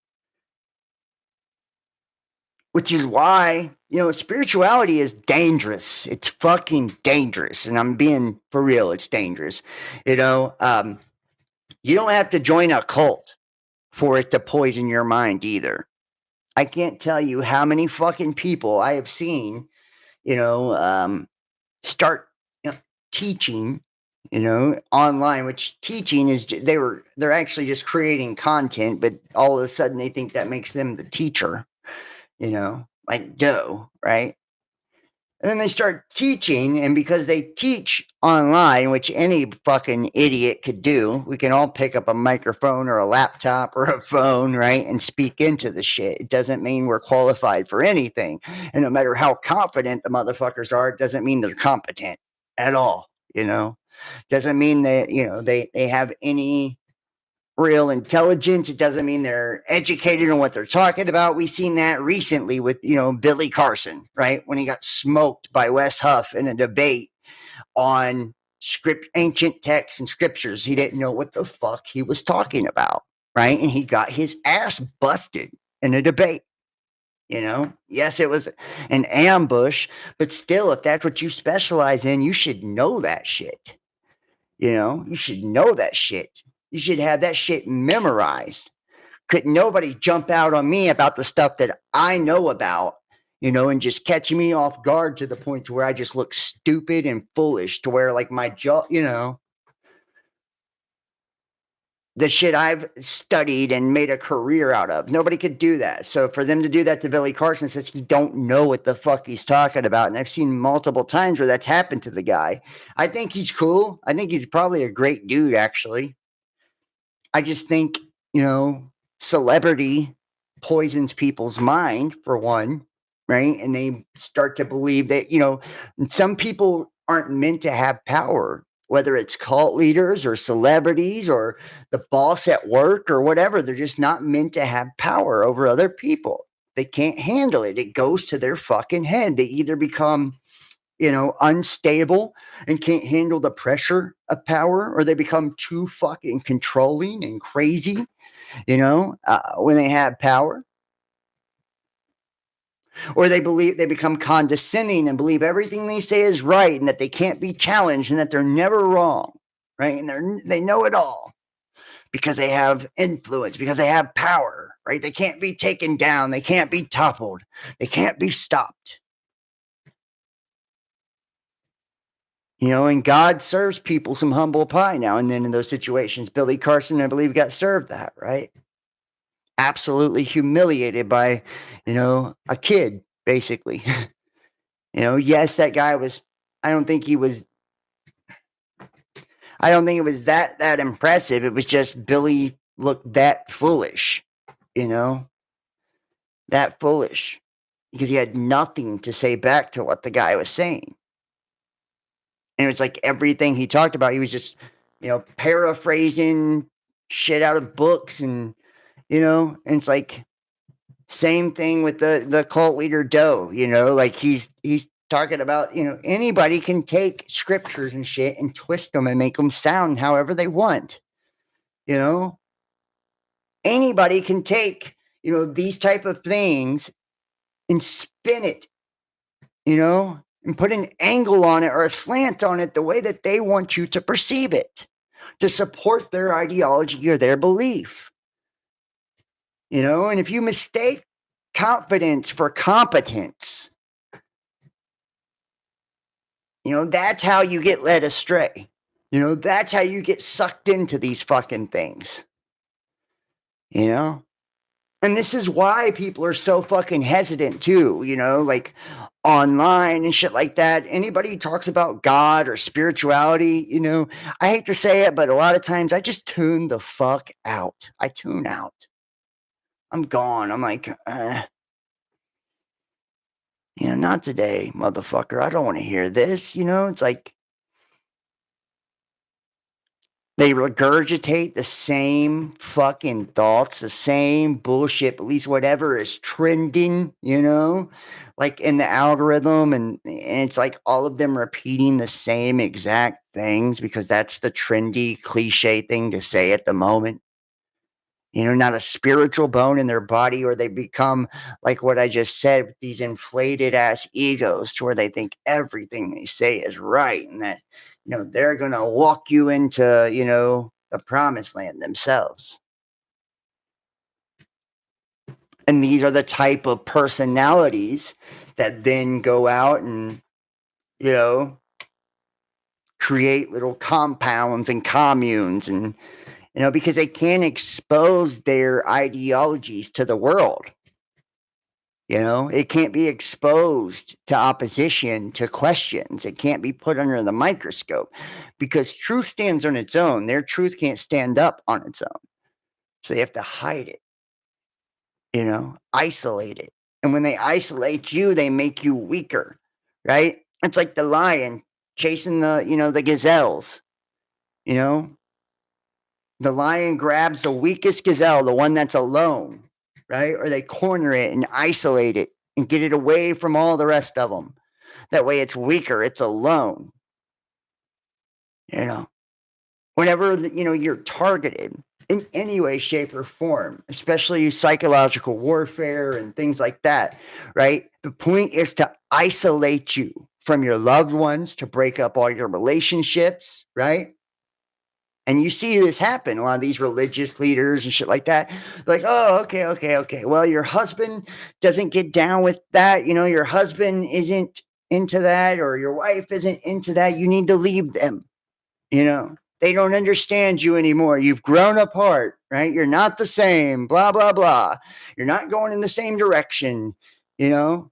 Which is why, you know, spirituality is dangerous. It's fucking dangerous. And I'm being for real, it's dangerous. You know, you don't have to join a cult for it to poison your mind either. I can't tell you how many fucking people I have seen, you know, start, you know, teaching, you know, online, which teaching is, they're actually just creating content, but all of a sudden they think that makes them the teacher, you know, like Doe, right? And then they start teaching, and because they teach online, which any fucking idiot could do, we can all pick up a microphone or a laptop or a phone, right, and speak into the shit. It doesn't mean we're qualified for anything. And no matter how confident the motherfuckers are, it doesn't mean they're competent at all, you know? Doesn't mean that, you know, they have any real intelligence. It doesn't mean they're educated on what they're talking about. We've seen that recently with, you know, Billy Carson, right? When he got smoked by Wes Huff in a debate on ancient texts and scriptures. He didn't know what the fuck he was talking about, right? And he got his ass busted in a debate, You know, yes, it was an ambush, but still, if that's what you specialize in, you should know that shit. You know, you should know that shit. You should have that shit memorized. Could nobody jump out on me about the stuff that I know about, you know, and just catch me off guard to the point to where I just look stupid and foolish to where like my jaw, you know, the shit I've studied and made a career out of. Nobody could do that. So for them to do that to Billy Carson says he don't know what the fuck he's talking about. And I've seen multiple times where that's happened to the guy. I think he's cool. I think he's probably a great dude, actually. I just think, you know, celebrity poisons people's mind, for one, right? And they start to believe that, you know, some people aren't meant to have power, whether it's cult leaders or celebrities or the boss at work or whatever. They're just not meant to have power over other people. They can't handle it. It goes to their fucking head. They either become, you know, unstable and can't handle the pressure of power, or they become too fucking controlling and crazy, you know, when they have power. Or they become condescending and believe everything they say is right and that they can't be challenged and that they're never wrong, right? And they know it all because they have influence, because they have power, right? They can't be taken down. They can't be toppled. They can't be stopped. You know, and God serves people some humble pie now and then in those situations. Billy Carson, I believe, got served that, right? Absolutely humiliated by, you know, a kid, basically. You know, yes, that guy was, I don't think it was that impressive. It was just Billy looked that foolish, you know, that foolish because he had nothing to say back to what the guy was saying. And it was like everything he talked about, he was just, you know, paraphrasing shit out of books and, you know, and it's like same thing with the cult leader Doe, you know, like he's talking about, you know, anybody can take scriptures and shit and twist them and make them sound however they want, you know. Anybody can take, you know, these type of things and spin it, you know, and put an angle on it or a slant on it the way that they want you to perceive it to support their ideology or their belief. You know, and if you mistake confidence for competence, you know, that's how you get led astray. You know, that's how you get sucked into these fucking things. You know? And this is why people are so fucking hesitant too, you know, like online and shit like that. Anybody who talks about God or spirituality, you know, I hate to say it, but a lot of times I just tune the fuck out. I tune out. I'm gone. I'm like, you know, not today, motherfucker. I don't want to hear this. You know, it's like they regurgitate the same fucking thoughts, the same bullshit, at least whatever is trending, you know, like in the algorithm. And it's like all of them repeating the same exact things because that's the trendy cliche thing to say at the moment. You know, not a spiritual bone in their body, or they become like what I just said, these inflated ass egos to where they think everything they say is right and that, you know, they're going to walk you into, you know, the promised land themselves. And these are the type of personalities that then go out and, you know, create little compounds and communes and, you know, because they can't expose their ideologies to the world. You know, it can't be exposed to opposition, to questions. It can't be put under the microscope because truth stands on its own. Their truth can't stand up on its own. So they have to hide it, you know, isolate it. And when they isolate you, they make you weaker, right? It's like the lion chasing the, you know, the gazelles, you know. The lion grabs the weakest gazelle, the one that's alone, right? Or they corner it and isolate it and get it away from all the rest of them. That way it's weaker, it's alone. You know, whenever, you know, you're targeted, in any way, shape, or form, especially psychological warfare and things like that, right? The point is to isolate you from your loved ones, to break up all your relationships, right? And you see this happen, a lot of these religious leaders and shit like that. Like, oh, okay. Well, your husband doesn't get down with that. You know, your husband isn't into that, or your wife isn't into that. You need to leave them. You know, they don't understand you anymore. You've grown apart, right? You're not the same, blah, blah, blah. You're not going in the same direction. You know,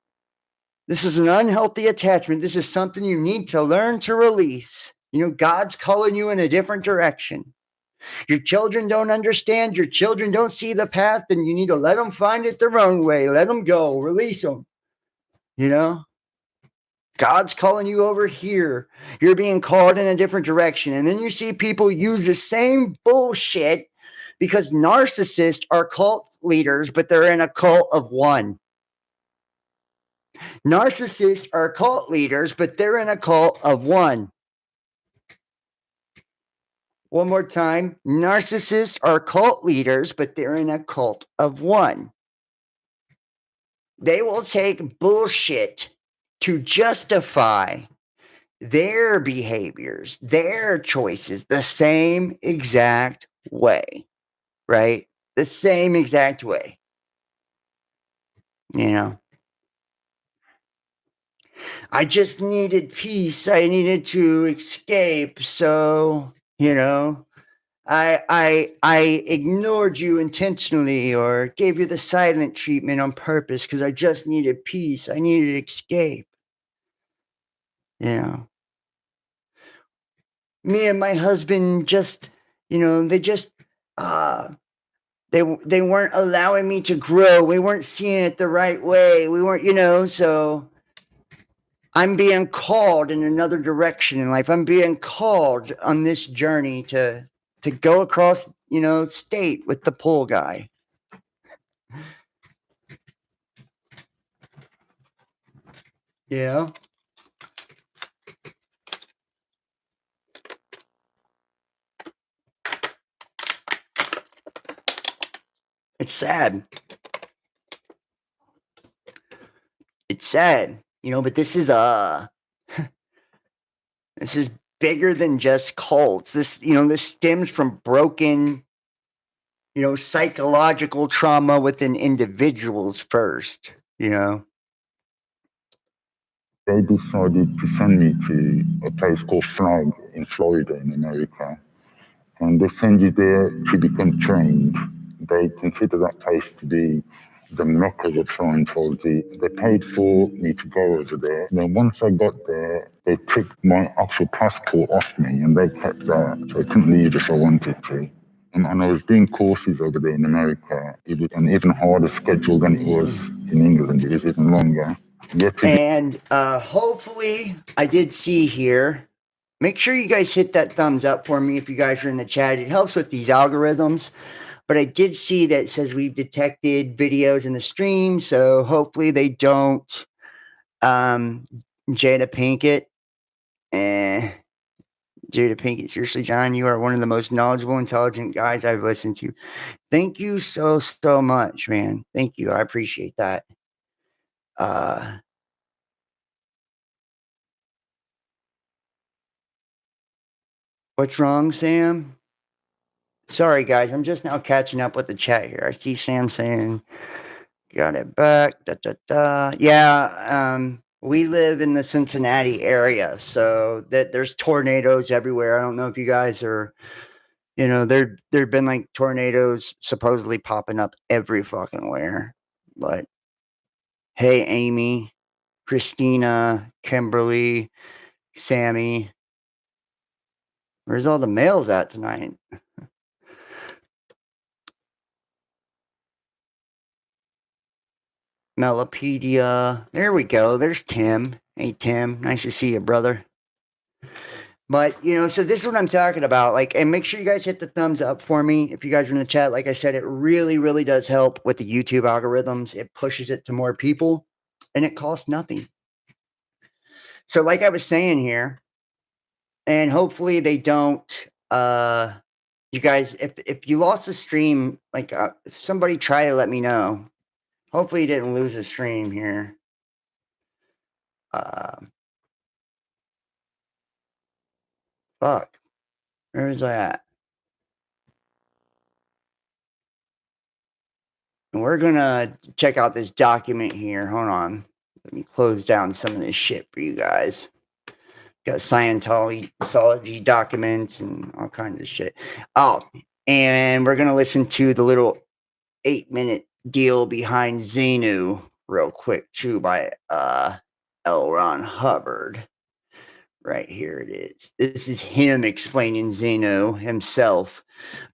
this is an unhealthy attachment. This is something you need to learn to release. You know, God's calling you in a different direction. Your children don't understand. Your children don't see the path, and you need to let them find it their own way. Let them go. Release them. You know, God's calling you over here. You're being called in a different direction. And then you see people use the same bullshit because narcissists are cult leaders, but they're in a cult of one. Narcissists are cult leaders, but they're in a cult of one. One more time. Narcissists are cult leaders, but they're in a cult of one. They will take bullshit to justify their behaviors, their choices, the same exact way, right? The same exact way. You know, I just needed peace. I needed to escape. So, you know, I ignored you intentionally or gave you the silent treatment on purpose because I just needed peace. I needed escape. You know, me and my husband just, you know, they weren't allowing me to grow. We weren't seeing it the right way. We weren't, you know, so I'm being called in another direction in life. I'm being called on this journey to go across, you know, state with the pool guy. You know? It's sad. It's sad, you know, but this is this is bigger than just cults. This, you know, this stems from broken, you know, psychological trauma within individuals first, you know. They decided to send me to a place called Flag in Florida in America. And they send you there to become trained. They consider that place to be the mecca of Scientology. They paid for me to go over there. And then once I got there, they took my actual passport off me and they kept that. So I couldn't leave if I wanted to. And I was doing courses over there in America. It was an even harder schedule than it was in England. It was even longer. And hopefully I did see here. Make sure you guys hit that thumbs up for me if you guys are in the chat. It helps with these algorithms. But I did see that it says we've detected videos in the stream, so hopefully they don't Jada Pinkett. Jada Pinkett, seriously, John, you are one of the most knowledgeable, intelligent guys I've listened to. Thank you so much, man. Thank you. I appreciate that. What's wrong, Sam? Sorry, guys. I'm just now catching up with the chat here. I see Sam saying, got it back. Yeah, we live in the Cincinnati area, so that there's tornadoes everywhere. I don't know if you guys are, you know, there've been like tornadoes supposedly popping up every fucking where. But hey, Amy, Christina, Kimberly, Sammy, where's all the males at tonight? Melopedia. There we go. There's Tim. Hey, Tim. Nice to see you, brother. But, you know, so this is what I'm talking about. Like, and make sure you guys hit the thumbs up for me. If you guys are in the chat, like I said, it really, really does help with the YouTube algorithms. It pushes it to more people and it costs nothing. So like I was saying here, and hopefully they don't You guys, if you lost the stream, like somebody try to let me know. Hopefully you didn't lose the stream here. Fuck. Where is I at? And we're gonna check out this document here. Hold on. Let me close down some of this shit for you guys. Got Scientology documents and all kinds of shit. Oh, and we're gonna listen to the little 8-minute deal behind Xenu real quick too by L. Ron Hubbard. Right here it is. This is him explaining Xenu himself.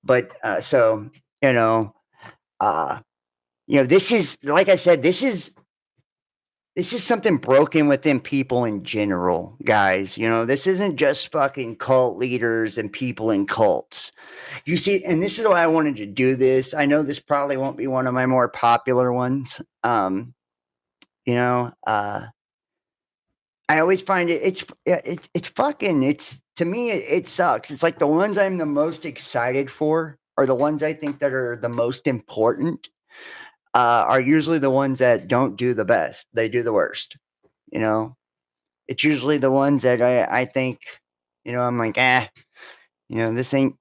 But so this is, like I said, this is something broken within people in general, guys. This isn't just fucking cult leaders and people in cults. You see, and this is why I wanted to do this. I know this probably won't be one of my more popular ones. I always find it's to me it sucks. It's like the ones I'm the most excited for are the ones I think that are the most important. Are usually the ones that don't do the best. They do the worst. It's usually the ones that I think, I'm like, this ain't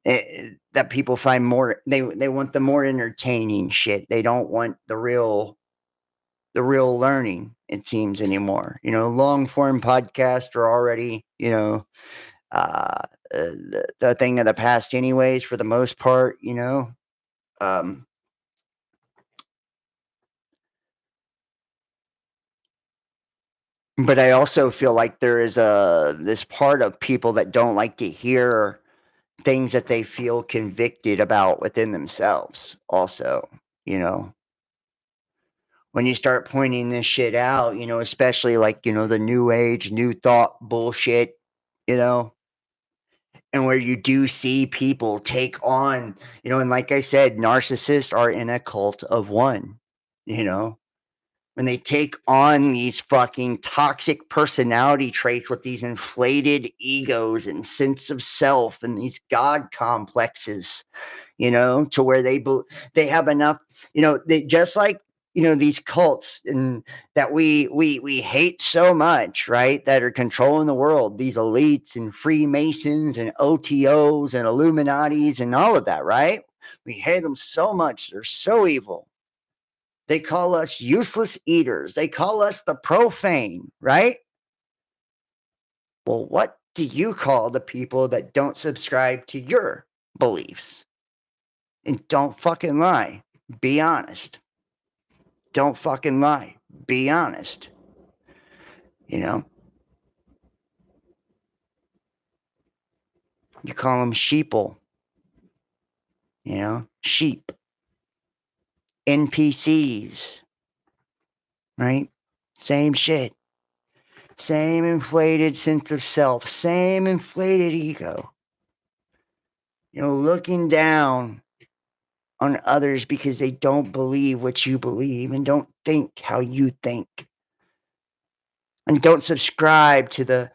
that people find more. They want the more entertaining shit. They don't want the real learning, it seems, anymore. Long form podcasts are already, the thing of the past, anyways, for the most part. But I also feel like there is this part of people that don't like to hear things that they feel convicted about within themselves. Also, when you start pointing this shit out, especially like the new age, new thought bullshit, and where you do see people take on, and like I said, narcissists are in a cult of one. When they take on these fucking toxic personality traits with these inflated egos and sense of self and these God complexes, to where they have enough, they just like, these cults and that we hate so much, right? That are controlling the world, these elites and Freemasons and OTOs and Illuminatis and all of that, right? We hate them so much. They're so evil. They call us useless eaters. They call us the profane, right? Well, what do you call the people that don't subscribe to your beliefs? And don't fucking lie. Be honest. Don't fucking lie. Be honest. You call them sheeple. Sheep. NPCs. Right? Same shit. Same inflated sense of self. Same inflated ego. Looking down on others because they don't believe what you believe and don't think how you think. And don't subscribe to the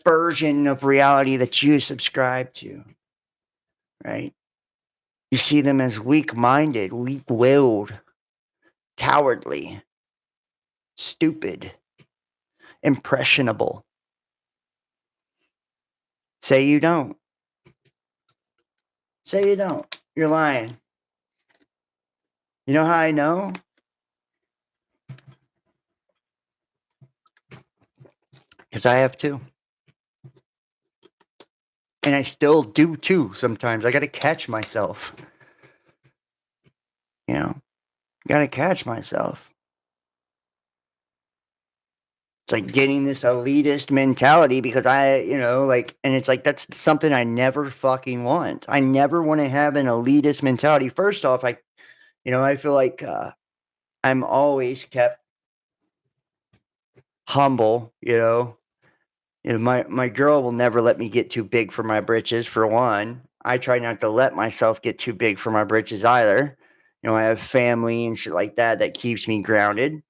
version of reality that you subscribe to. Right? You see them as weak-minded, weak-willed, cowardly, stupid, impressionable. Say you don't. Say you don't. You're lying. You know how I know? Because I have too. And I still do too sometimes. I got to catch myself. Got to catch myself. It's like getting this elitist mentality because and it's like that's something I never fucking want. I never want to have an elitist mentality. First off, I feel like I'm always kept humble. My girl will never let me get too big for my britches. For one, I try not to let myself get too big for my britches either. I have family and shit like that keeps me grounded.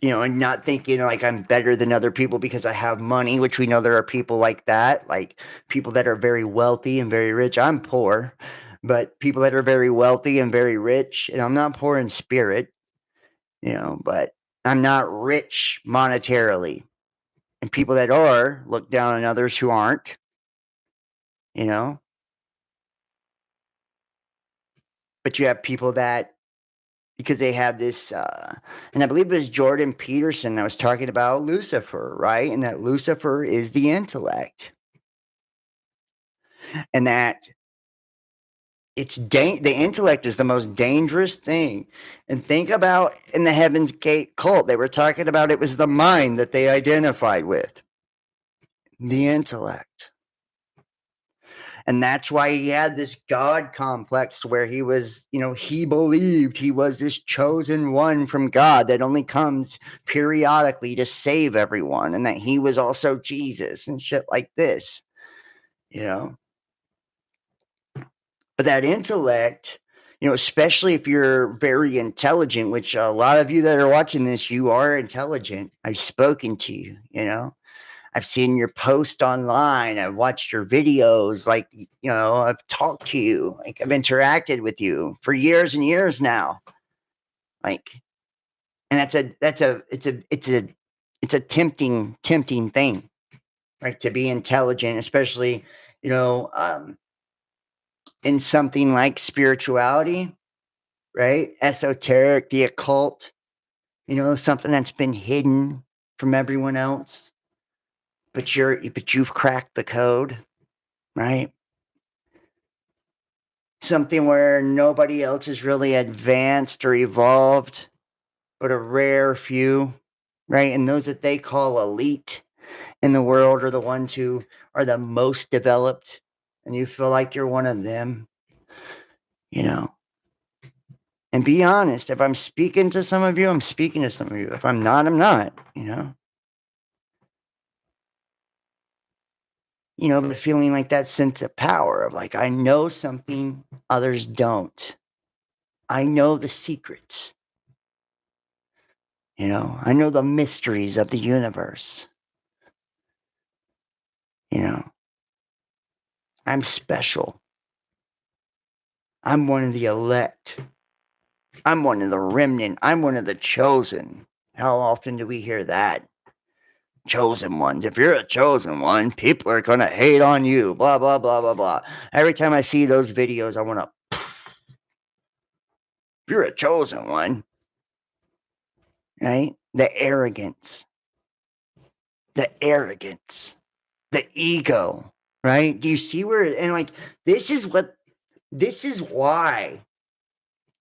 and not thinking like I'm better than other people because I have money, which we know there are people like that, like people that are very wealthy and very rich. I'm poor, but people that are very wealthy and very rich, and I'm not poor in spirit, but I'm not rich monetarily. And people that are look down on others who aren't, you know. But you have people that because they have this, and I believe it was Jordan Peterson that was talking about Lucifer, right? And that Lucifer is the intellect, and that the intellect is the most dangerous thing. And think about in the Heaven's Gate cult, they were talking about it was the mind that they identified with, the intellect. And that's why he had this God complex where he was, he believed he was this chosen one from God that only comes periodically to save everyone, and that he was also Jesus and shit like this, But that intellect, especially if you're very intelligent, which a lot of you that are watching this, you are intelligent. I've spoken to you, I've seen your post online. I've watched your videos. Like, I've talked to you. Like, I've interacted with you for years and years now. Like, and it's a tempting thing, right? To be intelligent, especially, in something like spirituality, right? Esoteric, the occult, something that's been hidden from everyone else. But you've cracked the code, right? Something where nobody else is really advanced or evolved, but a rare few, right? And those that they call elite in the world are the ones who are the most developed, and you feel like you're one of them, And be honest, if I'm speaking to some of you, I'm speaking to some of you. If I'm not, I'm not, But feeling like that sense of power of like, I know something others don't. I know the secrets. I know the mysteries of the universe. I'm special. I'm one of the elect. I'm one of the remnant. I'm one of the chosen. How often do we hear that? Chosen ones. If you're a chosen one, people are going to hate on you. Blah, blah, blah, blah, blah. Every time I see those videos, I want to. You're a chosen one. Right? The arrogance. The ego. Right? Do you see where? And like, this is why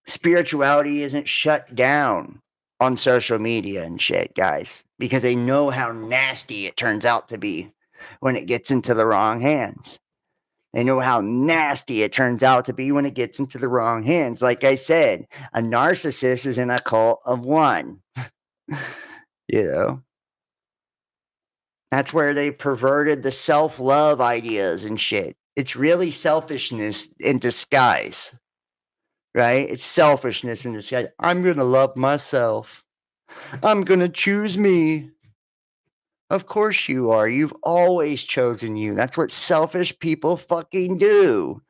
spirituality isn't shut down on social media and shit, guys, because they know how nasty it turns out to be when it gets into the wrong hands. They know how nasty it turns out to be when it gets into the wrong hands. Like I said, a narcissist is in a cult of one. That's where they perverted the self-love ideas and shit. It's really selfishness in disguise. Right? It's selfishness in disguise. I'm going to love myself. I'm going to choose me. Of course you are. You've always chosen you. That's what selfish people fucking do.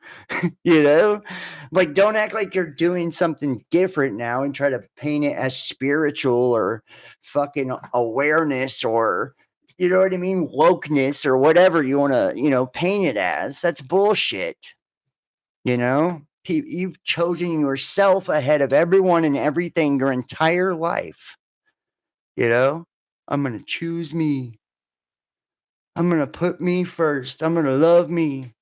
Like, don't act like you're doing something different now and try to paint it as spiritual or fucking awareness or, you know what I mean? Wokeness or whatever you want to, paint it as. That's bullshit. You've chosen yourself ahead of everyone and everything your entire life. I'm going to choose me. I'm going to put me first. I'm going to love me.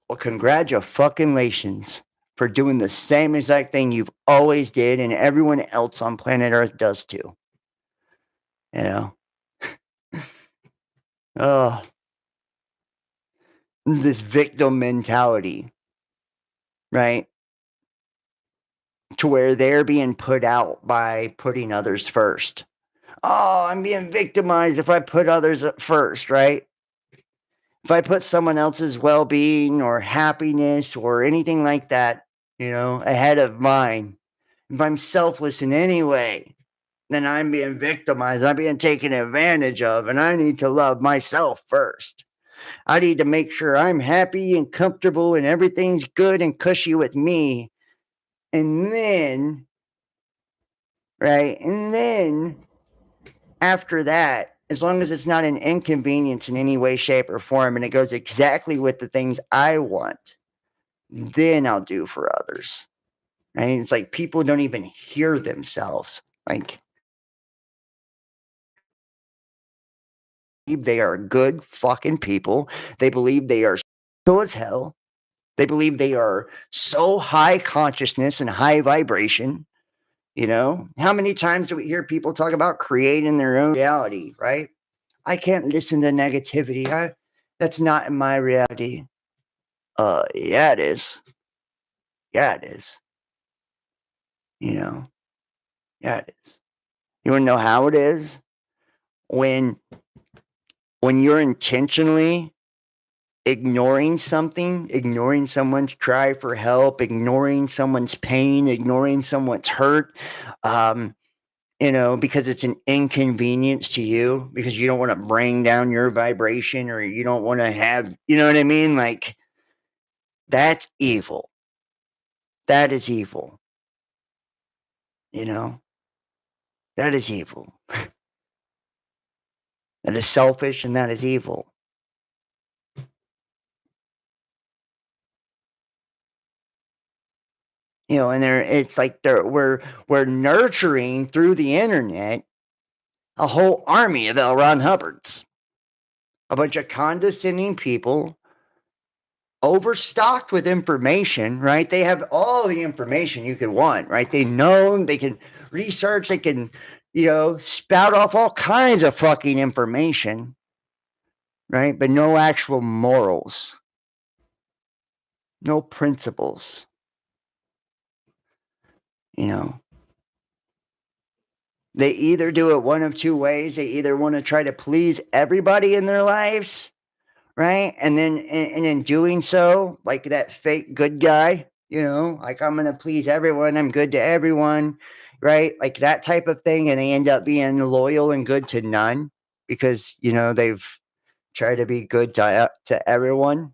Well, congratulations for doing the same exact thing you've always did and everyone else on planet Earth does too. Oh, this victim mentality, right? To where they're being put out by putting others first. Oh, I'm being victimized if I put others first, right? If I put someone else's well-being or happiness or anything like that, ahead of mine, if I'm selfless in any way, then I'm being victimized. I'm being taken advantage of, and I need to love myself first. I need to make sure I'm happy and comfortable and everything's good and cushy with me. And then, right? And then after that, as long as it's not an inconvenience in any way, shape, or form, and it goes exactly with the things I want, then I'll do for others. Right? It's like people don't even hear themselves. Like, they are good fucking people. They believe they are so as hell. They believe they are so high consciousness and high vibration. You know, how many times do we hear people talk about creating their own reality, right? I can't listen to negativity. That's not in my reality. Yeah, it is. Yeah, it is. You know, yeah, it is. You want to know how it is? When you're intentionally ignoring something, ignoring someone's cry for help, ignoring someone's pain, ignoring someone's hurt, because it's an inconvenience to you, because you don't want to bring down your vibration, or you don't want to have, you know what I mean? Like, that's evil. That is evil. That is evil. That is selfish, and that is evil. And it's like we're nurturing through the internet a whole army of L. Ron Hubbards, a bunch of condescending people, overstocked with information, right? They have all the information you could want, right? They can research, they can, spout off all kinds of fucking information, right? But no actual morals, no principles, They either do it one of two ways. They either want to try to please everybody in their lives, right? And then in doing so, like that fake good guy, like, I'm going to please everyone. I'm good to everyone, right? Like that type of thing. And they end up being loyal and good to none because, they've tried to be good to everyone.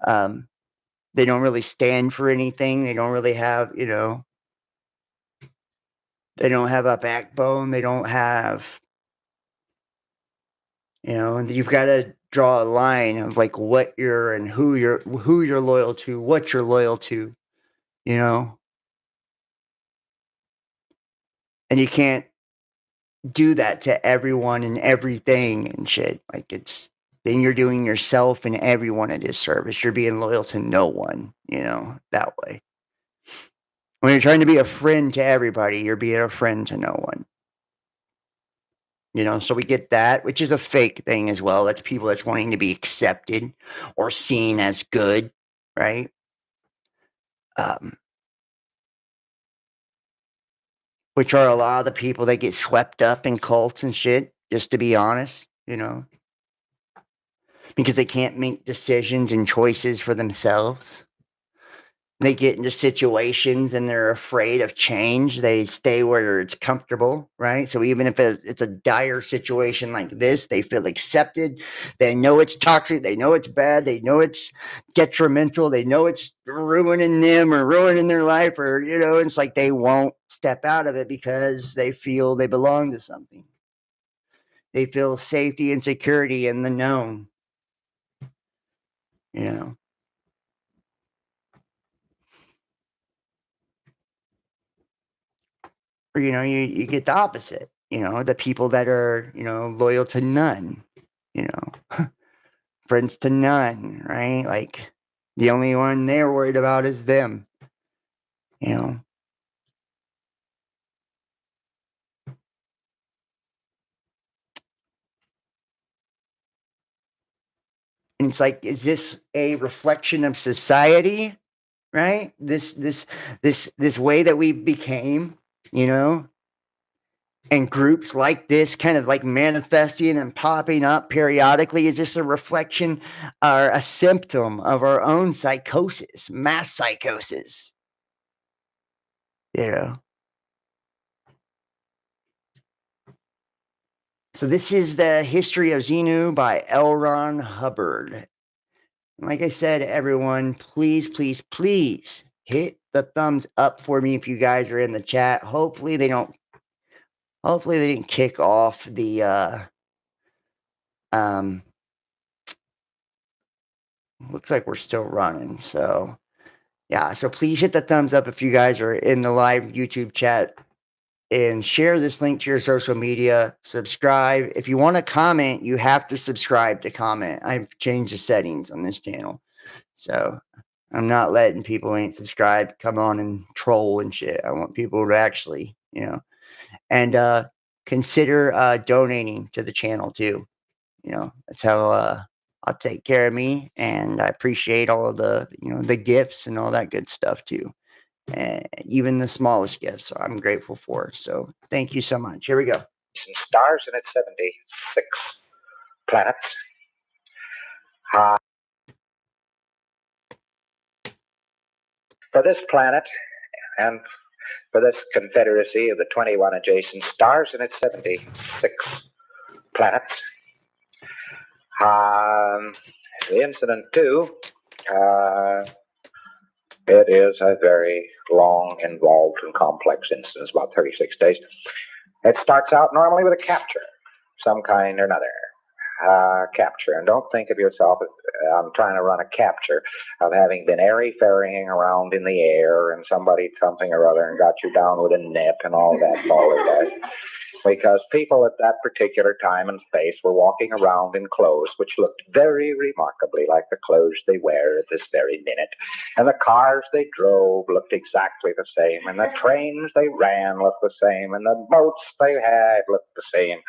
They don't really stand for anything. They don't really have, they don't have a backbone. They don't have, and you've got to draw a line of like what you're and who you're loyal to, what you're loyal to, and you can't do that to everyone and everything and shit. Like, then you're doing yourself and everyone a disservice. You're being loyal to no one, that way. When you're trying to be a friend to everybody, you're being a friend to no one. So we get that, which is a fake thing as well. That's people that's wanting to be accepted or seen as good, right? Which are a lot of the people that get swept up in cults and shit, just to be honest, because they can't make decisions and choices for themselves. They get into situations and they're afraid of change. They stay where it's comfortable, right? So even if it's a dire situation like this, they feel accepted. They know it's toxic. They know it's bad. They know it's detrimental. They know it's ruining them or ruining their life, or, it's like they won't step out of it because they feel they belong to something. They feel safety and security in the known, Or, you get the opposite, the people that are, loyal to none, friends to none, right? Like, the only one they're worried about is them, And it's like, is this a reflection of society, right? This way that we became, and groups like this kind of like manifesting and popping up periodically? Is this a reflection or a symptom of our own psychosis, mass psychosis? you know. So this is the History of Xenu by L. Ron Hubbard. Like I said, everyone, please, please, please hit the thumbs up for me if you guys are in the chat. Hopefully they didn't kick off the looks like we're still running. So yeah, so please hit the thumbs up if you guys are in the live YouTube chat, and share this link to your social media. Subscribe. If you want to comment, you have to subscribe to comment. I've changed the settings on this channel. So I'm not letting people who ain't subscribed come on and troll and shit. I want people to actually, and consider donating to the channel too. That's how I'll take care of me, and I appreciate all of the, the gifts and all that good stuff too. And even the smallest gifts, so I'm grateful for. So thank you so much. Here we go. Stars and its 76 planets. For this planet and for this confederacy of the 21 adjacent stars and its 76 planets. The incident 2, it is a very long, involved, and complex incident. It's about 36 days. It starts out normally with a capture, some kind or another. Capture. And don't think of yourself as I'm trying to run a capture of having been airy-fairying around in the air and somebody something or other and got you down with a net and all that balderdash. Because people at that particular time and space were walking around in clothes which looked very remarkably like the clothes they wear at this very minute. And the cars they drove looked exactly the same, and the trains they ran looked the same, and the boats they had looked the same.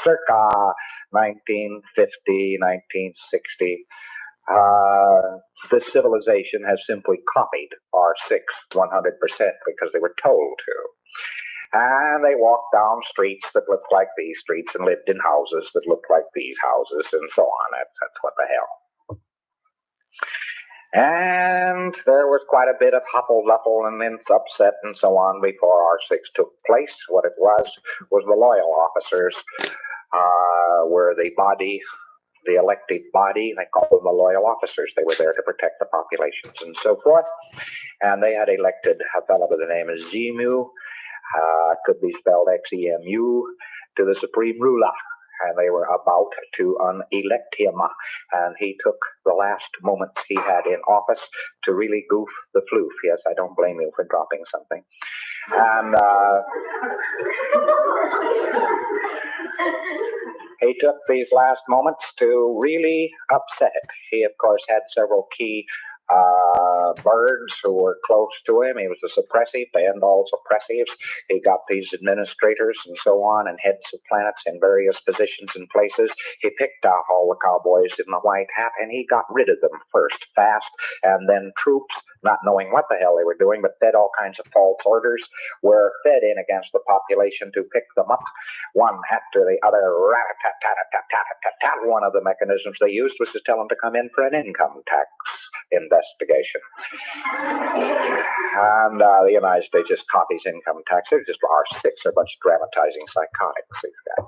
Circa 1950, 1960, the civilization has simply copied our 100% because they were told to. And they walked down streets that looked like these streets and lived in houses that looked like these houses and so on. That's what the hell. And there was quite a bit of huffle-luffle and upset and so on before R6 took place. What it was the loyal officers were the body, the elected body. They called them the loyal officers. They were there to protect the populations and so forth. And they had elected a fellow by the name of Xenu, could be spelled Xemu, to the supreme ruler. And they were about to unelect him. And he took the last moments he had in office to really goof the floof. Yes, I don't blame you for dropping something. And he took these last moments to really upset it. He, of course, had several key birds who were close to him. He was a suppressive, and all suppressives. He got these administrators and so on, and heads of planets in various positions and places. He picked out all the cowboys in the white hat, and he got rid of them first, fast, and then troops, not knowing what the hell they were doing, but fed all kinds of false orders, were fed in against the population to pick them up, one after the other. Rat-a-tat-tat-tat-tat-tat-tat. One of the mechanisms they used was to tell them to come in for an income tax investigation. And the United States just copies income tax. They're just R6, they're a bunch of dramatizing psychotics, these guys.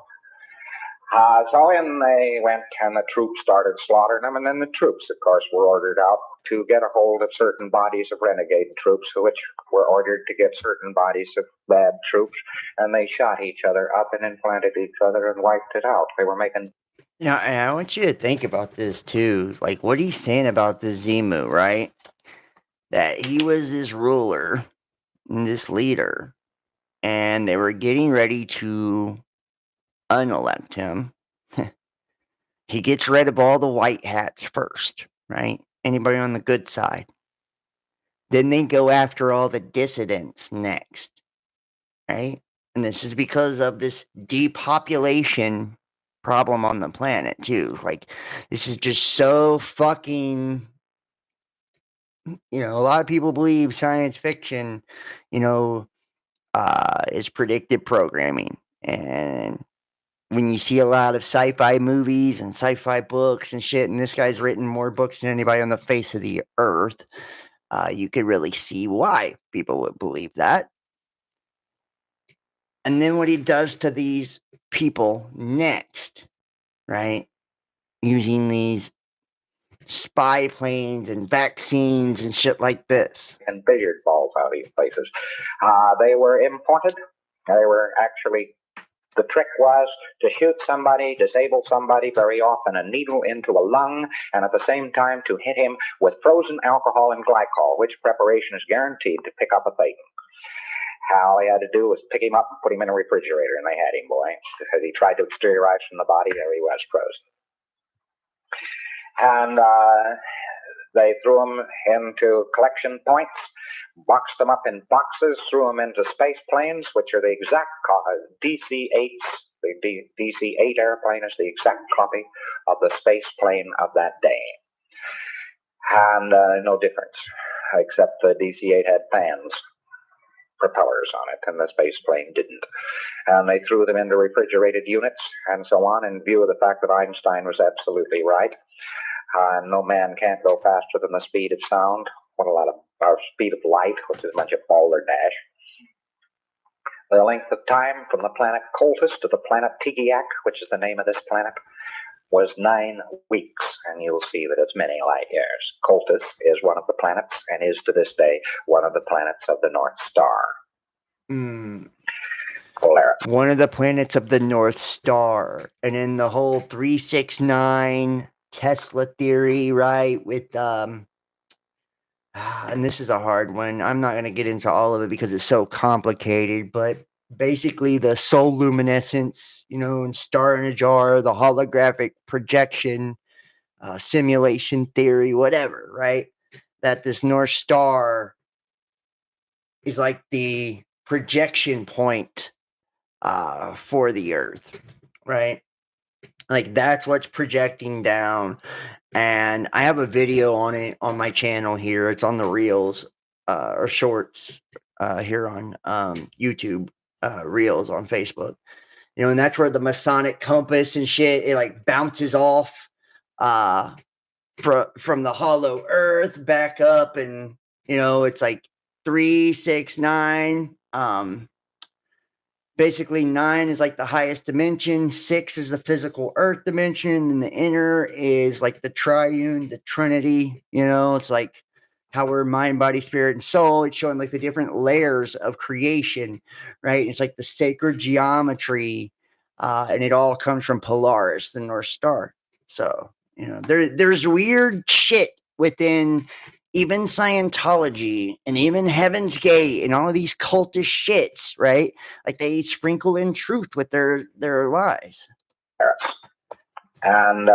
So in they went, and the troops started slaughtering them, and then the troops, of course, were ordered out to get a hold of certain bodies of renegade troops, which were ordered to get certain bodies of bad troops, and they shot each other up and implanted each other and wiped it out. They were making... Yeah, and I want you to think about this too. Like, what he's saying about the Xenu, right? That he was this ruler, and this leader, and they were getting ready to unelect him. He gets rid of all the white hats first, right? Anybody on the good side. Then they go after all the dissidents next, right? And this is because of this depopulation problem on the planet too. Like, this is just so fucking, a lot of people believe science fiction, is predictive programming. And when you see a lot of sci-fi movies and sci-fi books and shit, and this guy's written more books than anybody on the face of the earth, you could really see why people would believe that. And then what he does to these people next, right? Using these spy planes and vaccines and shit like this. And billiard balls out of these places. They were imported. They were actually, the trick was to shoot somebody, disable somebody, very often a needle into a lung, and at the same time to hit him with frozen alcohol and glycol, which preparation is guaranteed to pick up a Thetan. All he had to do was pick him up and put him in a refrigerator, and they had him, boy. Because he tried to exteriorize from the body, there he was, frozen. And they threw him into collection points, boxed them up in boxes, threw them into space planes, which are the exact DC-8s. The DC-8 airplane is the exact copy of the space plane of that day. And no difference, except the DC-8 had fans, propellers on it, and the space plane didn't. And they threw them into refrigerated units and so on, in view of the fact that Einstein was absolutely right. No man can't go faster than the speed of sound, or speed of light, which is a bunch of balderdash. The length of time from the planet Coltis to the planet Tigiak, which is the name of this planet, was 9 weeks, and you'll see that it's many light years. Coltis is one of the planets, and is to this day one of the planets of the North Star. Polaris. One of the planets of the North Star. And in the whole 369 Tesla theory, right, with and this is a hard one. I'm not going to get into all of it because it's so complicated, but basically the soul luminescence, and star in a jar, the holographic projection, simulation theory, whatever, right? That this North Star is like the projection point for the Earth, right? Like that's what's projecting down. And I have a video on it on my channel here. It's on the reels or shorts here on YouTube, reels on Facebook. And that's where the Masonic compass and shit, it like bounces off from the hollow earth back up, and it's like 3, 6, 9. Basically 9 is like the highest dimension, 6 is the physical earth dimension, and the inner is like the triune, the Trinity. It's like how we're mind, body, spirit, and soul. It's showing like the different layers of creation, right? It's like the sacred geometry, and it all comes from Polaris, the North Star. So there's weird shit within even Scientology and even Heaven's Gate and all of these cultish shits, right? Like they sprinkle in truth with their lies. And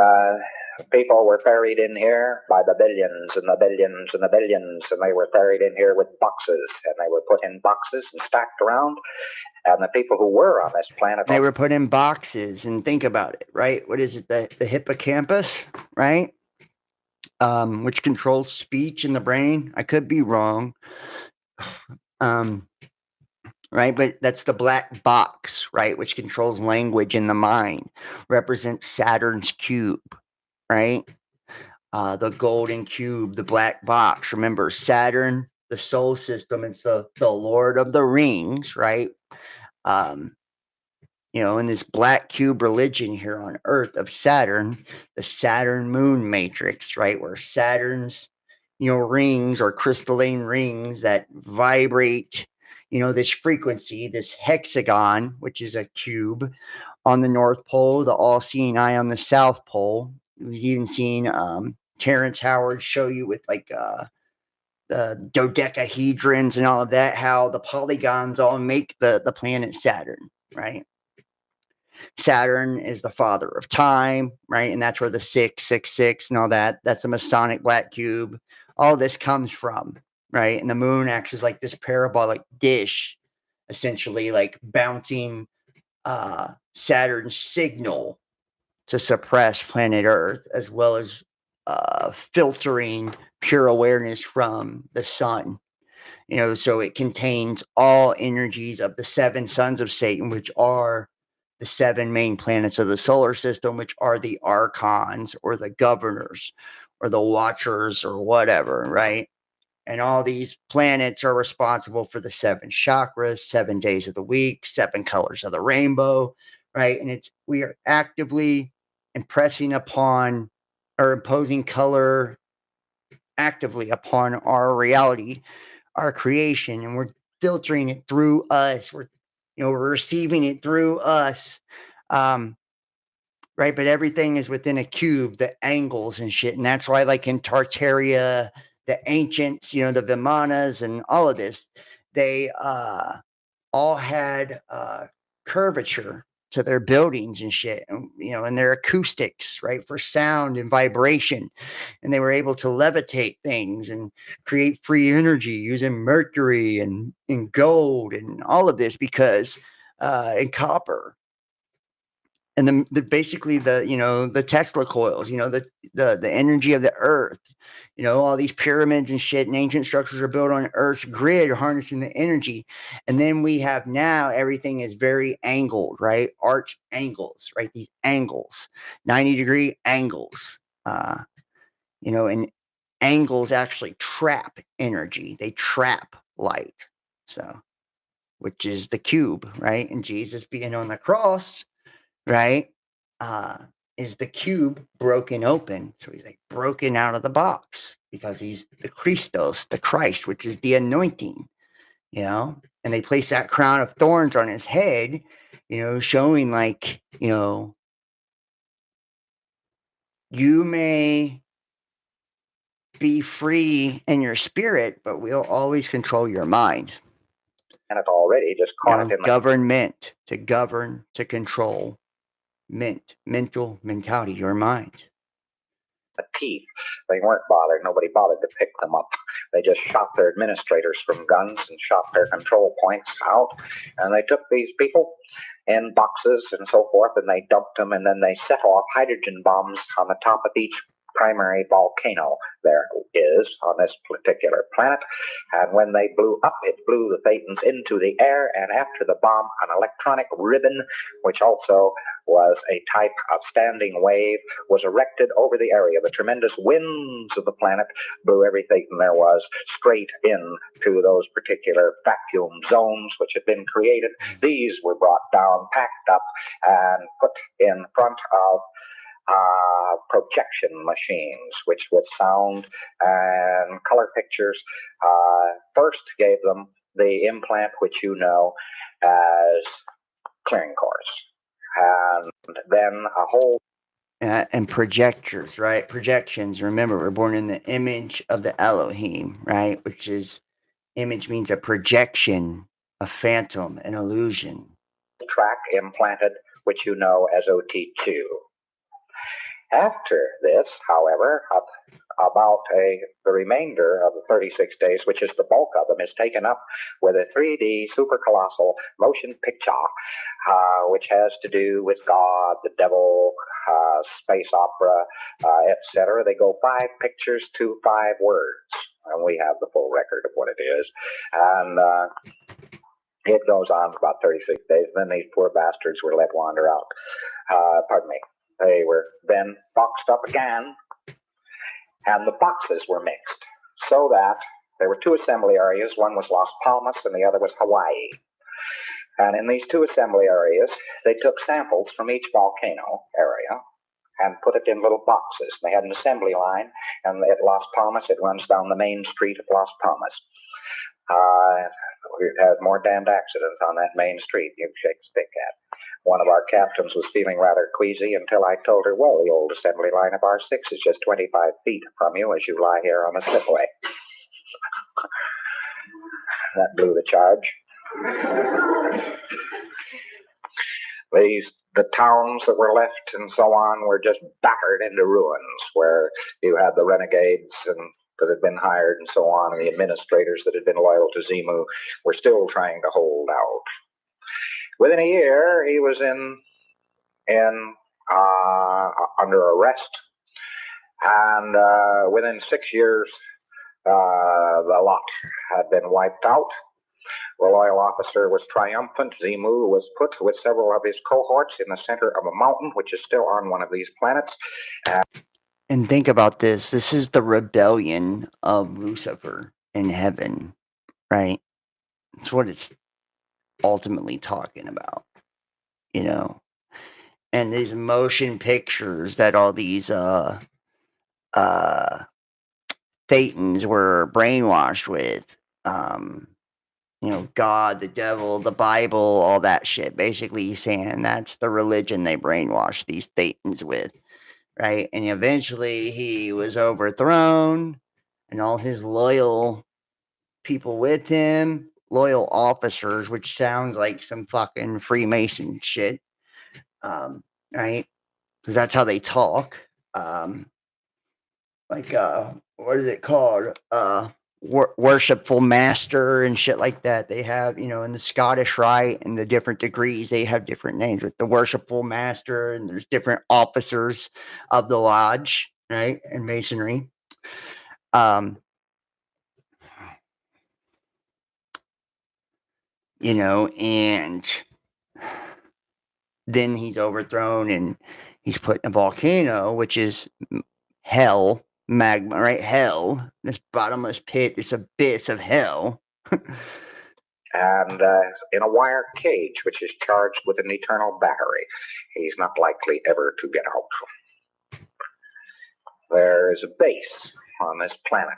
people were buried in here by the billions and the billions and the billions, and they were buried in here with boxes, and they were put in boxes and stacked around. And the people who were on this planet, they were put in boxes. And think about it, right? What is it? The hippocampus, right? Which controls speech in the brain. I could be wrong. Right, but that's the black box, right, which controls language in the mind, represents Saturn's cube, right? The golden cube, the black box. Remember, Saturn, the soul system, it's the Lord of the Rings, right? In this black cube religion here on Earth of Saturn, the Saturn moon matrix, right, where Saturn's rings or crystalline rings that vibrate, this frequency, this hexagon, which is a cube on the North Pole, the all-seeing eye on the South Pole. We've even seen Terrence Howard show you with like the dodecahedrons and all of that, how the polygons all make the planet Saturn, right? Saturn is the father of time, right? And that's where the 666 and all that's the Masonic black cube. All this comes from, right? And the moon acts as like this parabolic dish, essentially like bouncing Saturn's signal to suppress planet Earth, as well as filtering pure awareness from the sun. So it contains all energies of the 7 sons of Satan, which are the 7 main planets of the solar system, which are the archons or the governors or the watchers or whatever, right? And all these planets are responsible for the 7 chakras, 7 days of the week, 7 colors of the rainbow, right? And we are actively impressing upon or imposing color actively upon our reality, our creation, and we're filtering it through us. We're receiving it through us. Right, but everything is within a cube, the angles and shit, and that's why, like in Tartaria, the ancients, the Vimanas and all of this, they all had curvature to their buildings and shit, and their acoustics, right, for sound and vibration, and they were able to levitate things and create free energy using mercury and gold and all of this because and copper. And basically the Tesla coils, the energy of the earth, all these pyramids and shit and ancient structures are built on Earth's grid, harnessing the energy. And then we have now everything is very angled, right? Arch angles, right? These angles, 90-degree angles, and angles actually trap energy. They trap light. So, which is the cube, right? And Jesus being on the cross, right, is the cube broken open. So he's like broken out of the box because he's the Christos, the Christ, which is the anointing, and they place that crown of thorns on his head, showing like, you may be free in your spirit, but we'll always control your mind. And it already just caught it in government, to govern, to control. Mental mentality, your mind. the teeth. They weren't bothered. Nobody bothered to pick them up. They just shot their administrators from guns and shot their control points out. And they took these people in boxes and so forth, and they dumped them, and then they set off hydrogen bombs on the top of each primary volcano there is on this particular planet. And when they blew up, it blew the Thetans into the air, and after the bomb, an electronic ribbon, which also was a type of standing wave, was erected over the area. The tremendous winds of the planet blew every Thetan there was straight into those particular vacuum zones which had been created. These were brought down, packed up, and put in front of projection machines, which with sound and color pictures first gave them the implant which you know as clearing course, and then a whole and projectors, right? Projections. Remember, we're born in the image of the Elohim, right? Which is, image means a projection, a phantom, an illusion. Track implanted, which you know as OT2. After this, however, about the remainder of the 36 days, which is the bulk of them, is taken up with a 3D supercolossal motion picture, which has to do with God, the devil, space opera, etc. They go 5 pictures to 5 words, and we have the full record of what it is. And it goes on for about 36 days, and then these poor bastards were let wander out. Pardon me. They were then boxed up again, and the boxes were mixed, so that there were 2 assembly areas. One was Las Palmas, and the other was Hawaii. And in these 2 assembly areas, they took samples from each volcano area and put it in little boxes. They had an assembly line, and at Las Palmas, it runs down the main street of Las Palmas. We've had more damned accidents on that main street you'd shake a stick at. One of our captains was feeling rather queasy until I told her, well, the old assembly line of R6 is just 25 feet from you as you lie here on the slipway. That blew the charge. The towns that were left and so on were just battered into ruins, where you had the renegades that had been hired and so on, and the administrators that had been loyal to Xenu were still trying to hold out. Within a year, he was under arrest, and within 6 years, the lot had been wiped out. The loyal officer was triumphant. Xenu was put with several of his cohorts in the center of a mountain, which is still on one of these planets. And think about this. This is the rebellion of Lucifer. in heaven, right? That's what it's ultimately talking about, you know. And these motion pictures that all these Thetans were brainwashed with, you know, God, the devil, the Bible, all that shit. Basically, he's saying that's the religion they brainwashed these Thetans with, right? And eventually he was overthrown, and all his loyal people with him, loyal officers, which sounds like some fucking Freemason shit, right? Because that's how they talk. Like, what is it called? Worshipful master and shit like that. They have, you know, in the Scottish Rite and the different degrees, they have different names with the worshipful master, and there's different officers of the lodge, right? And masonry. You know, and then he's overthrown and he's put in a volcano, which is hell, magma, right? Hell, this bottomless pit, this abyss of hell. And in a wire cage, which is charged with an eternal battery. He's not likely ever to get out. There is a base on this planet,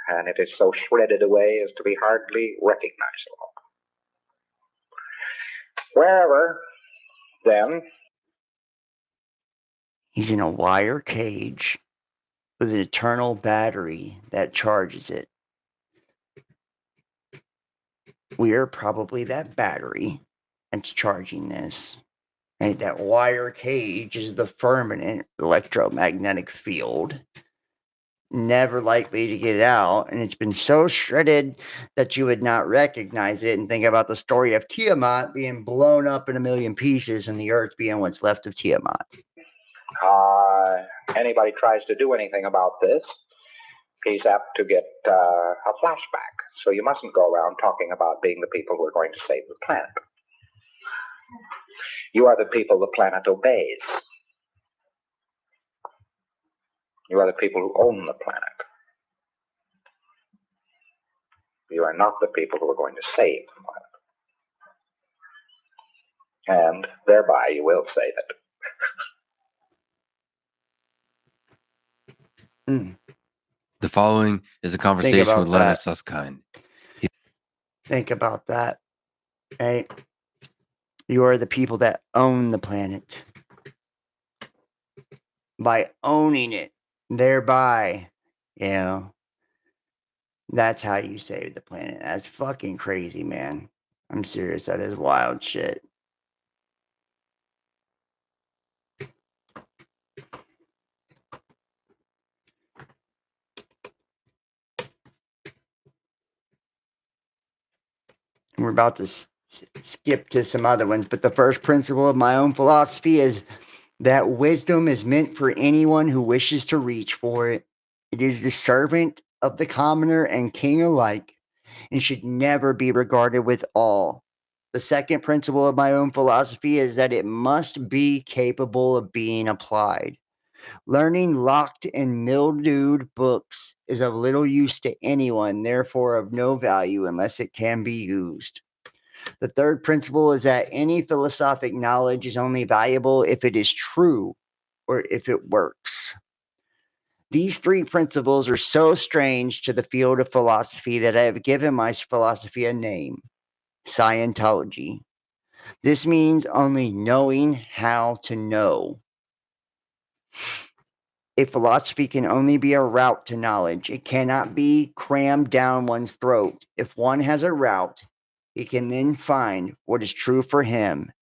and it is so shredded away as to be hardly recognizable. Wherever, then, he's in a wire cage with an eternal battery that charges it. We are probably that battery that's charging this. Right? That wire cage is the permanent electromagnetic field. Never likely to get out, and it's been so shredded that you would not recognize it, and think about the story of Tiamat being blown up in a million pieces and the earth being what's left of Tiamat. Anybody tries to do anything about this, he's apt to get a flashback. So you mustn't go around talking about being the people who are going to save the planet. You are the people the planet obeys. You are the people who own the planet. You are not the people who are going to save the planet. And thereby you will save it. The following is a conversation with Leonard Susskind. Think about that, right? You are the people that own the planet. By owning it, thereby, you know, that's how you save the planet. That's fucking crazy, man. I'm serious. That is wild shit. We're about to skip to some other ones, but the first principle of my own philosophy is that wisdom is meant for anyone who wishes to reach for it. It is the servant of the commoner and king alike, and should never be regarded with awe. The second principle of my own philosophy is that it must be capable of being applied. Learning locked and mildewed books is of little use to anyone, therefore of no value unless it can be used. The third principle is that any philosophic knowledge is only valuable if it is true or if it works. These three principles are so strange to the field of philosophy that I have given my philosophy a name: Scientology. This means only knowing how to know. A philosophy can only be a route to knowledge. It cannot be crammed down one's throat. If one has a route, he can then find what is true for him,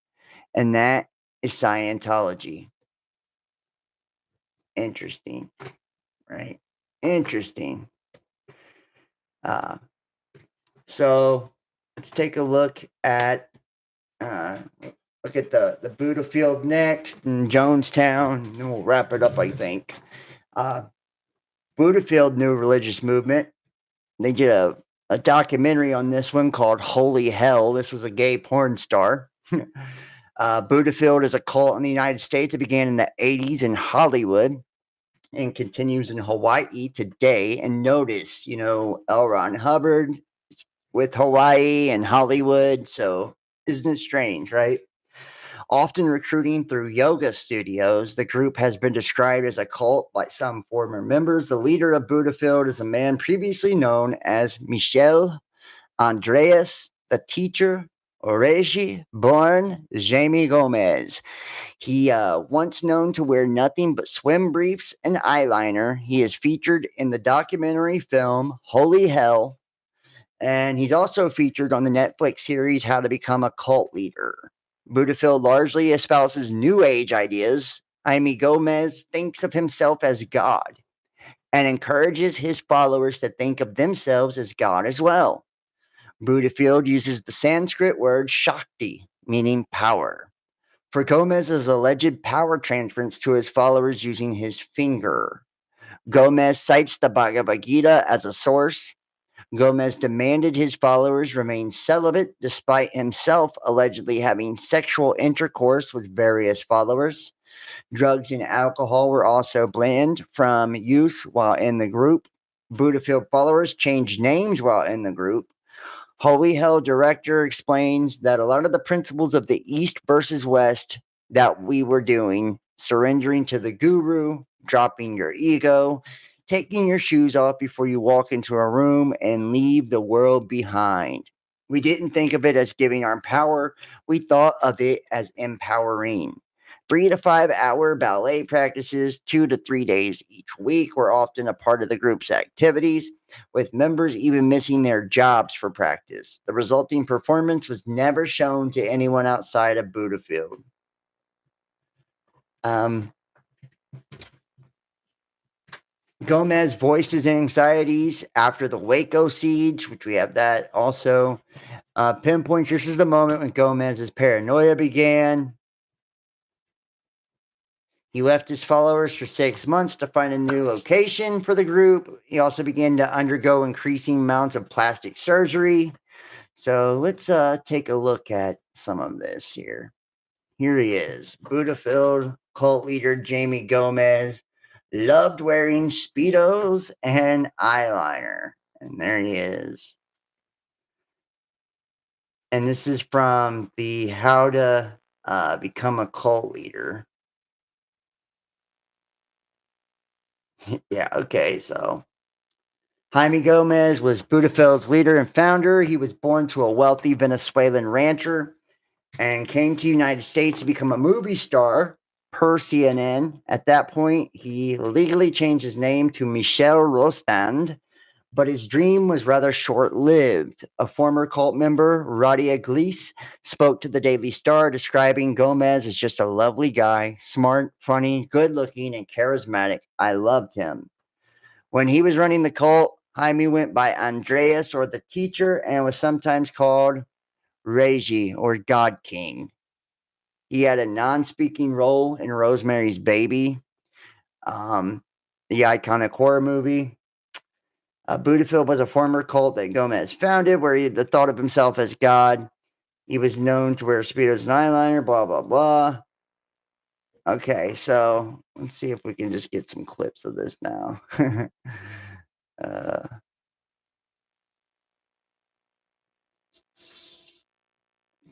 and that is Scientology. Interesting, right? Interesting. So let's take a look at the Buddhafield next and Jonestown, and then we'll wrap it up, I think. Buddhafield New Religious Movement. They did a documentary on this one called Holy Hell. This was a gay porn star. Buddhafield is a cult in the United States. It began in the 80s in Hollywood. and continues in Hawaii today. And notice, L. Ron Hubbard with Hawaii and Hollywood. So isn't it strange, right? Often recruiting through yoga studios, the group has been described as a cult by some former members. The leader of Buddhafield is a man previously known as Michel Andreas, the teacher, Oregi, born Jamie Gomez. He once known to wear nothing but swim briefs and eyeliner. He is featured in the documentary film Holy Hell, and he's also featured on the Netflix series How to Become a Cult Leader. Buddhafield largely espouses New Age ideas. Jaime Gomez thinks of himself as God and encourages his followers to think of themselves as God as well. Buddhafield uses the Sanskrit word Shakti, meaning power, for Gomez's alleged power transference to his followers using his finger. Gomez cites the Bhagavad Gita as a source. Gomez demanded his followers remain celibate despite himself allegedly having sexual intercourse with various followers. Drugs and alcohol were also banned from use while in the group. Buddhafield followers changed names while in the group. Holy Hell director explains that a lot of the principles of the East versus West that we were doing, surrendering to the guru, dropping your ego, taking your shoes off before you walk into a room and leave the world behind. We didn't think of it as giving our power. We thought of it as empowering. 3 to 5 hour ballet practices, 2 to 3 days each week, were often a part of the group's activities, with members even missing their jobs for practice. The resulting performance was never shown to anyone outside of Buddhafield. Gomez voiced his anxieties after the Waco siege, which we have that also. Pinpoints this is the moment when Gomez's paranoia began. He left his followers for 6 months to find a new location for the group. He also began to undergo increasing amounts of plastic surgery. So let's take a look at some of this here. Here he is, Buddhafield cult leader Jamie Gomez, loved wearing Speedos and eyeliner. And there he is. And this is from the How to Become a Cult Leader. Yeah, okay, so Jaime Gomez was Buddhafield's leader and founder. He was born to a wealthy Venezuelan rancher and came to the United States to become a movie star per CNN. At that point, he legally changed his name to Michel Rostand, but his dream was rather short-lived. A former cult member, Radia Gleese, spoke to the Daily Star, describing Gomez as just a lovely guy, smart, funny, good-looking, and charismatic. I loved him. When he was running the cult, Jaime went by Andreas or the teacher and was sometimes called Regi or God King. He had a non-speaking role in Rosemary's Baby, the iconic horror movie. Buddhafield was a former cult that Gomez founded, where he thought of himself as God. He was known to wear Speedos and eyeliner, blah, blah, blah. Okay, so let's see if we can just get some clips of this now.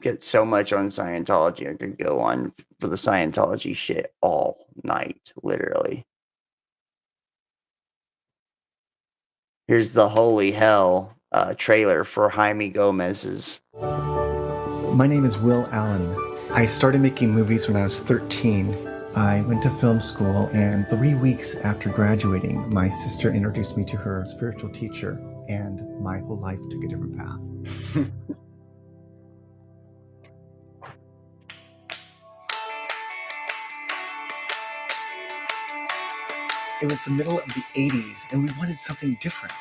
Get so much on Scientology. I could go on for the Scientology shit all night, literally. Here's the Holy Hell trailer for Jaime Gomez's. My name is Will Allen. I started making movies when I was 13. I went to film school, and 3 weeks after graduating, my sister introduced me to her spiritual teacher, and my whole life took a different path. It was the middle of the 80s, and we wanted something different.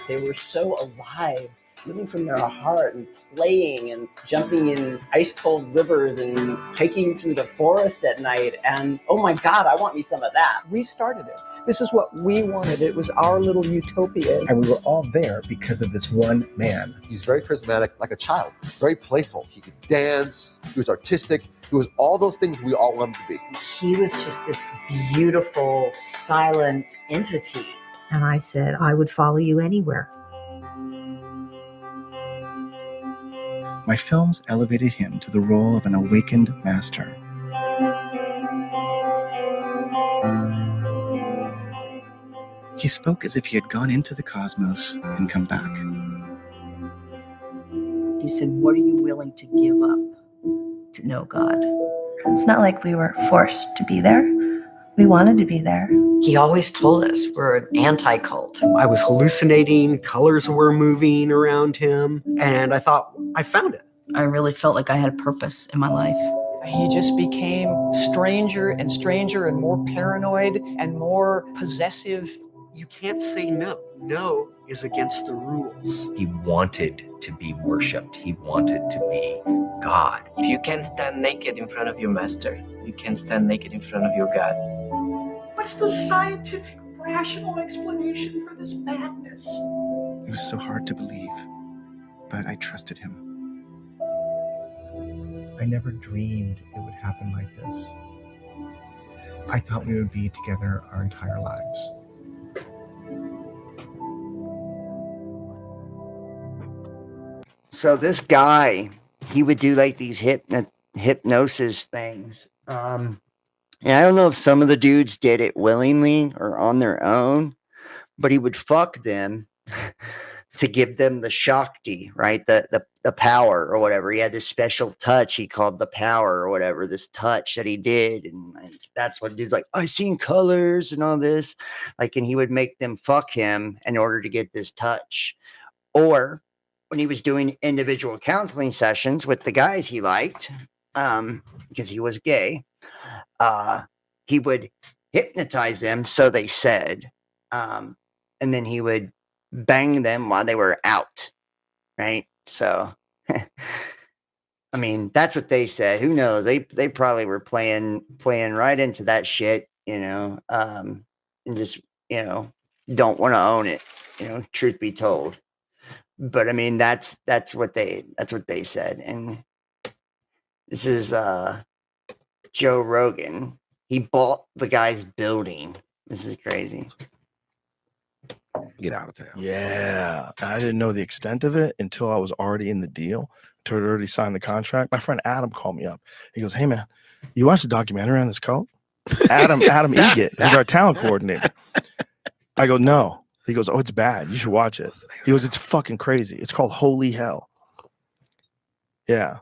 They were so alive, living from their heart and playing and jumping in ice cold rivers and hiking through the forest at night. And oh my God, I want me some of that. We started it. This is what we wanted. It was our little utopia. And we were all there because of this one man. He's very charismatic, like a child, very playful. He could dance, he was artistic, he He was all those things we all wanted to be. He was just this beautiful, silent entity. And I said, I would follow you anywhere. My films elevated him to the role of an awakened master. He spoke as if he had gone into the cosmos and come back. He said, what are you willing to give up to know God? It's not like we were forced to be there. We wanted to be there. He always told us we're an anti-cult. I was hallucinating, colors were moving around him, and I thought, I found it. I really felt like I had a purpose in my life. He just became stranger and stranger and more paranoid and more possessive. You can't say no. No is against the rules. He wanted to be worshipped. He wanted to be God. If you can stand naked in front of your master, you can stand naked in front of your God. What's the scientific, rational explanation for this madness? It was so hard to believe, but I trusted him. I never dreamed it would happen like this. I thought we would be together our entire lives. So this guy, he would do like these hypnosis things. And I don't know if some of the dudes did it willingly or on their own, but he would fuck them to give them the Shakti, right? The power or whatever. He had this special touch he called the power or whatever, this touch that he did. And like, that's what dude's like, I seen colors and all this. Like, and he would make them fuck him in order to get this touch. Or when he was doing individual counseling sessions with the guys he liked, because he was gay, he would hypnotize them, so they said, and then he would bang them while they were out, right? So, I mean, that's what they said. Who knows? They probably were playing right into that shit, and just don't want to own it, truth be told. But I mean, that's what they said. And this is Joe Rogan. He bought the guy's building. This is crazy. Get out of town. Yeah. I didn't know the extent of it until I was already in the deal, until I'd already signed the contract. My friend Adam called me up. He goes, hey, man, you watched the documentary on this cult? Adam Egett, who's our talent coordinator. I go, no. He goes, oh, it's bad. You should watch it. He goes, it's fucking crazy. It's called Holy Hell. Yeah.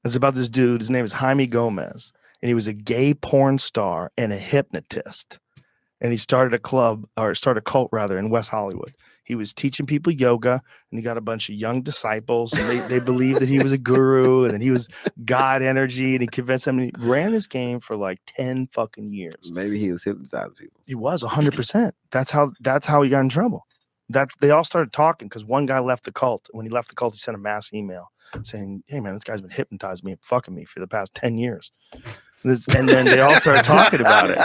It's about this dude. His name is Jaime Gomez. And he was a gay porn star and a hypnotist. And he started a cult in West Hollywood. He was teaching people yoga, and he got a bunch of young disciples, and they believed that he was a guru and that he was God energy, and he convinced them. And he ran this game for like 10 fucking years. Maybe he was hypnotizing people. He was 100%. That's how he got in trouble. They all started talking because one guy left the cult. When he left the cult, he sent a mass email saying, hey man, this guy's been hypnotizing me and fucking me for the past 10 years. And then they all started talking about it.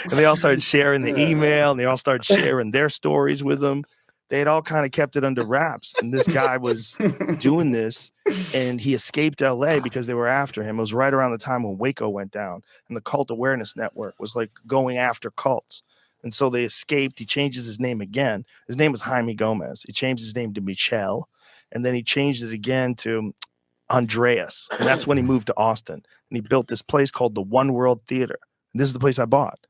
And they all started sharing the email, and they all started sharing their stories with them. They had all kind of kept it under wraps. And this guy was doing this, and he escaped LA because they were after him. It was right around the time when Waco went down, and the Cult Awareness Network was like going after cults. And so they escaped. He changes his name again. His name was Jaime Gomez. He changed his name to Michelle, and then he changed it again to Andreas. And that's when he moved to Austin, and he built this place called the One World Theater. And this is the place I bought.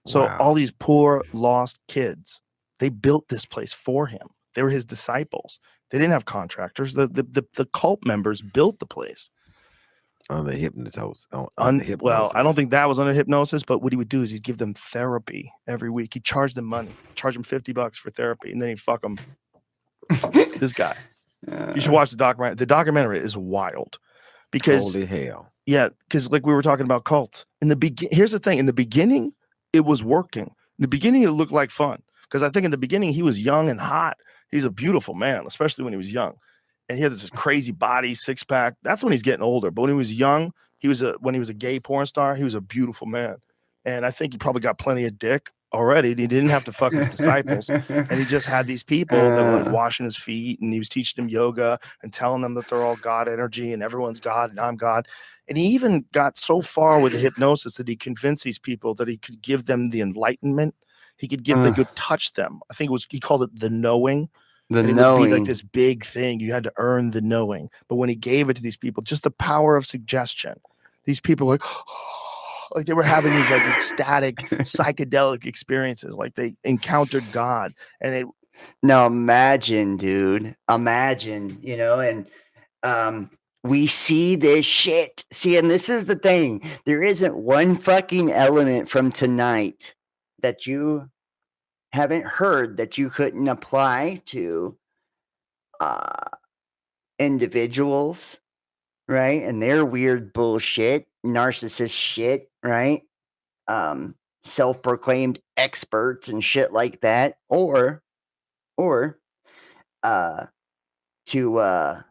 So all these poor lost kids, they built this place for him. They were his disciples. They didn't have contractors. The cult members built the place. Under hypnosis. Well, I don't think that was under hypnosis, but what he would do is he'd give them therapy every week. He'd charge them money, charge them $50 for therapy, and then he'd fuck them. This guy. You should watch the documentary. The documentary is wild because holy hell. Yeah, because like we were talking about cults. Here's the thing. In the beginning, it was working. In the beginning, it looked like fun. Because I think in the beginning, he was young and hot. He's a beautiful man, especially when he was young. And he had this crazy body, six-pack. That's when he's getting older. But when he was young, when he was a gay porn star, he was a beautiful man. And I think he probably got plenty of dick. already. He didn't have to fuck his disciples, and he just had these people that were like washing his feet, and he was teaching them yoga and telling them that they're all God energy and everyone's God and I'm God. And he even got so far with the hypnosis that he convinced these people that he could give them the enlightenment. He could give, they could touch them. I think it was, he called it the knowing. The And it would be like knowing. this big thing. You had to earn the knowing. But when he gave it to these people, just the power of suggestion, these people were like they were having these like ecstatic psychedelic experiences, like they encountered God. And it Now imagine, dude, imagine, you know, and we see this shit. See, and this is the thing. There isn't one fucking element from tonight that you haven't heard that you couldn't apply to individuals, right? And their weird bullshit, narcissist shit, right? Self-proclaimed experts and shit like that, or uh to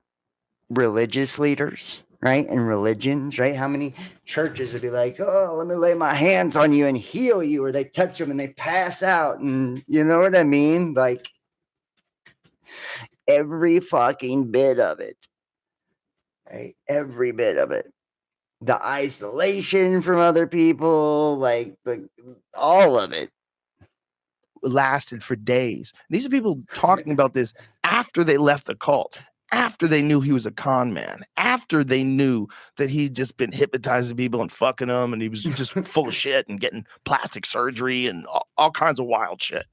religious leaders, right? And religions, right? How many churches would be like, oh, let me lay my hands on you and heal you, or they touch them and they pass out, and you know what I mean? Like every fucking bit of it, right? Every bit of it. The isolation from other people, like all of it. lasted for days. These are people talking about this after they left the cult, after they knew he was a con man, after they knew that he'd just been hypnotizing people and fucking them, and he was just full of shit and getting plastic surgery and all kinds of wild shit.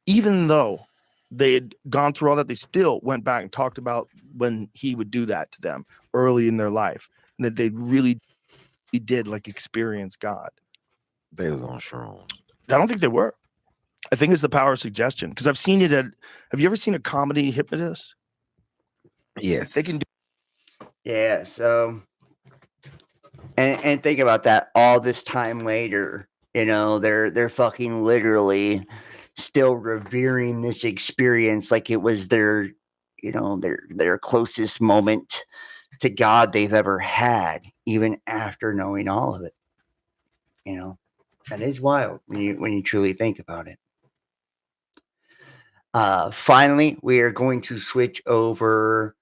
Even though they had gone through all that, they still went back and talked about when he would do that to them early in their life, and that they really did like experience God. They was on shrooms. I don't think they were. I think it's the power of suggestion, because I've seen it at. Have you ever seen a comedy hypnotist? Yes. They can do. Yeah. So, and think about that. All this time later, you know, they're fucking literally still revering this experience like it was their, you know, their closest moment to God they've ever had, even after knowing all of it. You know, that is wild when you truly think about it. Finally, we are going to switch over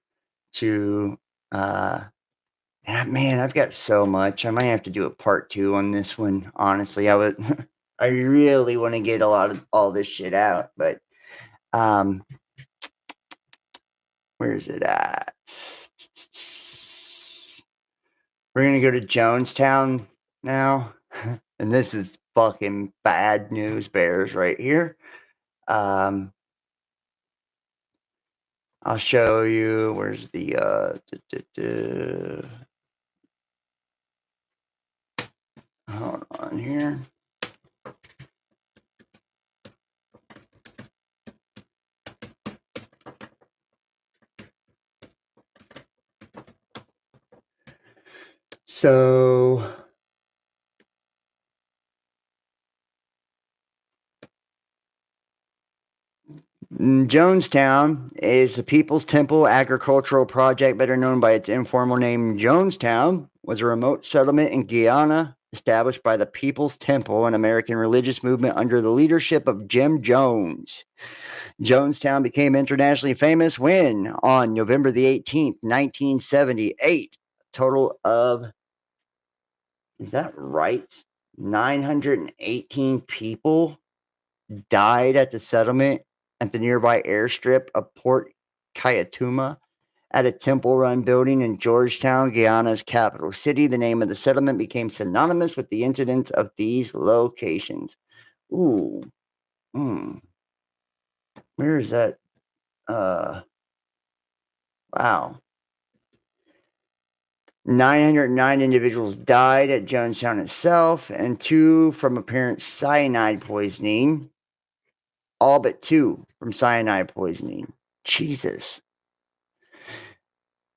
to man, I've got so much. I might have to do a part 2 on this one. Honestly, I would I really want to get a lot of all this shit out, but where is it at? We're gonna go to Jonestown now. And this is fucking bad news bears right here. I'll show you. Where's the hold on here. So Jonestown is the People's Temple agricultural project, better known by its informal name Jonestown, was a remote settlement in Guyana established by the People's Temple, an American religious movement under the leadership of Jim Jones. Jonestown became internationally famous when, on November the 18th, 1978, a total of, is that right? 918 people died at the settlement at the nearby airstrip of Port Kayatuma at a temple-run building in Georgetown, Guyana's capital city. The name of the settlement became synonymous with the incidents of these locations. Ooh. Where is that? Wow. 909 individuals died at Jonestown itself, and 2 from apparent cyanide poisoning. All but 2 from cyanide poisoning. Jesus.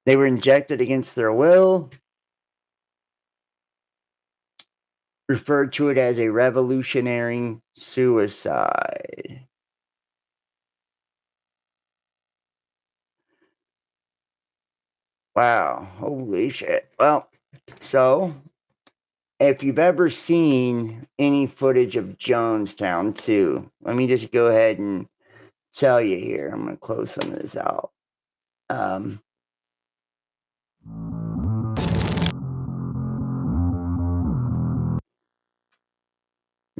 They were injected against their will. Referred to it as a revolutionary suicide. Wow. Holy shit. Well, so if you've ever seen any footage of Jonestown too, let me just go ahead and tell you here. I'm going to close some of this out.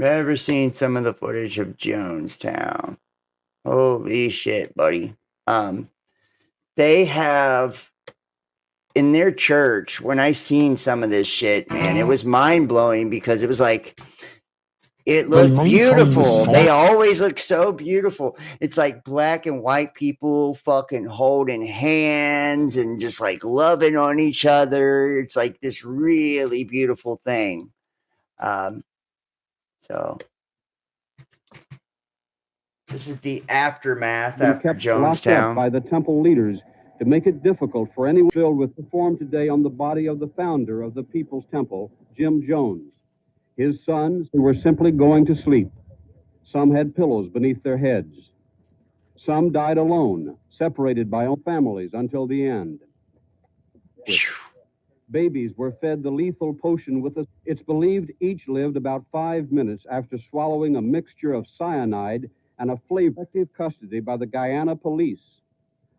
Ever seen some of the footage of Jonestown? Holy shit, buddy. They have in their church, when I seen some of this shit, man, it was mind blowing because it was like it looked beautiful. They always look so beautiful. It's like black and white people fucking holding hands and just like loving on each other. It's like this really beautiful thing. So this is the aftermath Been after kept locked up by Jonestown. the temple leaders to make it difficult for anyone filled with the form today on the body of the founder of the People's Temple, Jim Jones. His sons who were simply going to sleep. Some had pillows beneath their heads. Some died alone, separated by own families until the end. Babies were fed the lethal potion with a... It's believed each lived about 5 minutes after swallowing a mixture of cyanide and a flavor. Custody by the Guyana police.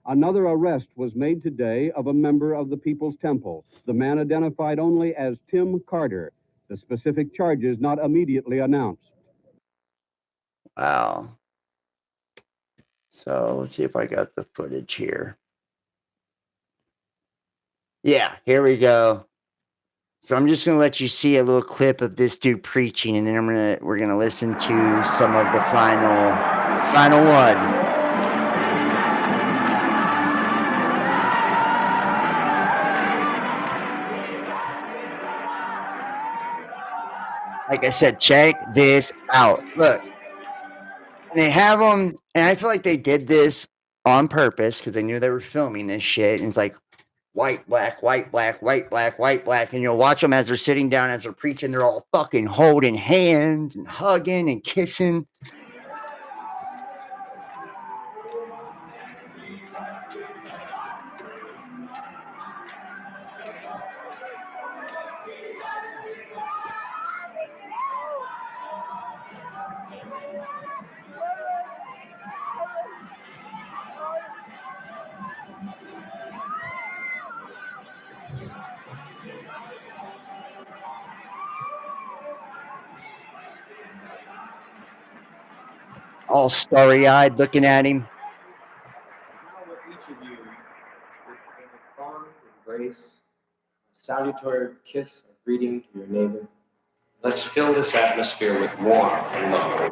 Another arrest was made today of a member of the People's Temple, the man identified only as Tim Carter. The specific charges not immediately announced. Wow. So let's see if I got the footage here. Yeah, here we go. So I'm just gonna let you see a little clip of this dude preaching, and then we're gonna listen to some of the final one. Like I said, check this out. Look, and they have them, and I feel like they did this on purpose because they knew they were filming this shit. And it's like white, black, white, black, white, black, white, black, and you'll watch them as they're sitting down, as they're preaching. They're all fucking holding hands and hugging and kissing. All starry-eyed looking at him. Now with each of you, with a fond embrace, a salutary kiss of greeting to your neighbor, let's fill this atmosphere with warmth and love.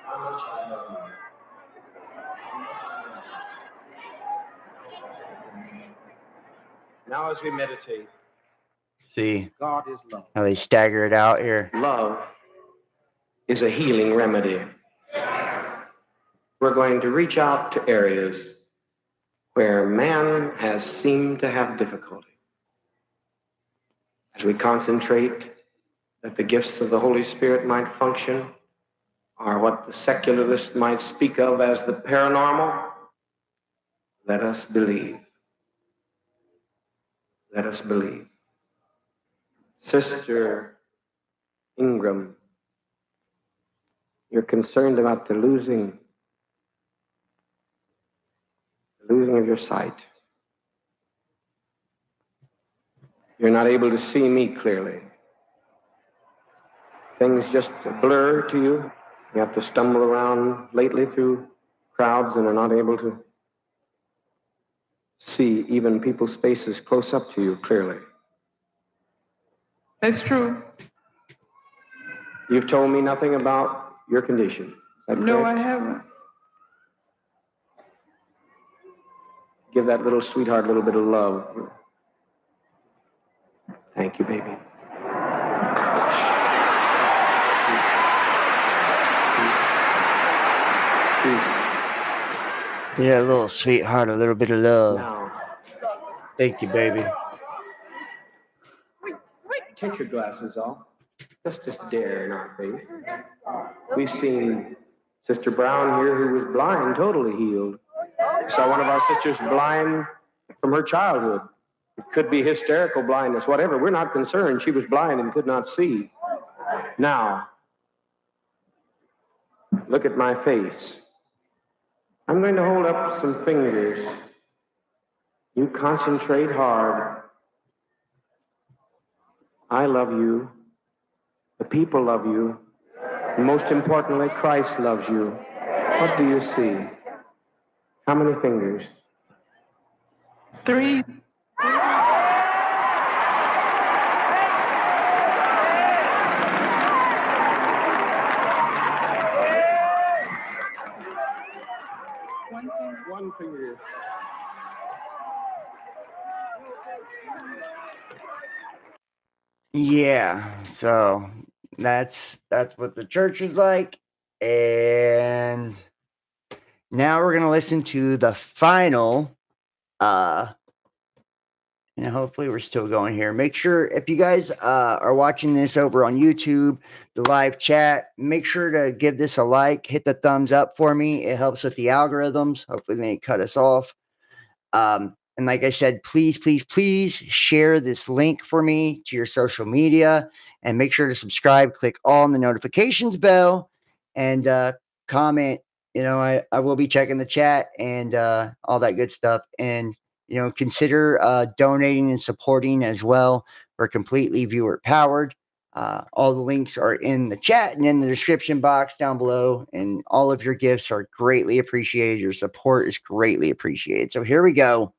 How much I love you. Now as we meditate, See God is love. how they stagger it out here. Love is a healing remedy. We're going to reach out to areas where man has seemed to have difficulty. As we concentrate that the gifts of the Holy Spirit might function, or what the secularist might speak of as the paranormal, let us believe. Let us believe. Sister Ingram, you're concerned about the losing of your sight. You're not able to see me clearly. Things just blur to you. You have to stumble around lately through crowds and are not able to see even people's faces close up to you clearly. That's true. You've told me nothing about your condition. Is that No, correct? I haven't. Give that little sweetheart a little bit of love. Thank you, baby. Yeah, a little sweetheart, a little bit of love. Now, Thank you, baby. take your glasses off. Let's just dare in our faith. We've seen Sister Brown here, who was blind, totally healed. Saw one of our sisters blind from her childhood. It could be hysterical blindness, whatever. We're not concerned. She was blind and could not see. Now, look at my face. I'm going to hold up some fingers. You concentrate hard. I love you. The people love you. And most importantly, Christ loves you. What do you see? How many fingers? 3. One finger. Yeah, so that's what the church is like. And now we're gonna listen to the final and hopefully we're still going here. Make sure if you guys are watching this over on YouTube, the live chat, make sure to give this a like, hit the thumbs up for me. It helps with the algorithms. Hopefully they cut us off. And like I said, please, please, please share this link for me to your social media and make sure to subscribe, click on the notifications bell and comment. You know, I will be checking the chat and all that good stuff. And, you know, consider donating and supporting as well. We're completely viewer powered. All the links are in the chat and in the description box down below. And all of your gifts are greatly appreciated. Your support is greatly appreciated. So here we go.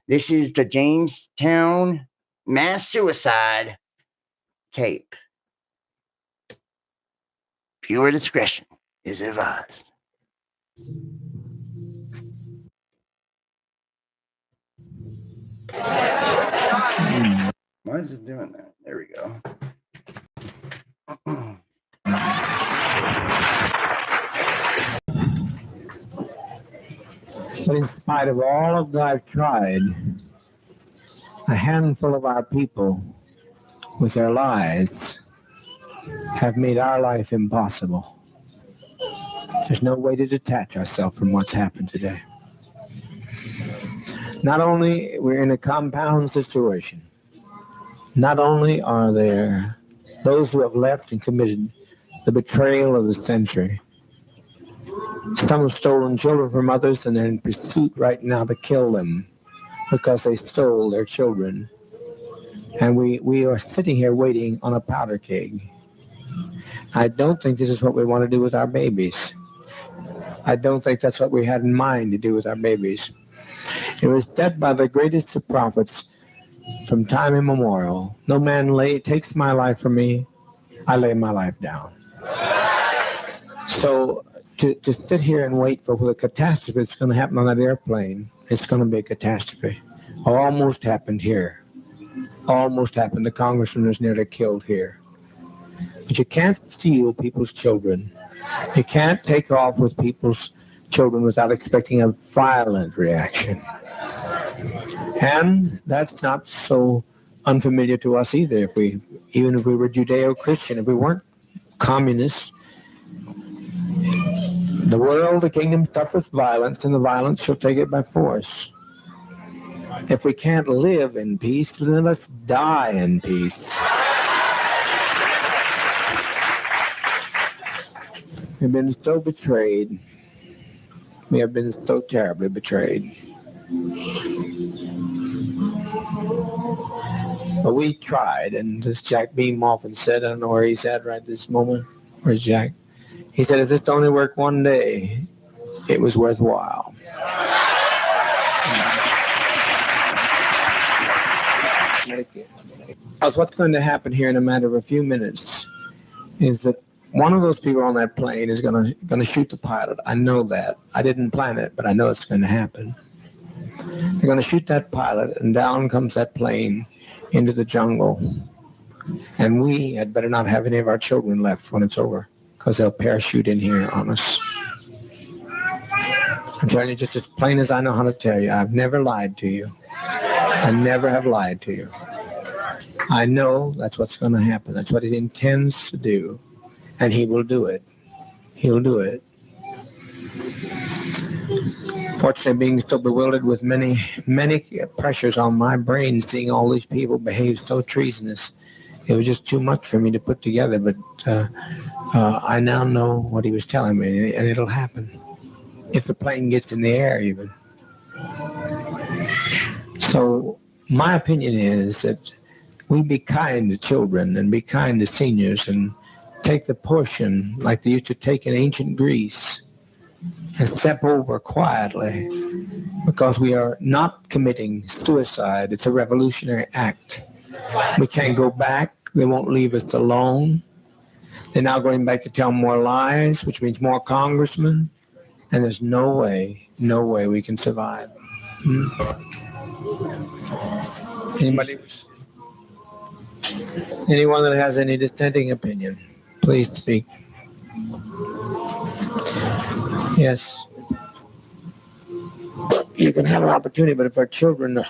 This is the Jamestown mass suicide tape. Viewer discretion is advised. Why is it doing that? There we go. But in spite of all of that I've tried, a handful of our people, with their lies, have made our life impossible. There's no way to detach ourselves from what's happened today. Not only we're in a compound situation, not only are there those who have left and committed the betrayal of the century. Some have stolen children from others, and they're in pursuit right now to kill them because they stole their children. And we are sitting here waiting on a powder keg. I don't think this is what we want to do with our babies. I don't think that's what we had in mind to do with our babies. It was said by the greatest of prophets from time immemorial, no man takes my life from me, I lay my life down. So to sit here and wait for the catastrophe that's going to happen on that airplane, it's going to be a catastrophe. Almost happened here. Almost happened. The congressman was nearly killed here. But you can't steal people's children. You can't take off with people's children without expecting a violent reaction. And that's not so unfamiliar to us either. Even if we were Judeo-Christian, if we weren't communists, the world, the kingdom suffereth violence, and the violence shall take it by force. If we can't live in peace, then let's die in peace. We've been so betrayed. We have been so terribly betrayed. But we tried, and as Jack Beam often said, I don't know where he's at right this moment. Where's Jack? He said, if this only worked one day, it was worthwhile. Because what's going to happen here in a matter of a few minutes is that one of those people on that plane is going to shoot the pilot. I know that. I didn't plan it, but I know it's going to happen. They're going to shoot that pilot, and down comes that plane into the jungle. And we had better not have any of our children left when it's over, because they'll parachute in here on us. I'm telling you just as plain as I know how to tell you. I've never lied to you. I never have lied to you. I know that's what's going to happen. That's what he intends to do. And he will do it. He'll do it. Fortunately, being so bewildered with many pressures on my brain, seeing all these people behave so treasonous, it was just too much for me to put together. But I now know what he was telling me, and it'll happen if the plane gets in the air, even. So my opinion is that we be kind to children and be kind to seniors and take the portion like they used to take in ancient Greece and step over quietly, because we are not committing suicide. It's a revolutionary act. We can't go back. They won't leave us alone. They're now going back to tell more lies, which means more congressmen, and there's no way we can survive. Anybody? Anyone that has any dissenting opinion, please speak. Yes. You can have an opportunity, but if our children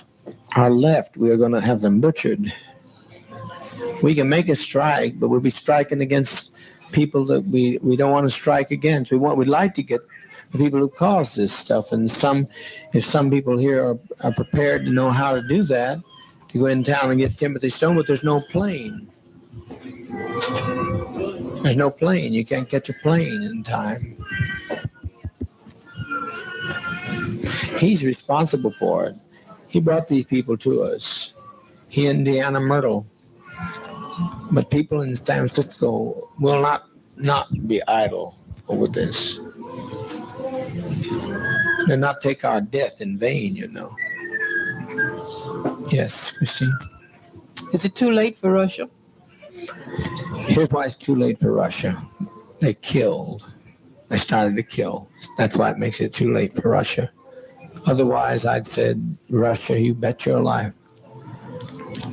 are left, we are going to have them butchered. We can make a strike, but we'll be striking against people that we don't want to strike against. We'd like to get the people who caused this stuff, and if some people here are prepared to know how to do that, to go in town and get Timothy Stone, but there's no plane. There's no plane. You can't catch a plane in time. He's responsible for it. He brought these people to us. He and Deanna Myrtle. But people in San Francisco will not be idle over this. They'll not take our death in vain, you know. Yes, Christine. Is it too late for Russia? Here's why it's too late for Russia. They killed. They started to kill. That's why it makes it too late for Russia. Otherwise, I'd said, Russia, you bet your life.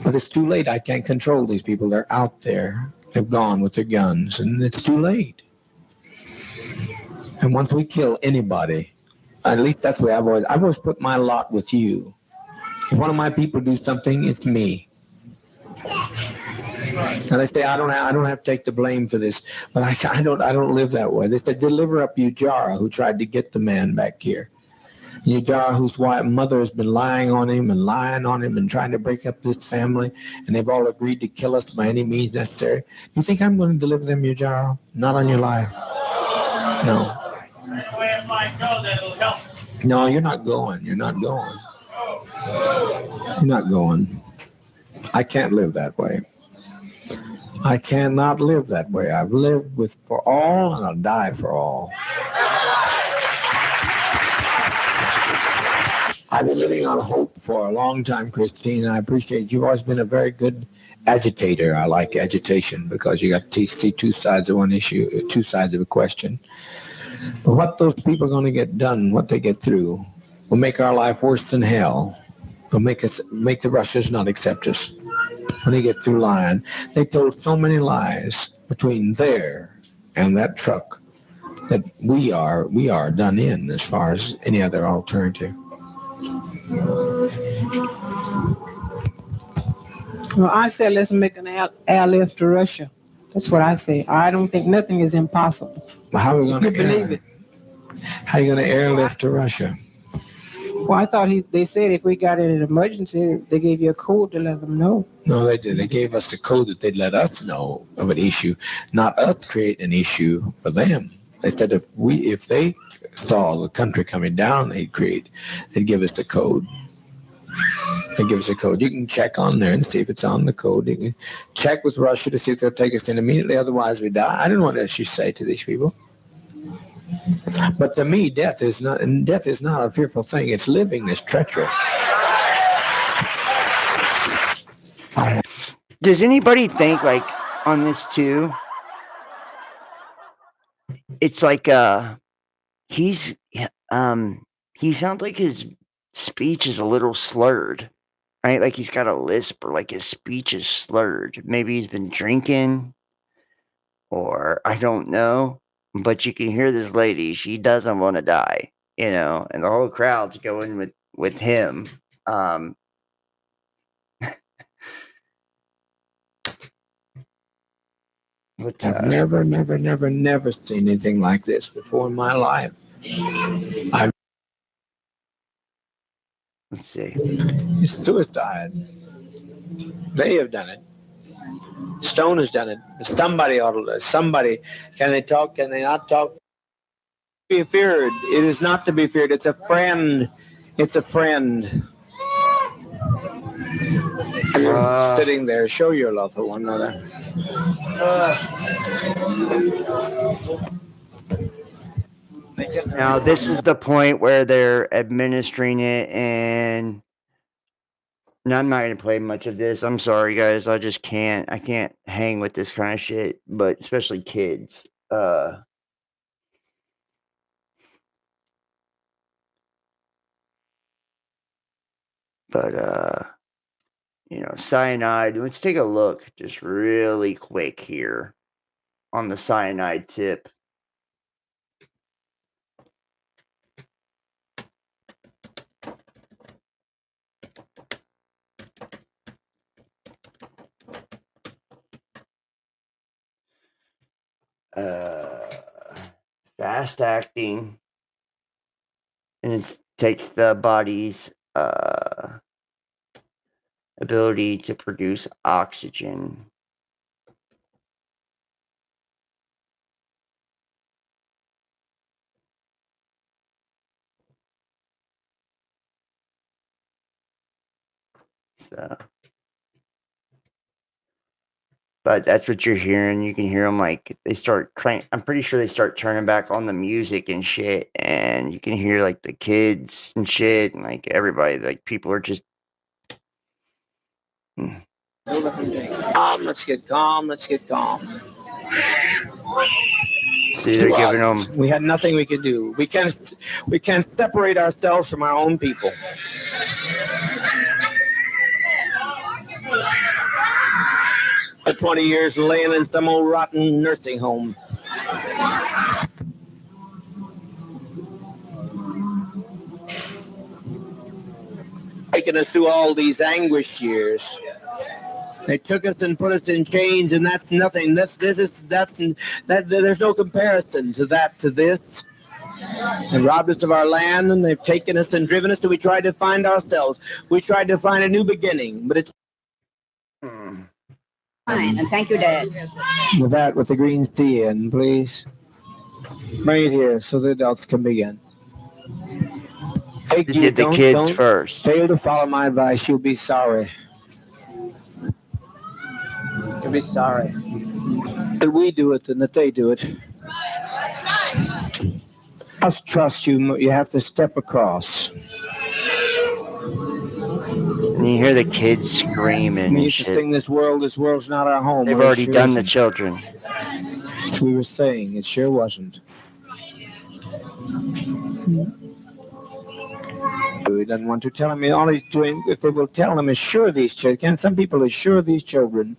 But it's too late. I can't control these people. They're out there. They've gone with their guns, and it's too late. And once we kill anybody, at least that's the way I've always put my lot with you. If one of my people do something, it's me. Now they say I don't have to take the blame for this, but I don't live that way. They said deliver up Ujara, who tried to get the man back here. Ujara, whose mother has been lying on him and trying to break up this family, and they've all agreed to kill us by any means necessary. You think I'm going to deliver them, Ujara? Not on your life. No. No, you're not going. You're not going. You're not going. I can't live that way. I cannot live that way. I've lived for all, and I'll die for all. I've been living on hope for a long time, Christine, and I appreciate you've always been a very good agitator. I like agitation because you got to see two sides of one issue, two sides of a question. But what those people are going to get done, what they get through, will make our life worse than hell. Will make the Russians not accept us when they get through lying. They told so many lies between there and that truck that we are done in as far as any other alternative. Well, I said let's make an airlift to Russia. That's what I say. I don't think nothing is impossible. But how are we going to believe it? How are you going to airlift to Russia? Well, I thought they said if we got in an emergency, they gave you a code to let them know. No, they did. They gave us the code that they'd let us know of an issue, not us create an issue for them. They said if they saw the country coming down, they'd give us the code. They give us a code. You can check on there and see if it's on the code. You can check with Russia to see if they'll take us in immediately. Otherwise, we die. I don't know what else you say to these people. But to me, death is not a fearful thing. It's living that's treacherous. Does anybody think, like, on this too? It's like he sounds like his speech is a little slurred, right? Like he's got a lisp, or like his speech is slurred. Maybe he's been drinking, or I don't know. But you can hear this lady; she doesn't want to die, and the whole crowd's going with him. I've never seen anything like this before in my life. Let's see. Suicide. They have done it. Stone has done it. Somebody ought to. Somebody. Can they talk? Can they not talk? Be feared. It is not to be feared. It's a friend. It's a friend. You're sitting there. Show your love for one another. Now, this is the point where they're administering it, and I'm not going to play much of this. I'm sorry, guys. I just can't. I can't hang with this kind of shit, but especially kids. Cyanide. Let's take a look just really quick here on the cyanide tip. Fast acting, and it takes the body's ability to produce oxygen. So, but that's what you're hearing. You can hear them like they start crank. I'm pretty sure they start turning back on the music and shit, and you can hear like the kids and shit, and like everybody, like people are just. Calm. Let's get calm. Let's get calm. See, they're giving them. We had nothing we could do. We can't separate ourselves from our own people. For 20 years laying in some old rotten nursing home. Taking us through all these anguish years. They took us and put us in chains, and that's nothing. There's no comparison to that, to this. They robbed us of our land, and they've taken us and driven us, and we tried to find ourselves. We tried to find a new beginning, but it's... Fine, and thank you, Dad. With that, with the green tea in, please. Bring it here so the adults can begin. Hey, They did the kids don't first. fail to follow my advice. You'll be sorry. You'll be sorry. That we do it and that they do it. Just trust you. You have to step across. And you hear the kids screaming We and used to shit. sing this world's not our home. They've Well, already sure done the isn't. children. We were saying it sure wasn't. He doesn't want to tell me all he's doing. If we will tell him, assure these children. Some people assure these children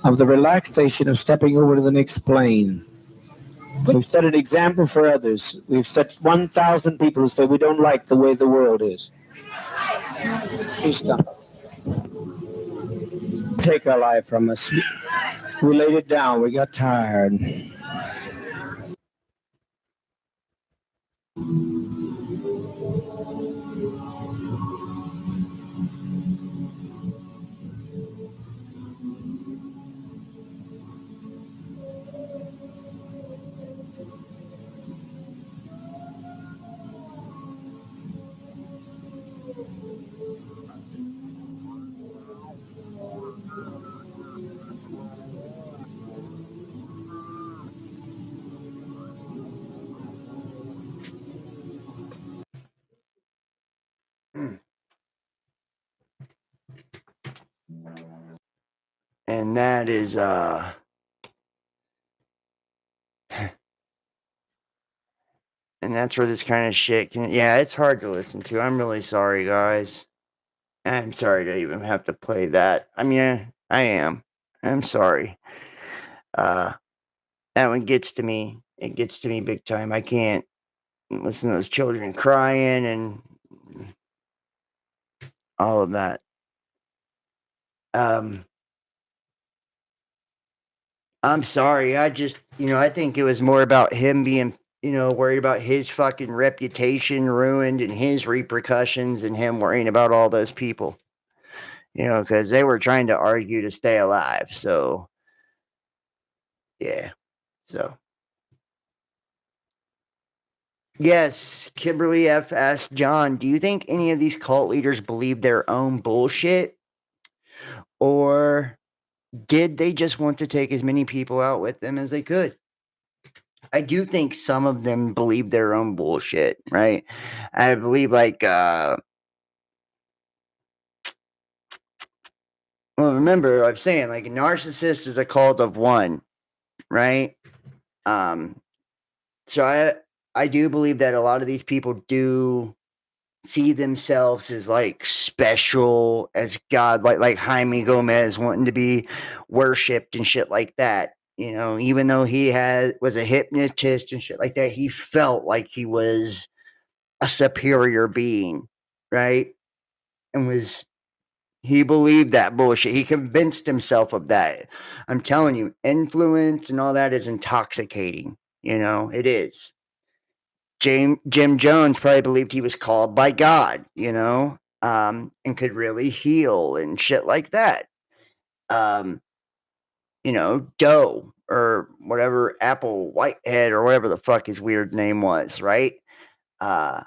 of the relaxation of stepping over to the next plane. We've set an example for others. We've set 1,000 people who say we don't like the way the world is. Please stop. Take our life from us. We laid it down. We got tired. And that is and that's where this kind of shit can, yeah, it's hard to listen to. I'm really sorry, guys. I'm sorry to even have to play that. I mean, I am. I'm sorry. That one gets to me. It gets to me big time. I can't listen to those children crying and all of that. I'm sorry. I just, I think it was more about him being worried about his fucking reputation ruined and his repercussions and him worrying about all those people. Because they were trying to argue to stay alive. So, yeah. So. Yes, Kimberly F. asked John, do you think any of these cult leaders believe their own bullshit? Or did they just want to take as many people out with them as they could? I do think some of them believe their own bullshit, right? I believe well, remember I'm saying like a narcissist is a cult of one, right? So I do believe that a lot of these people do see themselves as like special as God, like Jaime Gomez wanting to be worshipped and shit like that. Even though he was a hypnotist and shit like that, he felt like he was a superior being, right? And he believed that bullshit. He convinced himself of that. I'm telling you, influence and all that is intoxicating. It is. Jim Jones probably believed he was called by God, and could really heal and shit like that. Doe or whatever, Apple Whitehead or whatever the fuck his weird name was, right? I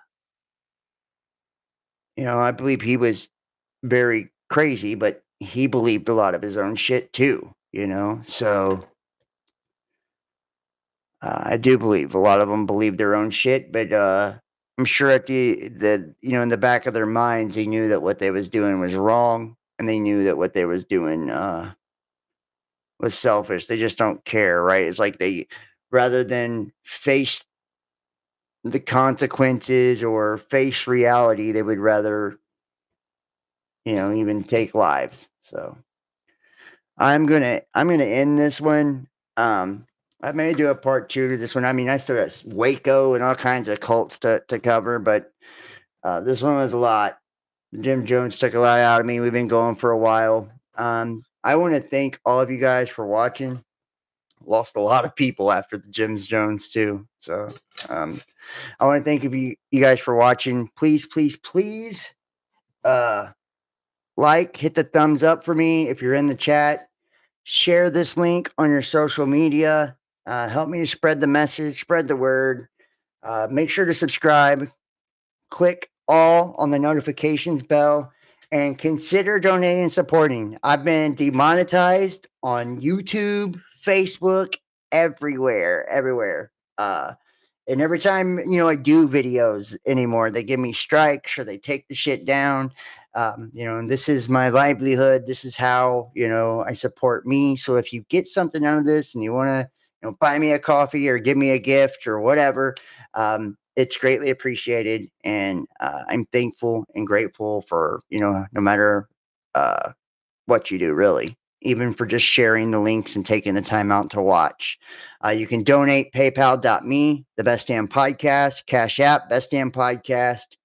believe he was very crazy, but he believed a lot of his own shit too, So I do believe a lot of them believe their own shit, but I'm sure at in the back of their minds, they knew that what they was doing was wrong, and they knew that what they was doing was selfish. They just don't care, right? It's like rather than face the consequences or face reality, they would rather, even take lives. So I'm gonna end this one. I may do a part 2 to this one. I mean, I still got Waco and all kinds of cults to cover, but this one was a lot. Jim Jones took a lot out of me. We've been going for a while. I want to thank all of you guys for watching. Lost a lot of people after the Jim Jones too. So I want to thank you guys for watching. Please, please, please, hit the thumbs up for me if you're in the chat. Share this link on your social media. Help me to spread the message, spread the word. Make sure to subscribe. Click all on the notifications bell and consider donating and supporting. I've been demonetized on YouTube, Facebook, everywhere. And every time, I do videos anymore, they give me strikes or they take the shit down. And this is my livelihood. This is how, I support me. So if you get something out of this and you want to, buy me a coffee or give me a gift or whatever, it's greatly appreciated. And I'm thankful and grateful for, no matter what you do, really, even for just sharing the links and taking the time out to watch. You can donate paypal.me, the Best Damn Podcast, Cash App, Best Damn Podcast,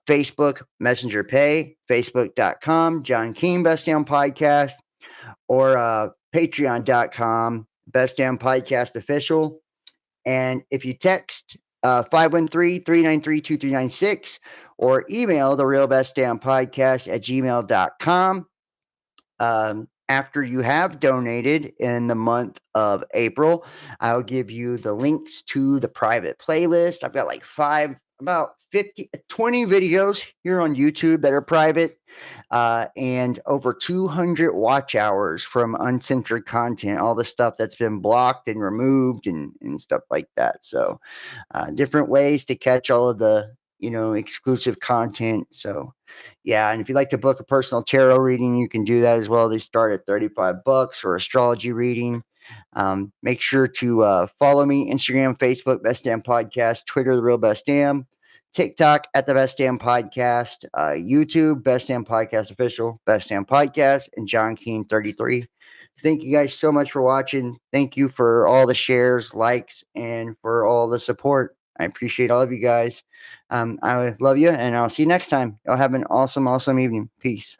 Facebook, Messenger Pay, Facebook.com, John Keane, Best Damn Podcast, or Patreon.com, Best Damn Podcast Official. And if you text 513-393-2396 or email the Real Best Damn Podcast at gmail.com. After you have donated in the month of April, I'll give you the links to the private playlist. I've got like 20 videos here on YouTube that are private, and over 200 watch hours from uncensored content, all the stuff that's been blocked and removed and stuff like that. So different ways to catch all of the, exclusive content. So yeah, and if you'd like to book a personal tarot reading, you can do that as well. They start at $35 for astrology reading. Make sure to follow me, Instagram, Facebook, Best Damn Podcast, Twitter, The Real Best Damn, TikTok at The Best Damn Podcast, YouTube, Best Damn Podcast Official, Best Damn Podcast, and John Keane 33. Thank you guys so much for watching. Thank you for all the shares, likes, and for all the support. I appreciate all of you guys. I love you, and I'll see you next time. Y'all have an awesome, awesome evening. Peace.